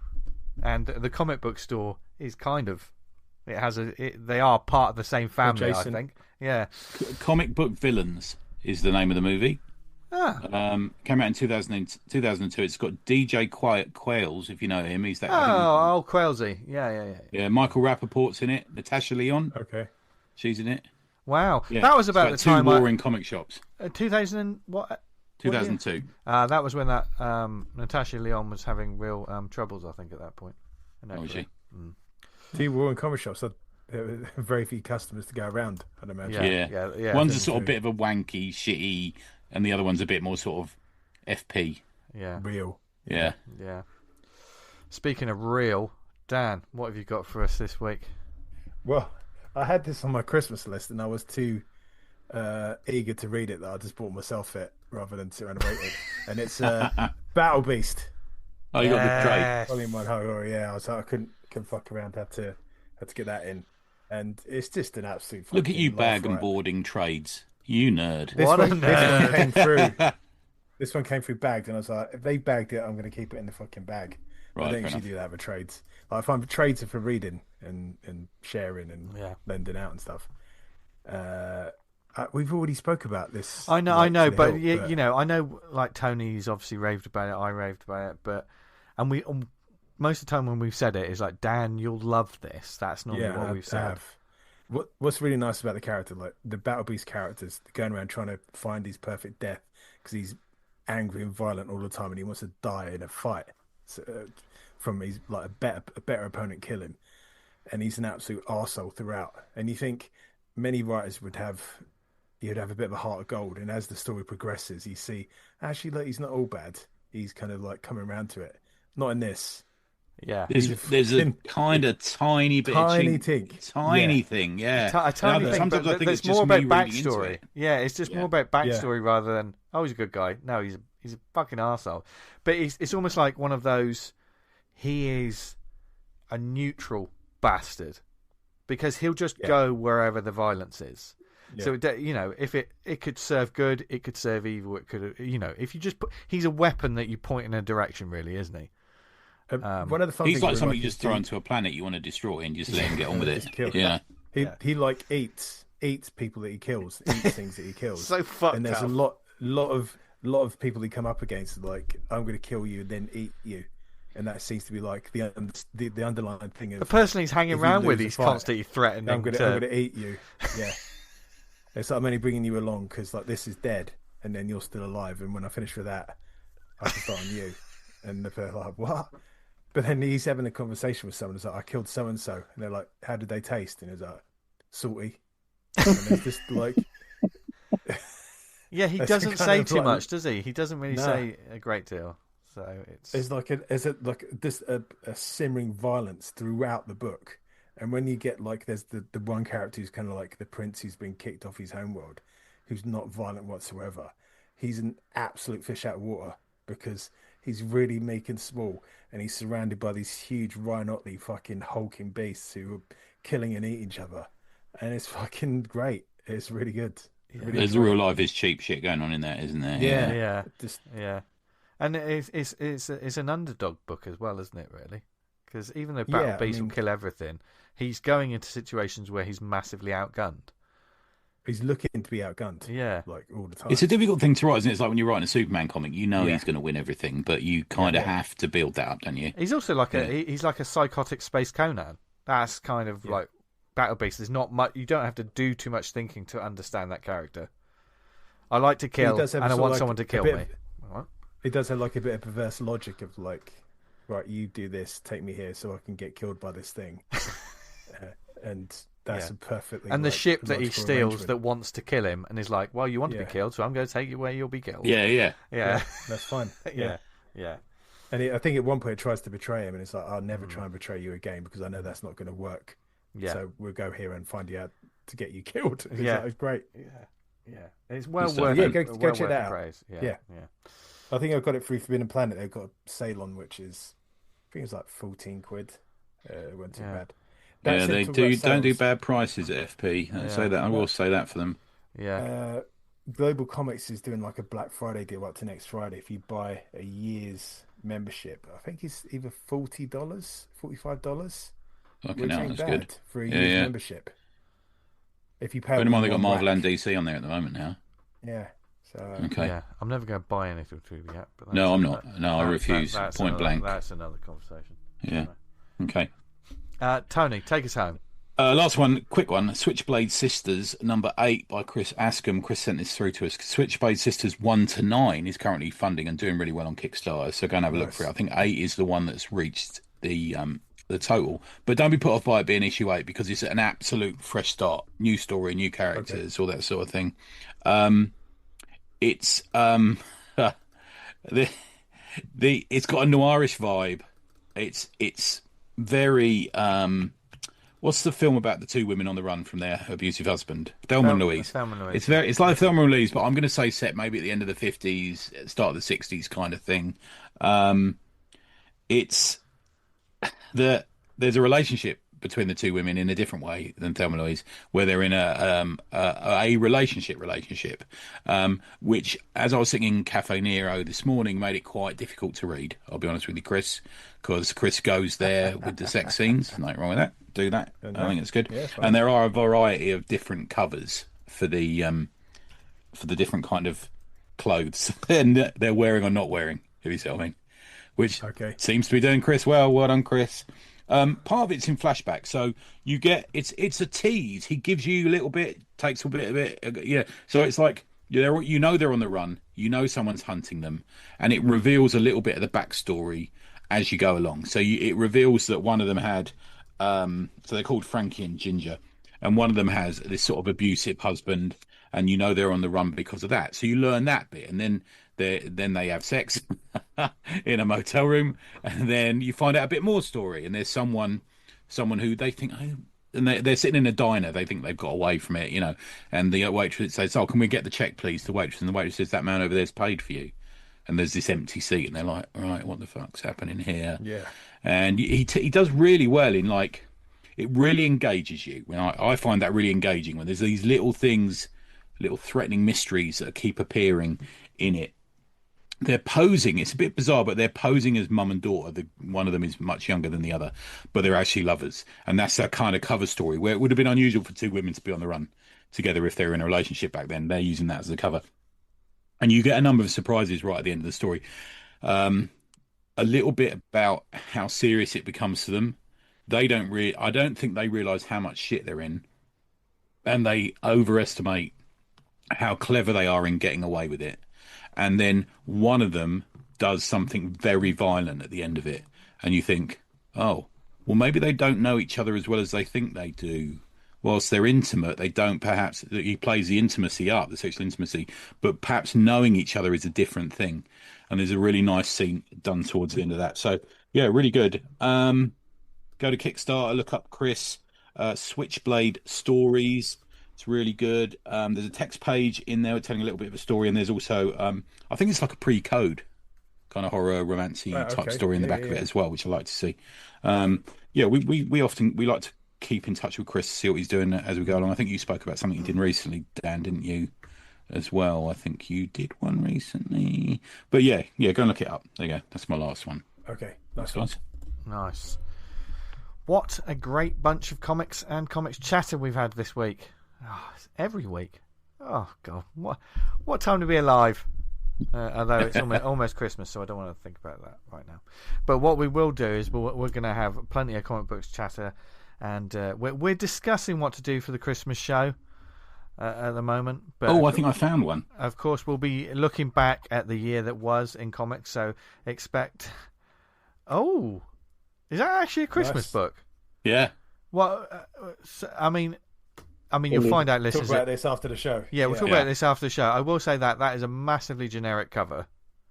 and the comic book store is kind of. They are part of the same family, Adjacent. I think. Yeah. Comic Book Villains is the name of the movie. Came out in 2002. It's got DJ Quails, if you know him. He's that. Oh, Quailsy. Yeah. Yeah, Michael Rappaport's in it. Natasha Lyonne. Okay. She's in it. Wow. Yeah. That was about the time. War in comic shops. 2000 and what? 2002. That was when that Natasha Lyonne was having real troubles, I think, at that point. Was she? Two War in comic shops. There were very few customers to go around, I'd imagine. Yeah. One's a sort of bit of a wanky, shitty, and the other one's a bit more sort of FP. Yeah. Real. Yeah. Speaking of real, Dan, what have you got for us this week? Well, I had this on my Christmas list, and I was too eager to read it that I just bought myself it rather than to renovate it. And it's Battle Beast. Oh, you got the trade. Volume 1 horror, yeah. I was like, I couldn't fuck around. Had to get that in, and it's just an absolute. Look at you, bag and boarding trades. You nerd. This one came through. This one came through bagged, and I was like, if they bagged it, I'm going to keep it in the fucking bag. Right, I don't usually do that with trades. Like, I find trades are for reading and sharing and lending out and stuff. We've already spoke about this. I know, but you know, I know. Like, Tony's obviously raved about it. I raved about it, and we most of the time when we've said it is like, Dan, you'll love this. That's not what we've said. What's really nice about the character, like the Battle Beast characters, going around trying to find his perfect death because he's angry and violent all the time, and he wants to die in a fight. From he's like a better opponent kill him, and he's an absolute arsehole throughout. And you think many writers would have a bit of a heart of gold, and as the story progresses, you see actually like he's not all bad. He's kind of like coming around to it. Not in this. Yeah, there's a kind of tiny bit of thing, thing, yeah. A tiny thing, sometimes but I think it's it's more just about me backstory. Yeah, it's just more about backstory rather than he's a good guy. No, he's a fucking arsehole. But it's almost like one of those. He is a neutral bastard because he'll just go wherever the violence is. Yeah. So you know, if it could serve good, it could serve evil. It could, you know, if you just he's a weapon that you point in a direction, really, isn't he? One of the fun he's things like something you just throw into a planet you want to destroy and just let him get on with it. Yeah, he like eats people that he kills, eats things that he kills. So fucked And there's up. a lot of people he come up against like, I'm going to kill you, then eat you, and that seems to be like the underlying thing. Of, the person he's hanging around with, he's constantly threatening. I'm going to eat you. Yeah, it's like I'm only bringing you along because like this is dead, and then you're still alive, and when I finish with that, I can start on you. And they're like, what? But then he's having a conversation with someone. He's like, I killed so and so, and they're like, how did they taste? And he's like, salty. And it's just like, yeah, he doesn't say too much, does he? He doesn't really say a great deal. So it's like a simmering violence throughout the book. And when you get like, there's the one character who's kind of like the prince who's been kicked off his homeworld, who's not violent whatsoever. He's an absolute fish out of water because he's really meek and small, and he's surrounded by these huge rhinotly fucking hulking beasts who are killing and eating each other, and it's fucking great. It's really good. Really There's enjoy real it. life is cheap shit going on in that, isn't there? Yeah, Yeah, just yeah. And it's an underdog book as well, isn't it? Really, because even though Battle yeah. I Beast will mean, kill everything, he's going into situations where he's massively outgunned. he's looking to be outgunned, Yeah, like all the It's time. a difficult thing to write, isn't it? It's like when you're writing a Superman comic, you know Yeah, he's going to win everything, but you kind of yeah, have to build that up, don't you? he's also like Yeah. he's like a psychotic space Conan. That's kind of yeah. like Battle Beast. There's not much. You don't have to do too much thinking to understand that character. I like to But he kill, does have and I sort of want like someone to a kill bit. me. What? He does have like a bit of perverse logic of like, right, you do this, take me here, so I can get killed by this thing, and that's Yeah. a perfectly And the like, ship that he logical steals arrangement. that wants to kill him, and is like, "Well, you want to Yeah. be killed, so I'm going to take you where you'll be killed." Yeah, yeah. Yeah, That's fine. yeah, yeah. And I think at one point it tries to betray him, and it's like, I'll never try and betray you again because I know that's not going to work. Yeah. So we'll go here and find you out to get you killed. It's Yeah. like, it's great. Yeah, yeah. It's well stuff. worth Yeah, it. go well check worth that the out. praise. Yeah, Yeah. yeah. I think I've got it through Forbidden Planet. They've got a sale on, which is, I think it's like 14 quid. It wasn't too Yeah. bad. Yeah, That's it, they talk do about don't do sales. bad prices at FP. I say that. I will say that for them. Yeah. Global Comics is doing like a Black Friday deal up to next Friday. If you buy a year's membership, I think it's either $40, $45, Fucking which hell, ain't that's bad good. for a Yeah, year's yeah. membership. If you pay Bear in mind they got one Marvel whack. and DC on there at the moment now. Yeah. So Okay. Yeah. I'm never going to buy anything through the app. But No, that's- I'm not. No, I refuse. that's Point another, blank. That's another conversation. Yeah. Okay. Tony, take us home. Last one, quick one. Switchblade Sisters, number 8 by Chris Askham. Chris sent this through to us. Switchblade Sisters 1 to 9 is currently funding and doing really well on Kickstarter. So go and have a look for it. I think 8 is the one that's reached the total. But don't be put off by it being issue 8 because it's an absolute fresh start. New story, new characters, all that sort of thing. It's it's got a noirish vibe. It's very what's the film about the two women on the run from their abusive husband? Thelma and Louise. Thelma and Louise. It's like Thelma and Louise, but I'm going to say set maybe at the end of the 50s, start of the 60s kind of thing. It's there's a relationship between the two women in a different way than Thelma and Louise, where they're in a relationship, which, as I was singing Cafe Nero this morning, made it quite difficult to read. I'll be honest with you, Chris, because Chris goes there with the sex scenes. Nothing wrong with that. Do that. I think it's good. Yeah, it's fine. And there are a variety of different covers for the different kind of clothes they're wearing or not wearing, if you see what I mean. Which seems to be doing Chris well. Well done, Chris. Part of it's in flashback, so you get it's a tease. He gives you a little bit, takes a bit of it, yeah. So it's like they're on the run, someone's hunting them, and it reveals a little bit of the backstory as you go along. So it reveals that one of them had, so they're called Frankie and Ginger, and one of them has this sort of abusive husband, and they're on the run because of that. So you learn that bit, and then they have sex in a motel room, and then you find out a bit more story. And there's someone who they think, and they're sitting in a diner. They think they've got away from it, And the waitress says, "Oh, can we get the check, please?" The waitress, and the waitress says, "That man over there's paid for you." And there's this empty seat, and they're like, "Right, what the fuck's happening here?" Yeah. And he does really well in like, it really engages you. When I find that really engaging when there's these little things, little threatening mysteries that keep appearing in it. They're posing. It's a bit bizarre, but they're posing as mum and daughter. One of them is much younger than the other, but they're actually lovers. And that's that kind of cover story where it would have been unusual for two women to be on the run together if they were in a relationship back then. They're using that as the cover. And you get a number of surprises right at the end of the story. A little bit about how serious it becomes to them. I don't think they realise how much shit they're in. And they overestimate how clever they are in getting away with it. And then one of them does something very violent at the end of it. And you think, oh, well, maybe they don't know each other as well as they think they do. Whilst they're intimate, they don't perhaps, he plays the intimacy up, the sexual intimacy, but perhaps knowing each other is a different thing. And there's a really nice scene done towards the end of that. So, yeah, really good. Go to Kickstarter, look up Chris, Switchblade Stories. It's really good. There's a text page in there telling a little bit of a story, and there's also, I think it's like a pre-code kind of horror, romancy type okay. story in the back of it as well, which I like to see. We often like to keep in touch with Chris to see what he's doing as we go along. I think you spoke about something you did recently, Dan, didn't you? As well, I think you did one recently. But yeah, go and look it up. There you go. That's my last one. Okay, That's nice. Nice. What a great bunch of comics and comics chatter we've had this week. It's every week. Oh God, what time to be alive? Although it's almost Christmas, so I don't want to think about that right now. But what we will do is we're going to have plenty of comic books chatter, and we're discussing what to do for the Christmas show at the moment. But I think I found one. Of course, we'll be looking back at the year that was in comics, so expect. Oh, is that actually a Christmas book? Yeah. Well, I mean, you'll find out, listeners. Talk about this after the show. Yeah, we'll talk about this after the show. I will say that is a massively generic cover.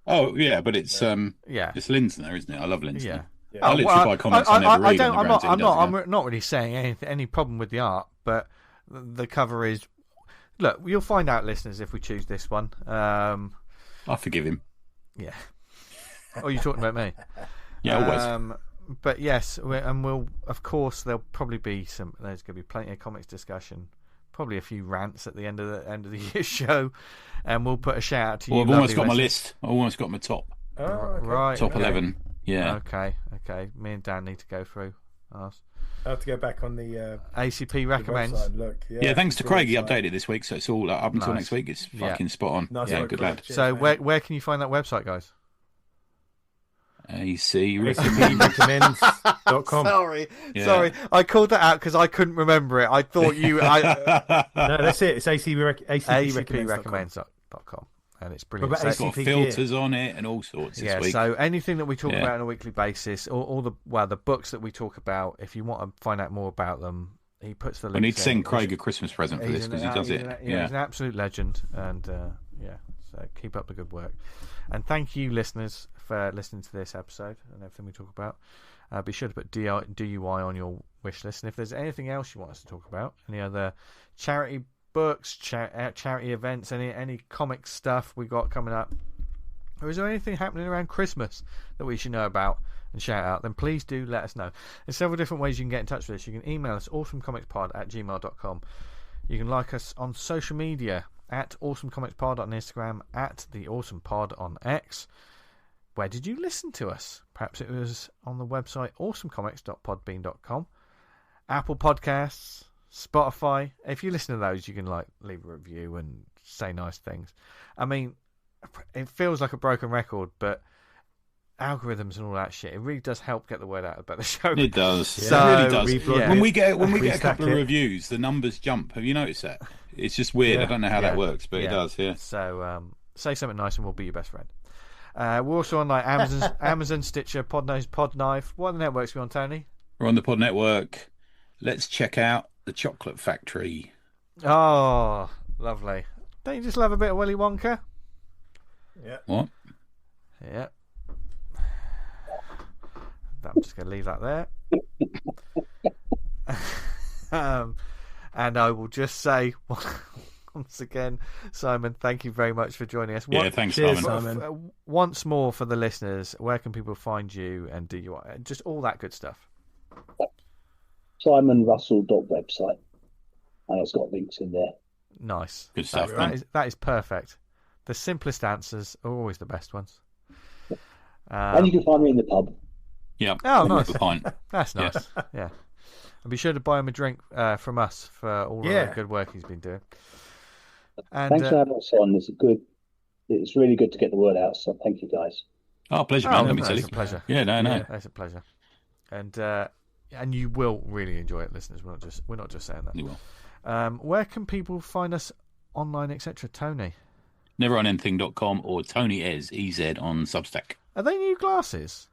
Oh yeah, but it's it's Linsner, isn't it? I love Linsner. Yeah. I literally buy comics I never read. I'm not really saying any problem with the art, but the cover is. Look, you'll find out, listeners, if we choose this one. I forgive him. Yeah. Oh, you're talking about me? Yeah, always. But yes, we'll of course there's going to be plenty of comics discussion, probably a few rants at the end of the year show, and we'll put a shout out to you. I've almost got my list. I almost got my top. Oh, okay. Right. Top 11. Yeah. Okay. Me and Dan need to go through ours. I have to go back on the ACP recommends. Look, yeah, thanks to Craig, he updated this week, so it's all up until next week. It's fucking spot on. Nice good lad. Cheers, so man. where can you find that website, guys? ACPrecommends.com. Sorry, I called that out because I couldn't remember it. I thought you. No, that's it. It's ACPrecommends.com. And it's brilliant. What about It's got filters on it and all sorts this week. So anything that we talk about on a weekly basis, all the books that we talk about, if you want to find out more about them, he puts the links. We need to send Craig a Christmas present for this because he does it. He's an absolute legend, and so keep up the good work. And thank you, listeners, for listening to this episode and everything we talk about. Be sure to put DUI on your wish list, and if there's anything else you want us to talk about, any other charity books, charity events, any comic stuff we got coming up, or is there anything happening around Christmas that we should know about and shout out, then please do let us know. There's several different ways you can get in touch with us. You can email us awesomecomicspod@gmail.com. You can like us on social media at awesomecomicspod on Instagram, at the awesomepod on X. Where did you listen to us? Perhaps it was on the website awesomecomics.podbean.com, Apple Podcasts, Spotify. If you listen to those, you can leave a review and say nice things. I mean, it feels like a broken record, but algorithms and all that shit, it really does help get the word out about the show. It does. So, it really does. Yeah. When we get a couple of reviews, the numbers jump. Have you noticed that? It's just weird. I don't know how that works, but it does. Yeah. So say something nice, and we'll be your best friend. We're also on Amazon, Stitcher, Podnose, Podknife. What other networks are we on, Tony? We're on the Pod Network. Let's check out the Chocolate Factory. Oh, lovely! Don't you just love a bit of Willy Wonka? Yeah. What? Yeah. I'm just going to leave that there. And I will just say once again, Simon, thank you very much for joining us. Thanks, Simon. Once more for the listeners, where can people find you and do you just all that good stuff? SimonRussell.website. And it's got links in there. Nice. Good stuff. That is perfect. The simplest answers are always the best ones. And you can find me in the pub. Yeah. Oh, nice. That's nice. Yeah. And be sure to buy him a drink from us for all the good work he's been doing. And, thanks for having us on. It's really good to get the word out. So thank you, guys. Oh, pleasure, man. It's a pleasure. Yeah, no. It's a pleasure. And you will really enjoy it, listeners. We're not just saying that. You will. Where can people find us online, etc.? Tony? NeverOnAnything.com or Tony Ez on Substack. Are they new glasses?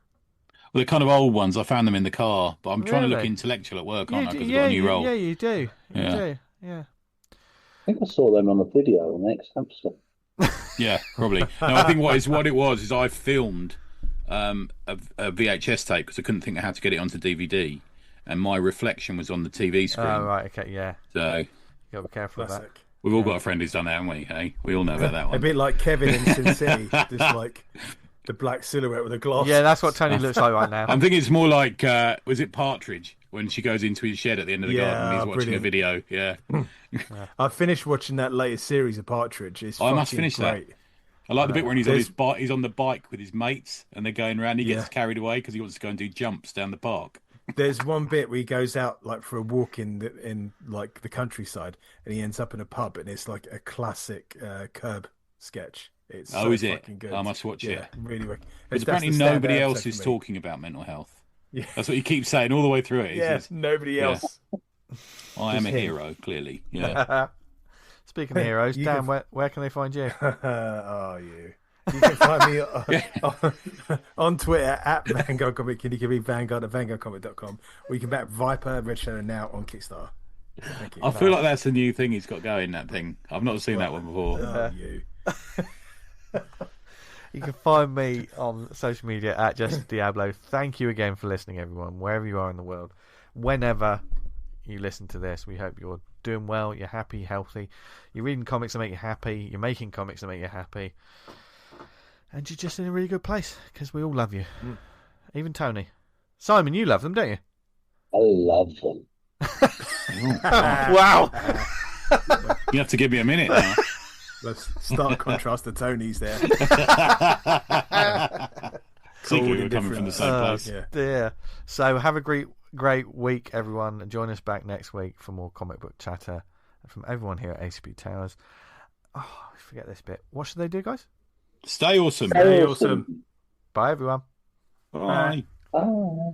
Well, they're kind of old ones. I found them in the car, but I'm trying to look intellectual at work, aren't I? Because I've got a new role. Yeah, you do. You do. Yeah. I think I saw them on a video on X-Hamster. Yeah, probably. No, I think what it was is I filmed a VHS tape because I couldn't think of how to get it onto DVD, and my reflection was on the TV screen. Oh, right, okay, yeah. So you got to be careful of that. We've all got a friend who's done that, haven't we? Hey, we all know about that one. A bit like Kevin in Sin City, just like the black silhouette with the glass. Yeah, that's what Tony looks like right now. I'm thinking it's more like, was it Partridge when she goes into his shed at the end of the garden and he's watching a video? Yeah. I finished watching that latest series of Partridge. It's I must finish great. that. I like the bit when he's on his bike. He's on the bike with his mates, and they're going around. He gets carried away because he wants to go and do jumps down the park. There's one bit where he goes out like for a walk in like the countryside, and he ends up in a pub, and it's like a classic Curb sketch. It's is it? fucking good. I must watch it. Really. Because apparently nobody else is talking about mental health. Yeah, that's what he keeps saying all the way through it. Yes, nobody else. I am a hero, clearly. Yeah. Speaking of heroes, Dan, where can they find you? You can find me on Twitter at Vanguard Comic. You can be Vanguard at vanguardcomic.com. Or you can back Viper Red Shadow now on Kickstarter. Thank you. I feel like that's a new thing he's got going, that thing. I've not seen that one before. You can find me on social media at Justice Diablo. Thank you again for listening, everyone, wherever you are in the world. Whenever you listen to this, we hope you're doing well, you're happy, healthy, you're reading comics that make you happy, you're making comics that make you happy, and you're just in a really good place, because we all love you. Even Tony. Simon, you love them, don't you? I love them. Wow. You have to give me a minute now. Let's start contrast to Tony's there. Thinking we were coming from the same place. Dear. So have a great week, everyone, and join us back next week for more comic book chatter from everyone here at ACB Towers. Oh, I forget this bit. What should they do, guys? Stay awesome. Stay awesome. Bye, everyone. Bye. Bye.